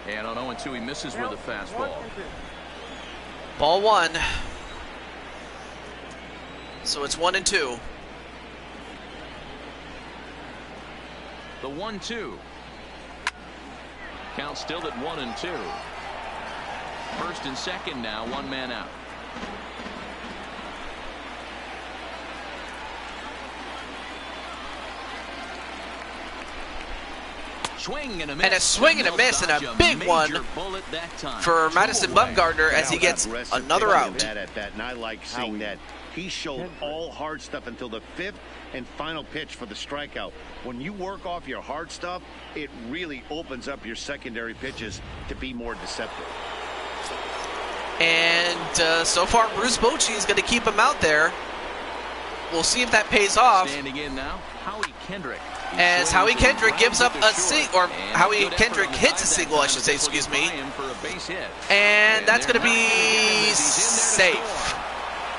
And on 0-2, he misses with a fastball. Ball 1. So it's 1-2. The 1-2. Count still at 1-2. First and second now, 1 man out. Swing and a miss. And a swing and a miss, and a big one for Madison Bumgarner as he gets another out. And I like seeing that. He showed all hard stuff until the 5th and final pitch for the strikeout. When you work off your hard stuff, it really opens up your secondary pitches to be more deceptive. And so far, Bruce Bochy is going to keep him out there. We'll see if that pays off. Standing in now, Howie Kendrick. As Howie Kendrick gives up a single, or Howie Kendrick hits a single, I should say, excuse me. And that's going to be safe.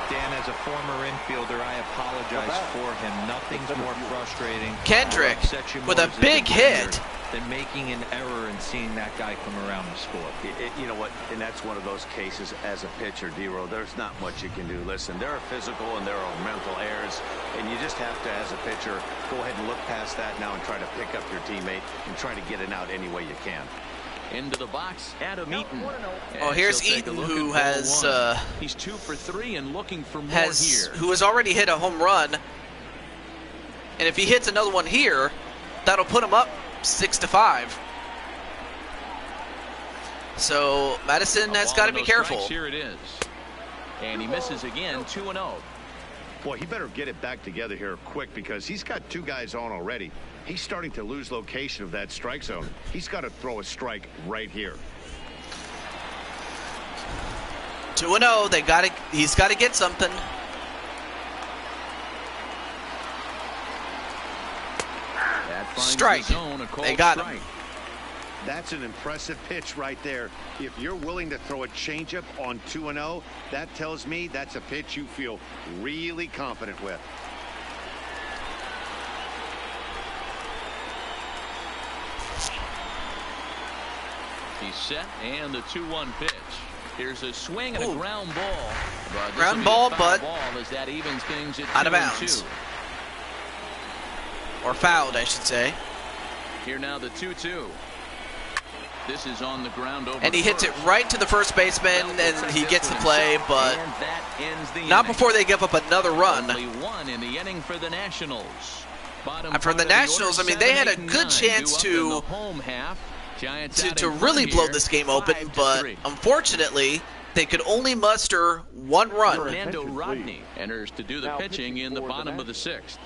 Dan, as a former infielder, I apologize for him. Nothing's more frustrating. Kendrick with a big hit. Than making an error and seeing that guy come around and score. You know what? And that's one of those cases as a pitcher, D-Row, there's not much you can do. Listen, there are physical and there are mental errors, and you just have to, as a pitcher, go ahead and look past that now and try to pick up your teammate and try to get it out any way you can. Into the box, Adam Eaton. Oh, here's Eaton, who has he's 2 for 3 and looking for more here. Who has already hit a home run, and if he hits another one here, that'll put him up 6-5. So Madison has got to be careful. Here it is, and he misses again. 2-0. Boy, he better get it back together here quick because he's got 2 guys on already. He's starting to lose location of that strike zone. He's got to throw a strike right here. 2-0. They got to. He's got to get something. Strike. They got him. That's an impressive pitch right there. If you're willing to throw a changeup on 2-0, that tells me that's a pitch you feel really confident with. He's set, and the 2-1 pitch. Here's a swing and a ground ball. Ground ball, but as that evens things at out of bounds. Or fouled, I should say. Here now the 2-2. This is on the ground over. And he hits it right to the first baseman, and he gets the play, but not before they give up another run. Only 1 in the inning for the Nationals. And for the Nationals, I mean, they had a good chance to really blow this game open, but unfortunately, they could only muster 1 run. Fernando Rodney enters to do the pitching in the bottom of the 6th.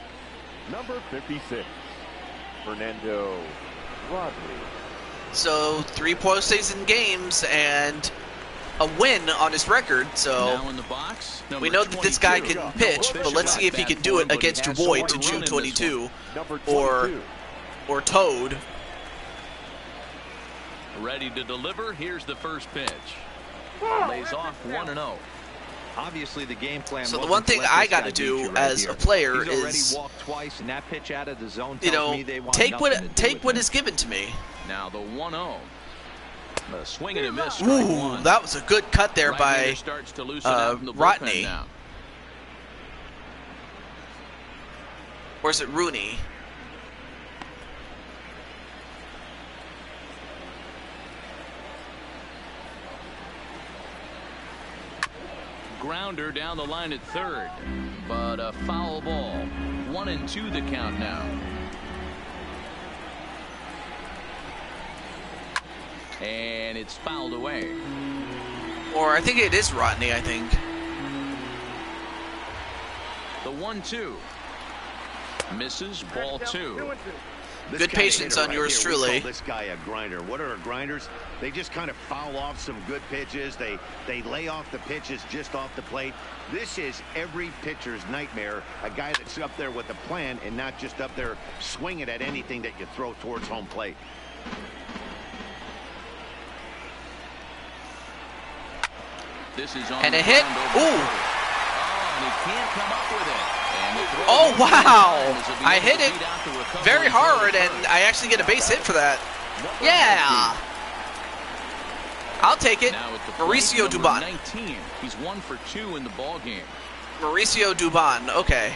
Number 56, Fernando Rodney. So 3 postseason games and a win on his record. So now in the box, we know that this guy can pitch, but let's see if he can do it against your boy to June 22 or Toad. Ready to deliver. Here's the first pitch. Lays off 1-0. Obviously, the game plan. So the one thing I got to do as a player is, walked twice, and that pitch out of the zone you know, take what is given to me. Now the 1-0. Swing and a miss. Ooh, that was a good cut there by Rodney. Or is it Rooney? Grounder down the line at third, but a foul ball. 1-2 the count now. And it's fouled away. Or I think it is Rodney, I think. The 1-2. Misses, ball 2. Good patience on yours truly. We call this guy a grinder. What are grinders? They just kind of foul off some good pitches. They lay off the pitches just off the plate. This is every pitcher's nightmare. A guy that's up there with a plan and not just up there swinging at anything that you throw towards home plate. This is on and a hit. Ooh. And he can't come up with it. Oh, wow. I hit it very hard, and I actually get a base hit for that. Yeah. I'll take it. Mauricio Dubon. 19. He's 1 for 2 in the ball game. Mauricio Dubon. Okay.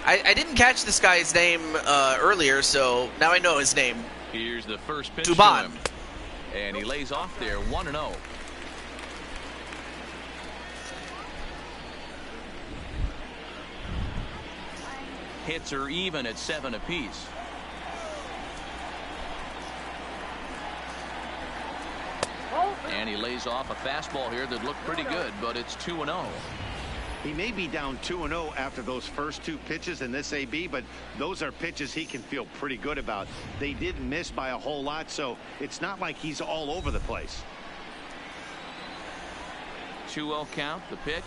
I didn't catch this guy's name earlier, so now I know his name. Here's the first pitch Dubon. to him. And he lays off there, 1-0. Hits are even at 7 apiece. And he lays off a fastball here that looked pretty good, but it's 2-0. He may be down 2-0 after those first 2 pitches in this AB, but those are pitches he can feel pretty good about. They didn't miss by a whole lot, so it's not like he's all over the place. 2-0 count. The pitch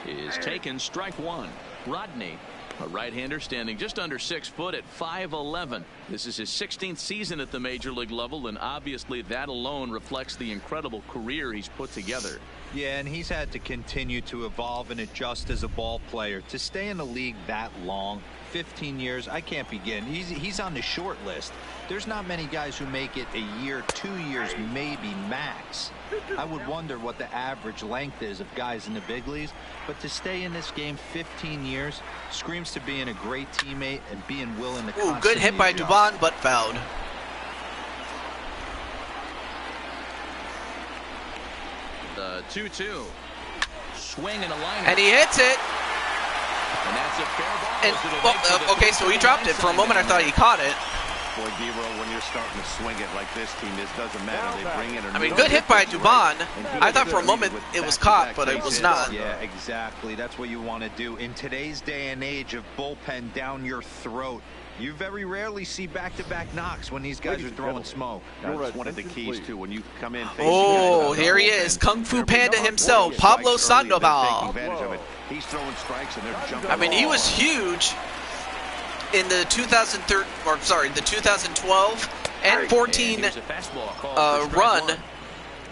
is taken. Strike 1. Rodney, a right-hander standing just under 6 foot at 5'11". This is his 16th season at the major league level, and obviously that alone reflects the incredible career he's put together. Yeah, and he's had to continue to evolve and adjust as a ball player. To stay in the league that long, 15 years, I can't begin. He's on the short list. There's not many guys who make it a year, 2 years, maybe max. I would wonder what the average length is of guys in the big leagues, but to stay in this game 15 years screams to being a great teammate and being willing to constantly good hit by adjust. Dubon, but fouled. The 2-2. Swing and a line. And he hits it. And that's a fair ball. And, well, okay, so he dropped it. For a moment, I thought he caught it. Boy, Gabriel, when you're starting to swing it like this team, it doesn't matter. They bring it or I mean, good hit by Dubon. I thought for a moment it was caught, but it was not. Yeah, exactly. That's what you want to do. In today's day and age of bullpen down your throat, you very rarely see back-to-back knocks when these guys are throwing smoke. That's one of the keys, too. When you come in. Oh, here he is. Kung Fu Panda himself, Pablo Sandoval. He's throwing strikes and they're jumping. I mean, he was huge in the 2012 and 14 run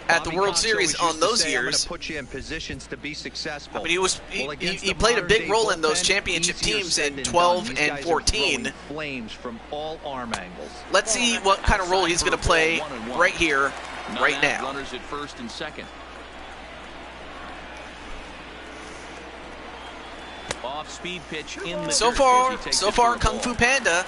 at the World Series on those years. Put you in positions to be successful. I mean, he played a big role in those championship teams in 12 and 14. Flames from all arm angles. Let's see what kind of role he's going to play right here, right now. Runners at first and second. Off-speed pitch in the so far, Kung Fu Panda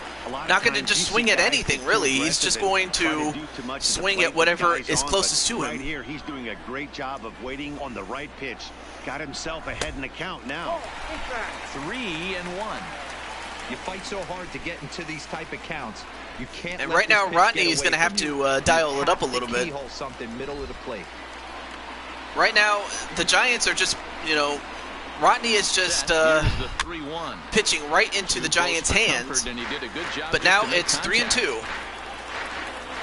not going to just swing at anything, really. He's just going to swing at whatever is closest to him. Right here, he's doing a great job of waiting on the right pitch. Got himself ahead in the count now. 3-1. You fight so hard to get into these type of counts. You can't. And right now, Rodney is going to have to dial it up a little bit. Something middle of the plate. Right now, the Giants are just, Rodney is just pitching right into the Giants' hands. But now it's 3-2.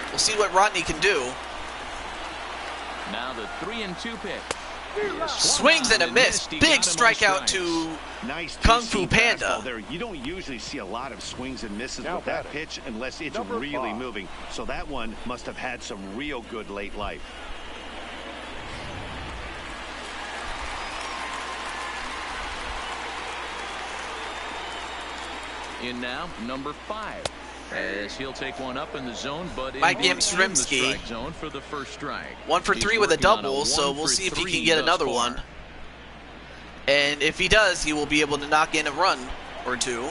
We'll see what Rodney can do. Now the 3-2 pitch. Swings and a miss. Big strikeout to Kung Fu Panda. You don't usually see a lot of swings and misses with that pitch unless it's really moving. So that one must have had some real good late life. In now, number 5. As he'll take one up in the zone, but Might be in the Yastrzemski. strike zone for the first strike. 1 for 3 with a He's working on double, so we'll see if he 1 for can get 3 another thus far. one. And if he does, he will be able to knock in a run or two.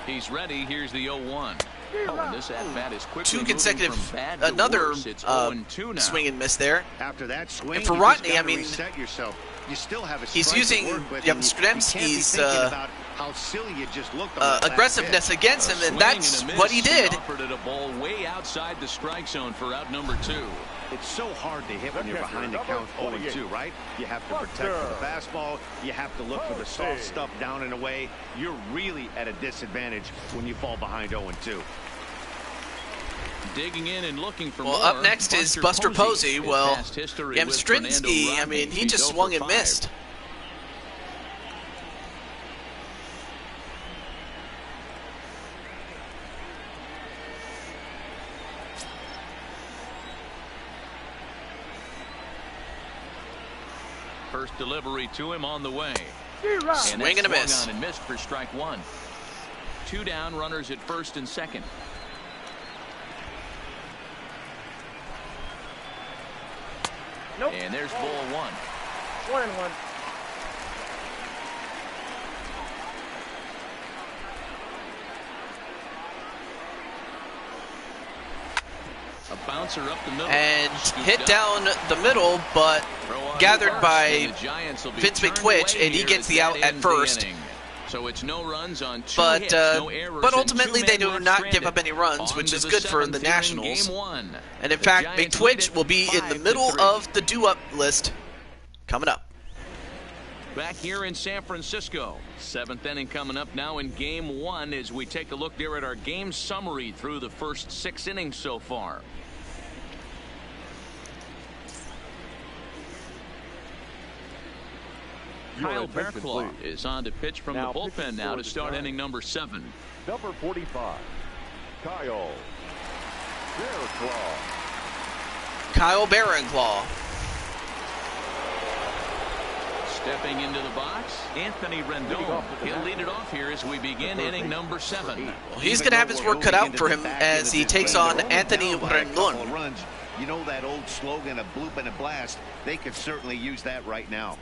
He's ready. Here's the 0-1. Oh, and this at-bat is quickly 2 moving consecutive, from bad to another worse. It's 0-2 now. swing and miss there. After that swing, And for you just Rodney, gotta I mean, reset yourself. You still have a he's strike to using work with, and you can't be Yastrzemski's thinking about how silly you just looked on that last aggressiveness pitch. against him, and that's what he did. Offered it a ball way outside the strike zone for out number 2. It's so hard to hit when you're behind the count 0-2, right? You have to protect for the fastball. You have to look for the soft stuff down and away. You're really at a disadvantage when you fall behind 0-2. Digging in and looking for Well, more. up next is Buster Posey. His Well, past history with Fernando Yastrzemski, I Rodney, mean, he he's just 0 swung for and 5. missed. First delivery to him on the way. Swing and a miss. On and missed for strike 1. 2 down, runners at first and second. Nope. And there's ball 1. 1-1. A bouncer up the middle. And Scooped hit up. down the middle, but Throw on gathered first, by and the Giants will be Vince turned McTwitch, away and he here gets as the out that at ends the first. inning. So it's no runs on 2 But hits, no errors, but and ultimately 2 they men do left not stranded. give up any runs, On which to is the good for 7th the here in Nationals. Game 1. And in The fact, Giants lead McTwitch it will be in the 5-3. middle of the do-up list coming up. Back here in San Francisco. 7th inning coming up now in Game 1 as we take a look there at our game summary through the first 6 innings so far. Your Kyle attention, Barraclough please. is on to pitch from Now the pitching bullpen now for to the start Giants. inning number 7. Number 45, Kyle Barraclough. Kyle Barraclough. Stepping into the box, Anthony Rendon. He'll lead it off here as we begin inning number 7. Well, he's going to have his work cut out for him as he takes on Anthony Rendon. Runs. You know that old slogan, a bloop and a blast. They could certainly use that right now.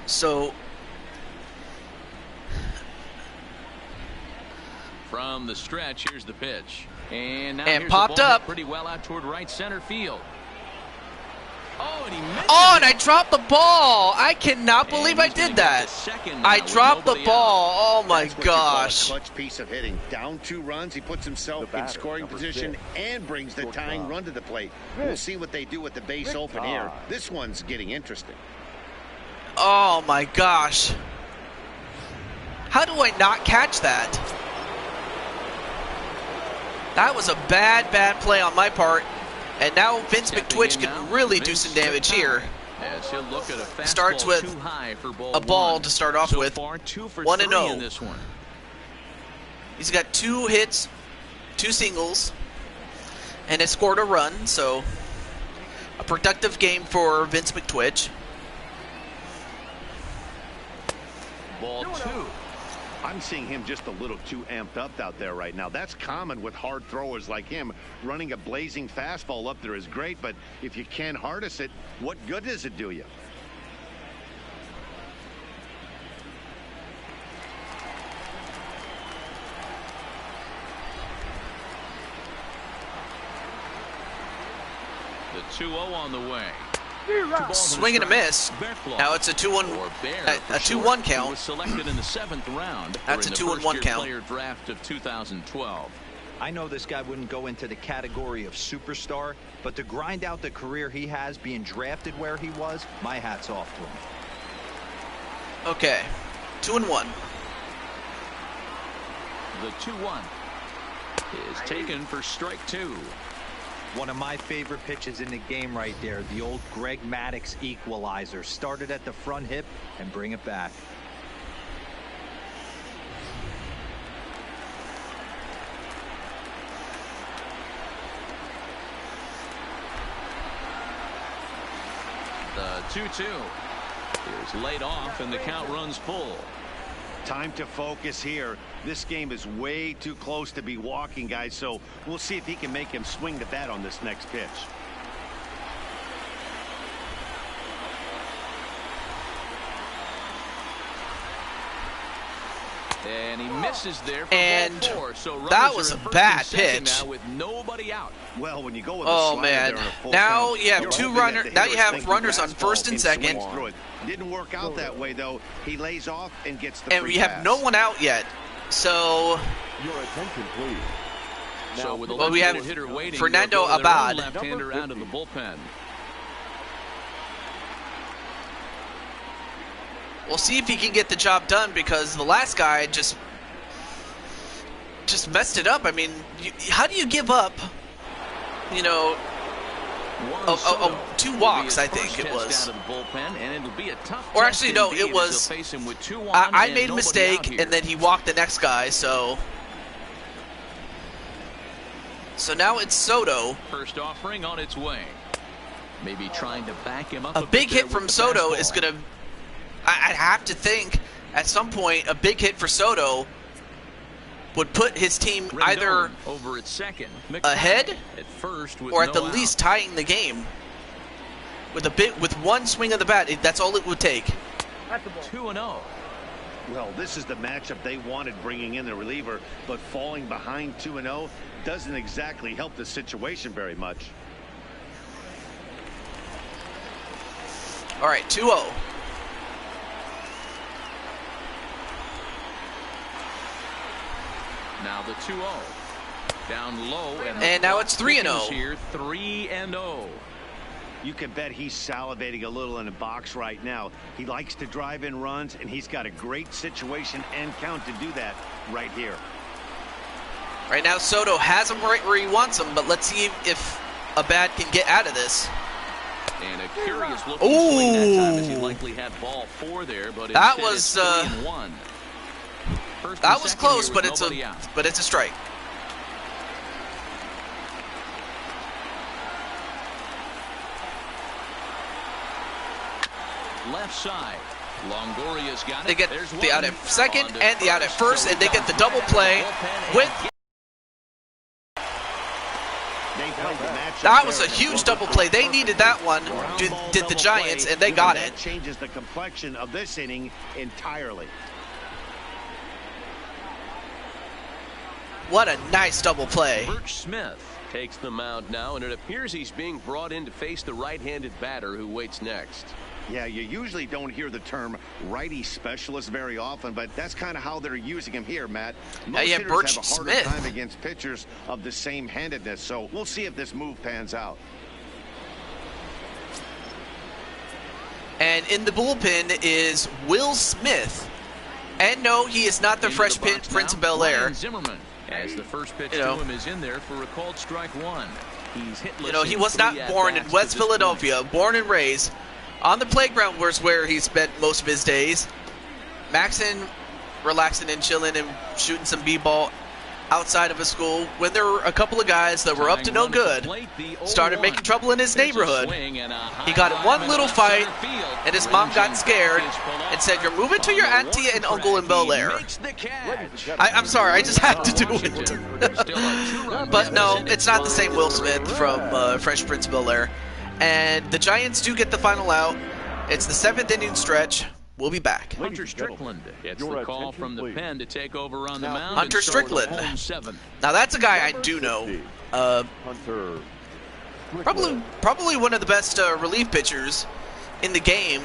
So From the stretch, here's the pitch. And now And here's popped the ball up. hit pretty well out toward right center field. Oh, and he missed oh, it. and I dropped the ball. I cannot believe And I he's gonna did get that. to second I now with dropped the nobody ball. Oh my That's what you call a gosh. clutch piece of hitting. Down 2 runs, he puts The himself in batter, scoring number position 6. and brings the Short tying stop. run to the plate. We'll see what they do with the base open here. This one's getting interesting. Oh my gosh. How do I not catch that? That was a bad play on my part. And now Vince Stepping McTwitch in can now, really do Vince some damage here. As he'll look at a fastball Starts with too high for a ball 1. to start off so with. Far, 2 for 1 3 and 0. in this one. He's got 2 hits, 2 singles, and has scored a run. So a productive game for Vince McTwitch. Ball 2. I'm seeing him just a little too amped up out there right now. That's common with hard throwers like him. Running a blazing fastball up there is great, but if you can't harness it, what good does it do you? The 2-0 on the way. Swing and a miss. Now it's a 2-1 2-1 He count. was selected in the 7th round. That's a 2-1 count. Player draft of 2012. I know this guy wouldn't go into the category of superstar, but to grind out the career he has being drafted where he was, my hat's off to him. Okay, 2-1. The 2-1 is taken for strike 2. One of my favorite pitches in the game right there, the old Greg Maddux equalizer. Started at the front hip and bring it back. The 2-2 Here's laid off, and the count runs full. Time to focus here. This game is way too close to be walking, guys, so we'll see if he can make him swing the bat on this next pitch. And he misses there for And ball 4. So that was a bad pitch. Now with nobody out. Well, when you go with Oh, a slider man. there in a full Now count, you have you're two hoping that runners. the Now you hitter have thinks runners the on fastball first and and second. swings through it. Didn't work out that way, though. He lays off and gets the And free we have pass. no one out yet. So, Your attention, please. So with a well, we have left-handed hitter waiting, Fernando they'll go to their own Abad. left-hander out of the bullpen. we'll see if he can get the job done because the last guy just messed it up. I mean, how do you give up, you know, two walks, I think it was. Or actually, no, it was, I made a mistake, and then he walked the next guy, so now it's Soto. First offering on its way. Maybe trying to back him up. A big hit from Soto is going to, I'd have to think, at some point, a big hit for Soto would put his team either over at second, ahead at first or at the least tying the game. With one swing of the bat, that's all it would take. 2-0. Well, this is the matchup they wanted, bringing in the reliever, but falling behind 2-0 doesn't exactly help the situation very much. All right, 2-0. Now the 2-0. Down low. And now it's 3-0. Here, 3-0. You can bet he's salivating a little in the box right now. He likes to drive in runs, and he's got a great situation and count to do that right here. Right now, Soto has him right where he wants him, but let's see if Abad can get out of this. And a curious looking swing that time as he likely had ball 4 there, but that instead was it's 3-1. That was close, but it's a strike. Left side. Longoria's got it. They get the out at second and the out at first, and they get the double play with. That was a huge double play. They needed that one, did the Giants, and they got it. That changes the complexion of this inning entirely. What a nice double play. Birch Smith takes the mound now, and it appears he's being brought in to face the right-handed batter who waits next. Yeah, you usually don't hear the term righty specialist very often, but that's kind of how they're using him here, Matt. Most yeah, hitters Birch have a harder Smith. time against pitchers of the same handedness, so we'll see if this move pans out. And in the bullpen is Will Smith. And no, he is not the Fresh Prince of Bel-Air. Zimmerman, as the first pitch to him is in there for a called strike 1. He's hitless. He was not born in West Philadelphia, born and raised. On the playground was where he spent most of his days. Maxing, relaxing and chilling and shooting some b-ball outside of his school. When there were a couple of guys that were up to no good, started making trouble in his neighborhood. He got in one little fight, and his mom got scared and said, "You're moving to your auntie and uncle in Bel-Air." I'm sorry, I just had to do it. But no, it's not the same Will Smith from Fresh Prince of Bel-Air. And the Giants do get the final out. It's the 7th inning stretch. We'll be back. Hunter Strickland gets the call from the pen to take over on the mound. Hunter Strickland. Now that's a guy I do know. Probably one of the best relief pitchers in the game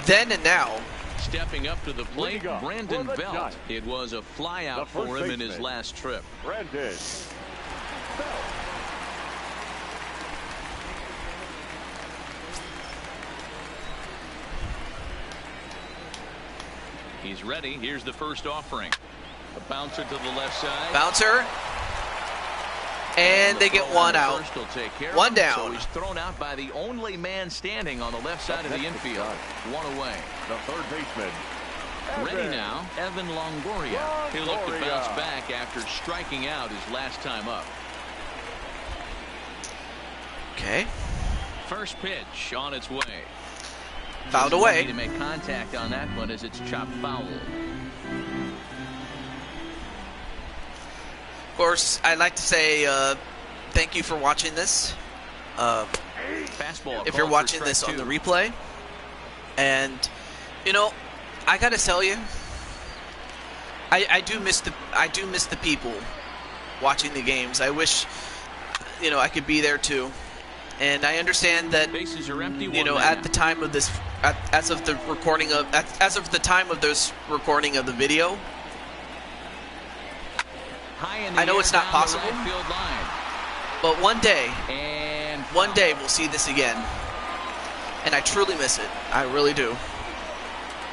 then and now. Stepping up to the plate, Brandon Belt. It was a flyout for him in his last trip. Brandon Belt. He's ready. Here's the first offering. A bouncer to the left side. Bouncer. And they get one out. One down. So he's thrown out by the only man standing on the left side of the infield. One away. The third baseman. Ready now, Evan Longoria. He'll look to bounce back after striking out his last time up. Okay. First pitch on its way. Fouled away. To make contact on that one as it's chopped foul. Of course, I'd like to say thank you for watching this. Fastball. If you're watching this on the replay, and you know, I gotta tell you, I do miss the people watching the games. I wish, you know, I could be there too. And I understand that, Bases are empty, you know, at the time of this, as of the time of this recording of the video, I know it's not possible, but one day we'll see this again, and I truly miss it. I really do.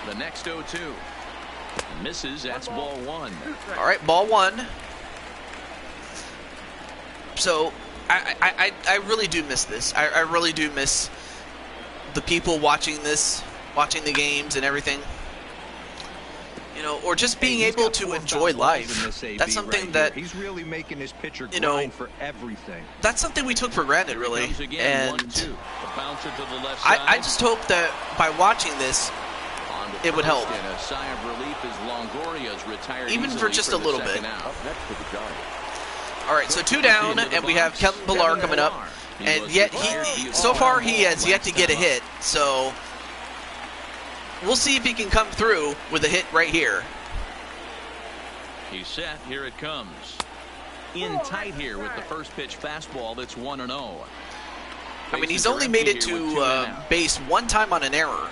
The next 0-2 misses. That's ball one. All right, ball one. So I really do miss this. I really do miss the people watching this, watching the games and everything. You know, or just being able to enjoy life. That's something that he's really making his pitcher grind, you know, for everything. That's something we took for granted, really. And I just hope that by watching this, it would help. Even for just a little bit. All right, so 2 down, and we have Kevin Pillar coming up. And yet, so far, he has yet to get a hit. So we'll see if he can come through with a hit right here. He's set. Here it comes. In tight here with the first pitch fastball. That's 1-0. I mean, he's only made it to base one time on an error.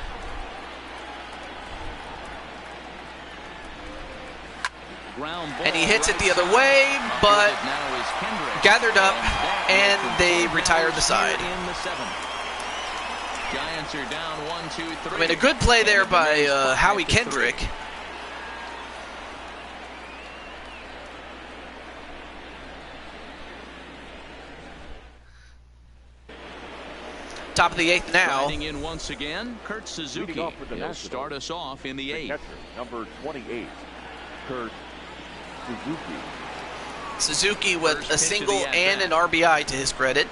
And he hits it the other way, but gathered up, and they retired the side. Giants are down 1-2-3. I mean, a good play there by Howie Kendrick. Top of the 8th now. Riding in once again, Kurt Suzuki. He'll start us off in the 8th. Number 28, Kurt Suzuki. Suzuki with a single and an RBI to his credit.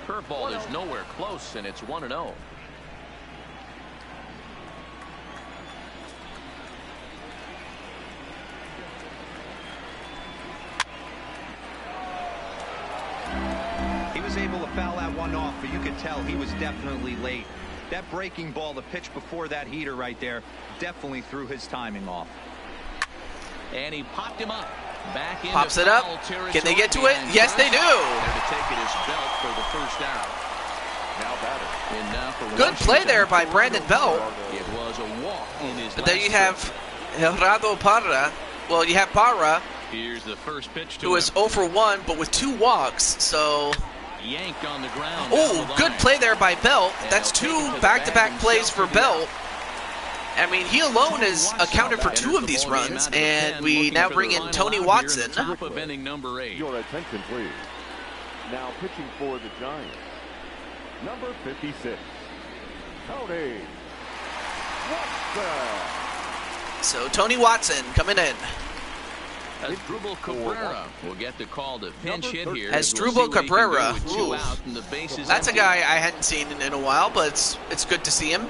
Curveball is nowhere close, and it's 1-0. He was able to foul that one off, but you could tell he was definitely late. That breaking ball, the pitch before that heater right there, definitely threw his timing off. And he popped him up. Back into Pops it up. Can they get to it? Yes, they do. There to take it is Belt for the first out. Now batter. And now for good play there by Brandon Belt. It was a walk in his But there you have Gerardo Parra. Well, you have Parra, here's the first pitch to who is 0 for 1, but with 2 walks. So, yanked on the ground. oh, good play there by Belt. That's 2 back-to-back plays for Belt. I mean, he alone has accounted for 2 of these runs, and we now bring in Tony Watson. Top of inning number 8. Your attention, please. Now pitching for the Giants, number 56, Tony Watson. So Tony Watson coming in. Asdrubal Cabrera will get the call to pinch hit here. Asdrubal Cabrera. That's a guy I hadn't seen in a while, but it's good to see him.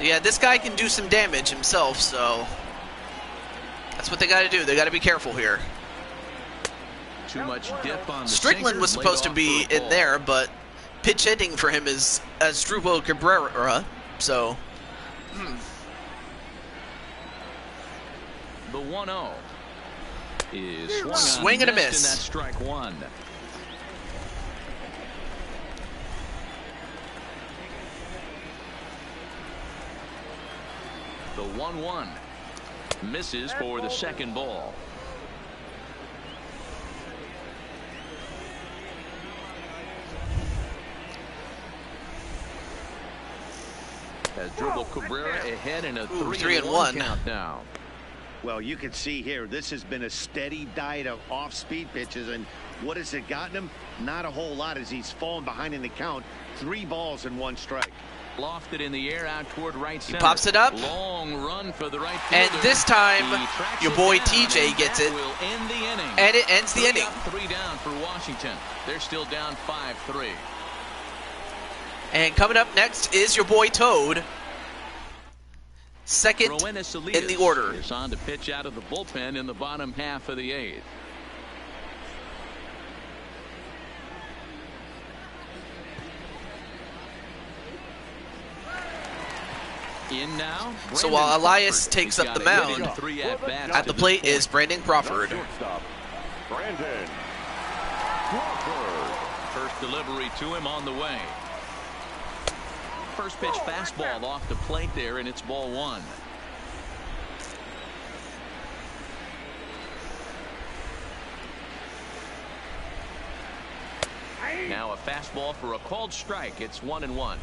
Yeah, this guy can do some damage himself, so that's what they got to do. They got to be careful here. Too much dip on the Strickland was supposed to be in there, but pitch hitting for him is Asdrubal Cabrera, so. The 1-0 is swing and a miss. And that's strike 1. The 1-1 misses for the second ball. Asdrubal Cabrera ahead in a 3-1 count now. Well, you can see here, this has been a steady diet of off-speed pitches, and what has it gotten him? Not a whole lot as he's fallen behind in the count. 3 balls and 1 strike. Lofted in the air out toward right center. He pops it up. Long run for the right fielder. And this time, your boy TJ gets it. Will end the inning. And it ends the inning. 3 down for Washington. They're still down 5-3. And coming up next is your boy Toad. Second in the order. Is on to pitch out of the bullpen in the bottom half of the 8th. In now. So while Elias takes up the mound, at the plate is Brandon Crawford. Brandon Crawford. First delivery to him on the way. First pitch fastball off the plate there, and it's ball 1. Now a fastball for a called strike. It's 1-1.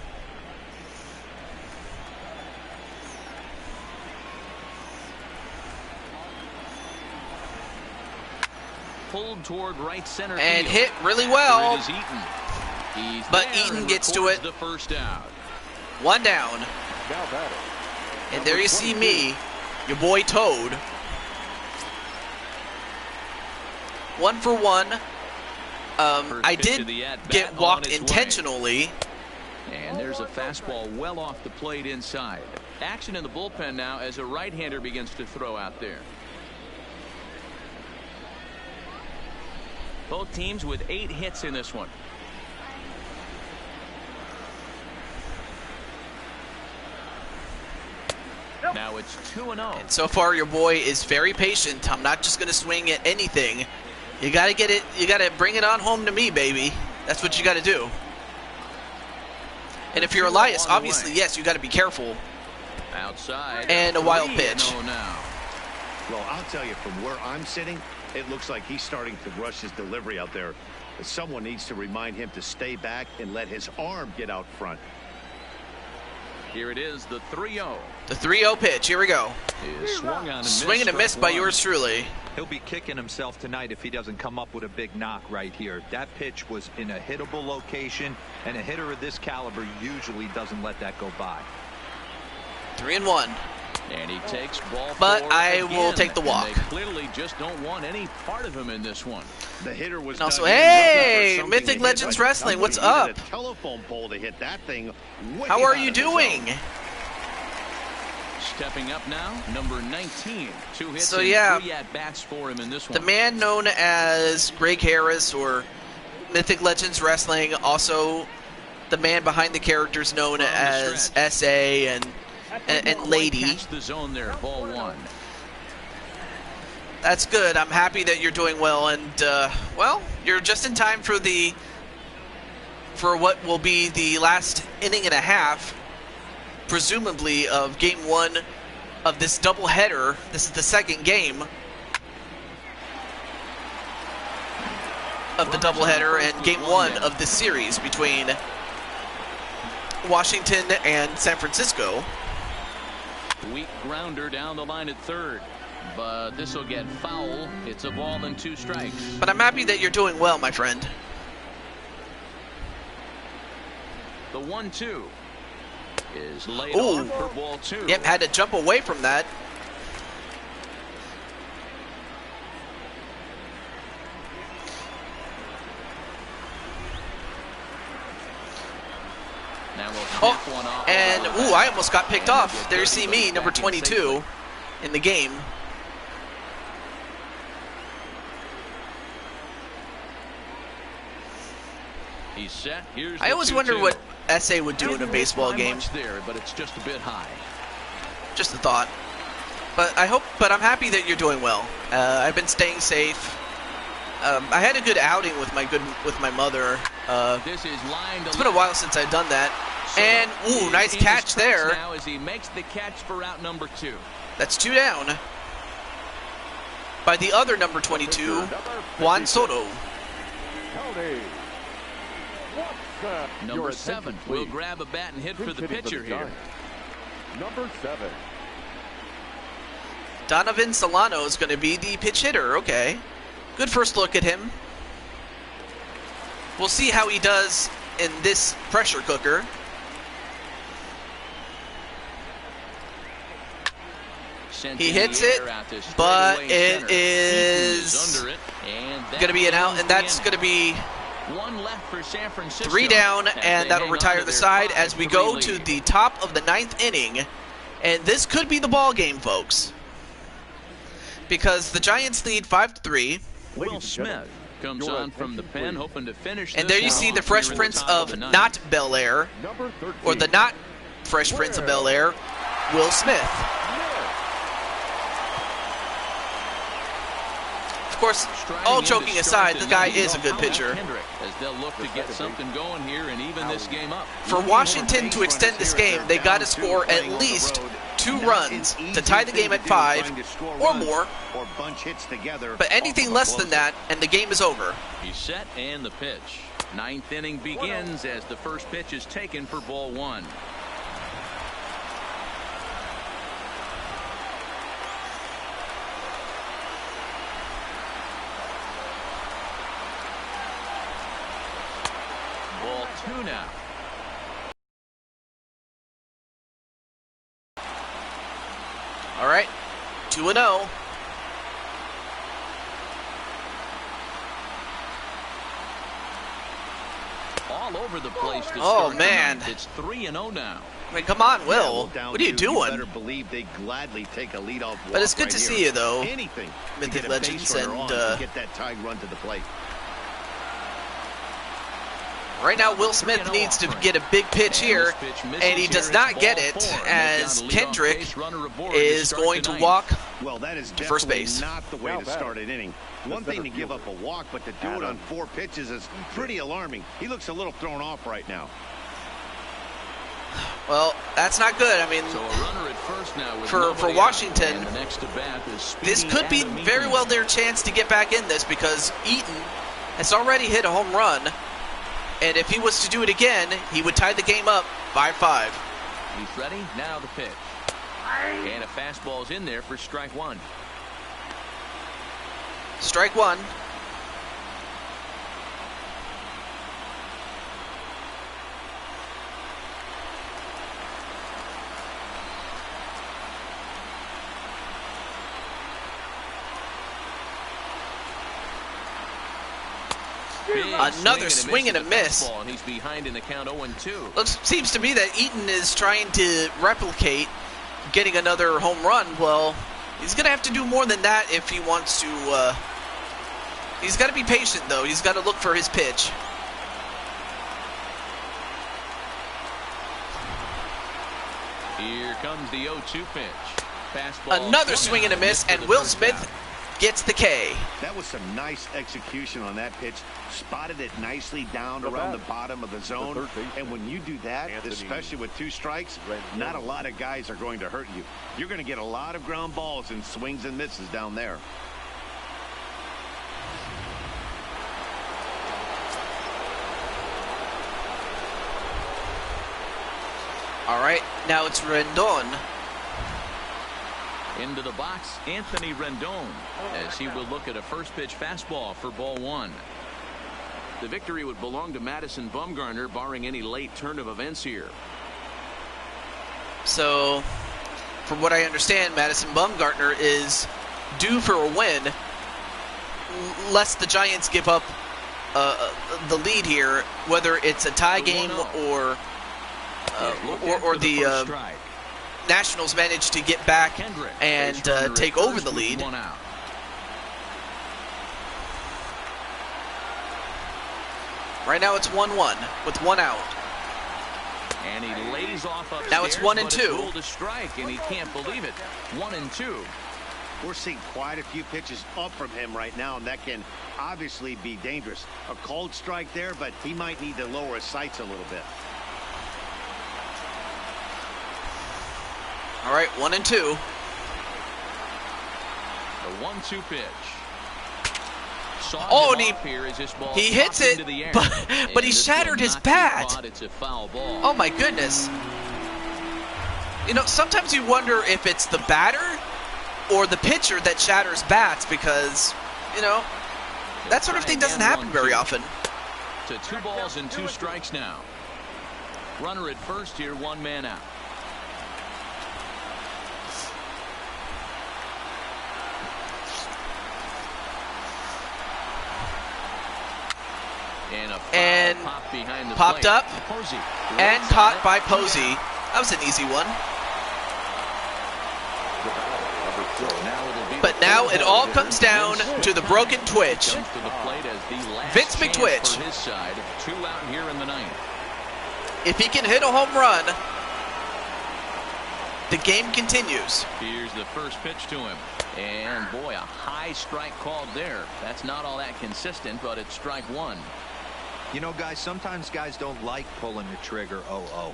Pulled toward right center and field. hit really well. But Eaton gets to it. The first out. 1 down. And there you see me, your boy Toad. 1 for 1. I did get walked intentionally. And there's a fastball well off the plate inside. Action in the bullpen now as a right-hander begins to throw out there. Both teams with 8 hits in this one. Now it's 2-0. And so far, your boy is very patient. I'm not just going to swing at anything. You got to get it. You got to bring it on home to me, baby. That's what you got to do. And if you're Elias, obviously, yes, you got to be careful. Outside. And a wild pitch. Well, I'll tell you, from where I'm sitting, it looks like he's starting to rush his delivery out there. Someone needs to remind him to stay back and let his arm get out front. Here it is, the 3-0. The 3-0 pitch. Here we go. Swing and a miss by yours truly. He'll be kicking himself tonight if he doesn't come up with a big knock right here. That pitch was in a hittable location, and a hitter of this caliber usually doesn't let that go by. 3-1. And he takes ball but 4 I again. will take the walk. And they clearly just don't want any part of him in this one. The hitter was and also, hey, Mythic Legends Wrestling, what's up? A telephone pole to hit that thing. How are you doing? Stepping up now, number 19. 2 hits so, and yeah, 3 at-bats for him in this one. The man known as Greg Harris or Mythic Legends Wrestling, also the man behind the characters known as SA and Lady. Catch the zone there, ball 1. That's good. I'm happy that you're doing well, and well, you're just in time for what will be the last inning and a half, presumably, of Game 1 of this doubleheader. This is the second game of the doubleheader and Game 1 of this series between Washington and San Francisco. Weak grounder down the line at third, but this will get foul. It's a ball and 2 strikes. But I'm happy that you're doing well, my friend. The 1-2 is laid on for ball 2. Yep, had to jump away from that. Now we'll one off. And I almost got picked off. There you see me, number 22 in the game. He's set. Here's I always wonder what SA would do in a baseball game. There, but it's just a bit high. Just a thought. But I'm happy that you're doing well. I've been staying safe. I had a good outing with my mother. It's been a while since I've done that. And nice catch there. Now as he makes the catch for out number 2. That's 2 down. By the other number 22, Juan Soto. Number 7 will grab a bat and hit for the pitcher here. Number 7. Donovan Solano is going to be the pitch hitter. Okay. Good first look at him. We'll see how he does in this pressure cooker. Sent He in the hits it, air out to but straightaway it center. is Under it, and going to be an out, and that's going to be one left for San Francisco. 3 down, as and they that'll hang retire on to the their side as we 5-3 go lead. to the top of the 9th inning. And this could be the ball game, folks, because the Giants lead 5-3. Will Smith comes on from the pen, hoping to finish. And there you see the Fresh Prince of not Bel Air, or the not Fresh Prince of Bel Air, Will Smith. Of course, all joking aside, the guy is a good pitcher. As they'll look to get something going here and even this game up. For Washington to extend this game, they got to score at least 2 runs to tie the game at 5 or more. But anything less than that, and the game is over. He's set and the pitch. 9th inning begins as the first pitch is taken for ball 1. Ball 2 now. All right, 2-0. All over the place to Oh, start man. tonight. It's 3-0 now. I mean, come on, Will. What are you doing? Better believe they gladly take a leadoff But it's walk good right to here. see you, though, Anything to Mythic get a Legends, base runner and on to get that tying run to the plate. right now Will Smith needs to get a big pitch here, and he does not get it, as Kendrick is going to walk Well, that is to first definitely base. not the way to start an inning. One thing to give up a walk, but to do it on 4 pitches is pretty alarming. He looks a little thrown off right now. Well, that's not good. I mean, So a runner at first now with for nobody Washington, out, and the next to bat is this Speedy could be Adam very Eaton. well their chance to get back in this, because Eaton has already hit a home run, and if he was to do it again, he would tie the game up 5-5. He's ready. Now the pitch. And a fastball's in there for strike 1. Strike 1. Another swing and a miss. And he's behind in the count 0-2. Looks, seems to me that Eaton is trying to replicate getting another home run. Well, he's going to have to do more than that if he wants to. He's got to be patient, though. He's got to look for his pitch. Here comes the 0-2 pitch. Fastball. Another swing and a miss, and Will Smith gets the K. That was some nice execution on that pitch. Spotted it nicely down around the bottom of the zone. And when you do that, especially with 2 strikes, not a lot of guys are going to hurt you. You're going to get a lot of ground balls and swings and misses down there. All right, now it's Rendon. Into the box, Anthony Rendon, as he will look at a first pitch fastball for ball 1. The victory would belong to Madison Bumgarner, barring any late turn of events here. So, from what I understand, Madison Bumgarner is due for a win, lest the Giants give up the lead here, whether it's a tie game or the Nationals manage to get back and take over the lead. Right now it's 1-1 with 1 out. And he lays off upstairs, now it's 1-2. To strike, and he can't believe it. 1-2. We're seeing quite a few pitches up from him right now, and that can obviously be dangerous. A cold strike there, but he might need to lower his sights a little bit. All right, 1-2. The 1-2 pitch. Oh, and he hits it, but he shattered his bat. It's a foul ball. Oh my goodness. You know, sometimes you wonder if it's the batter or the pitcher that shatters bats, because, you know, that sort of thing doesn't happen very often. To 2 balls and 2 strikes now. Runner at first here, 1 man out. And pop behind the popped plate. up Posey and looks caught at it. by Posey. That was an easy one. But now it all comes down to the broken twitch. Comes to the plate as the last Vince chance McTwitch. for his side. 2 out here in the 9th. If he can hit a home run, the game continues. Here's the first pitch to him. And boy, a high strike called there. That's not all that consistent, but it's strike 1. You know, guys, sometimes guys don't like pulling the trigger 0-0.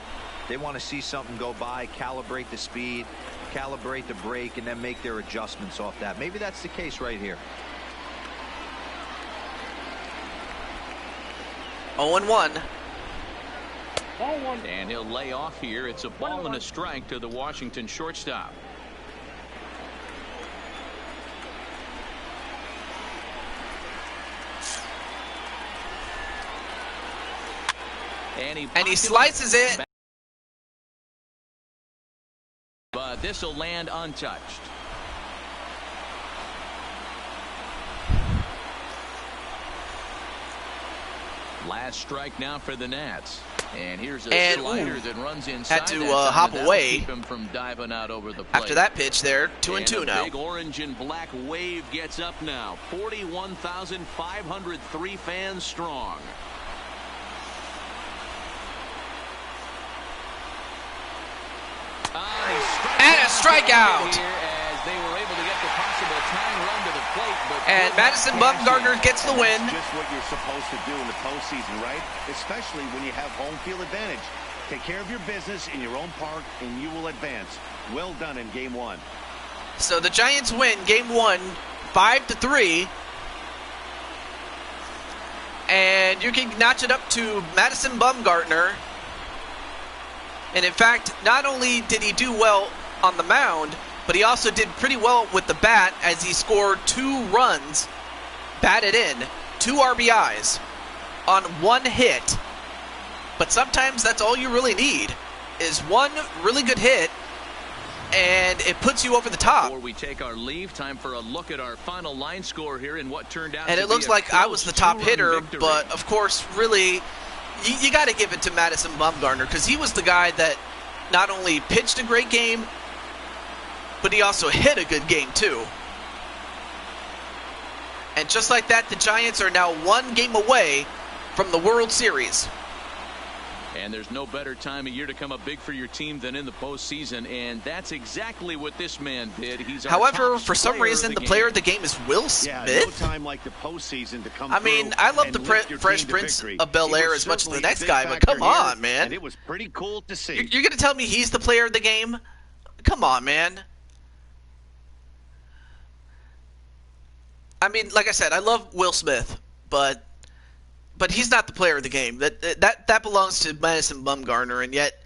They want to see something go by, calibrate the speed, calibrate the brake, and then make their adjustments off that. Maybe that's the case right here. 0-1. And he'll lay off here. It's a ball and a strike to the Washington shortstop. And he slices it. But this will land untouched. Last strike now for the Nats. And here's a slider that runs inside. Had to hop away. Keep him from diving out over the plate. After that pitch there, 2-2 now. Big orange and black wave gets up now. 41,503 fans strong. And a strikeout. As they were able to get the possible tying run to the plate, but And Madison Bumgarner gets the win. Just what you're supposed to do in the postseason, right? Especially when you have home field advantage. Take care of your business in your own park, and you will advance. Well done in Game 1. So the Giants win Game 1, 5-3. And you can notch it up to Madison Bumgarner. And in fact, not only did he do well on the mound, but he also did pretty well with the bat as he scored 2 runs, batted in, 2 RBIs on 1 hit. But sometimes that's all you really need, is 1 really good hit, and it puts you over the top. Before we take our leave, time for a look at our final line score here and what turned out And to it looks be a like I was close the top 2-run hitter, victory. but of course, really, you got to give it to Madison Bumgarner because he was the guy that not only pitched a great game, but he also hit a good game too. And just like that, the Giants are now 1 game away from the World Series. And there's no better time of year to come up big for your team than in the postseason, and that's exactly what this man did. He's our However, top for some player reason, of the game. player of the game is Will Yeah, Smith. no time like the postseason to come I mean, through I love and the lift your Fresh team to Prince victory. of Bel He Air was as much as the certainly a next big guy, but factor come here, on, man. And it was pretty cool to see. You're going to tell me he's the player of the game? Come on, man. I mean, like I said, I love Will Smith, but he's not the player of the game. That belongs to Madison Bumgarner, and yet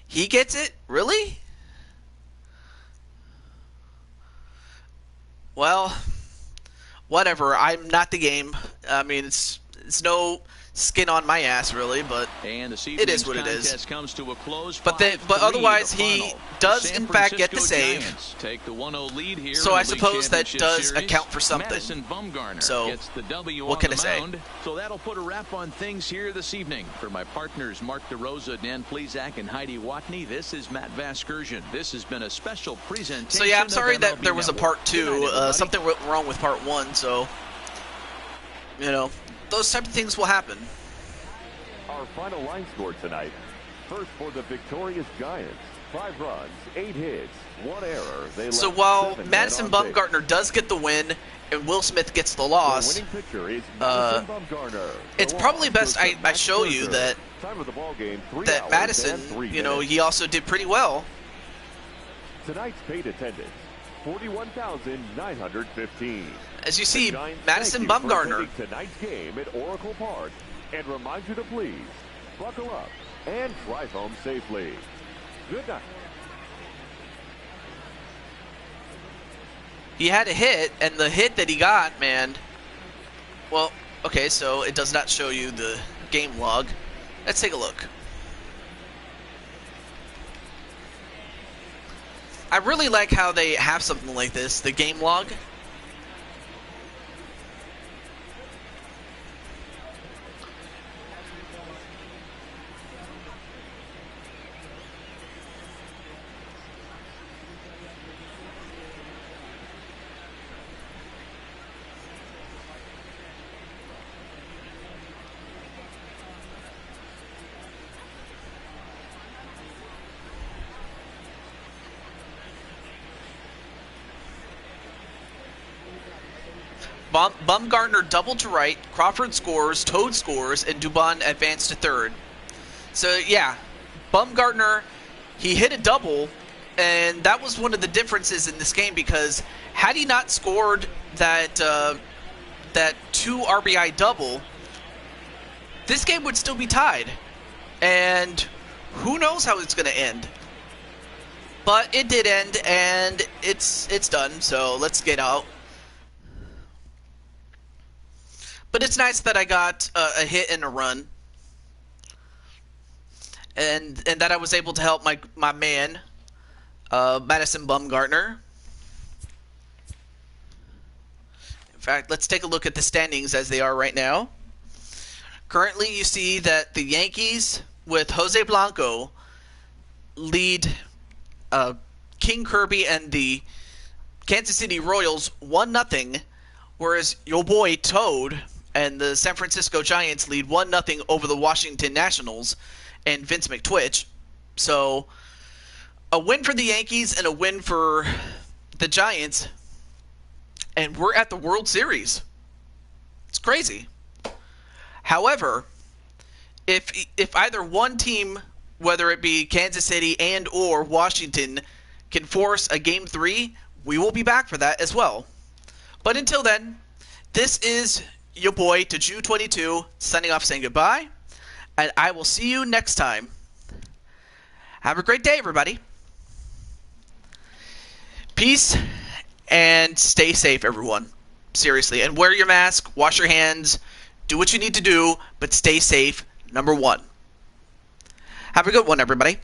he gets it? Really? Well, whatever. I'm not the game. I mean, it's no skin on my ass, really, but And this it is what it evening's is. contest comes to a close. But 5-3, otherwise, the he final. does, San in fact, get the Francisco save. Giants take the 1-0 lead here So in I the league suppose that championship does series. account for something. Madison Bumgarner So, gets the W what on can the I say? mound. So that'll put a wrap on things here this evening. For my partners, Mark DeRosa, Dan Plezak, and Heidi Watney, this is Matt Vasgersian. This has been a special presentation. So yeah, I'm of sorry that MLB there was a Network. part Good 2. night, everybody. Something went wrong with part 1, so, you know, those type of things will happen. Our final line score tonight. First for the victorious Giants. 5 runs, 8 hits, 1 error. They So left while 7 men Madison on base. Bumgarner does get the win and Will Smith gets the The loss, winning pitcher is Madison Bumgarner. it's The probably loss best goes to I Max show you Scherzer. that Time of the ball game, 3 that hours Madison, and 3 you know, minutes. he also did pretty well. Tonight's paid attendance, 41,915. As you see, The Giants Madison thank you for Bumgarner. attending tonight's game at Oracle Park and remind you to please buckle up and drive home safely. Good night. He had a hit, and the hit that he got, man, well, okay, so it does not show you the game log. Let's take a look. I really like how they have something like this, the game log. Bumgarner doubled to right, Crawford scores, Toad scores, and Dubon advanced to third. So, yeah, Bumgarner, he hit a double, and that was one of the differences in this game because had he not scored that 2 RBI double, this game would still be tied. And who knows how it's going to end. But it did end, and it's done, so let's get out. But it's nice that I got a hit and a run. And that I was able to help my man, Madison Bumgarner. In fact, let's take a look at the standings as they are right now. Currently, you see that the Yankees, with Jose Blanco, lead King Kirby and the Kansas City Royals 1-0, whereas your boy Toad and the San Francisco Giants lead 1-0 over the Washington Nationals and Vince McTwitch. So, a win for the Yankees and a win for the Giants, and we're at the World Series. It's crazy. However, if either one team, whether it be Kansas City and or Washington, can force a Game 3, we will be back for that as well. But until then, this is your boy, Taju22, signing off saying goodbye, and I will see you next time. Have a great day, everybody. Peace, and stay safe, everyone. Seriously, and wear your mask, wash your hands, do what you need to do, but stay safe, number one. Have a good one, everybody.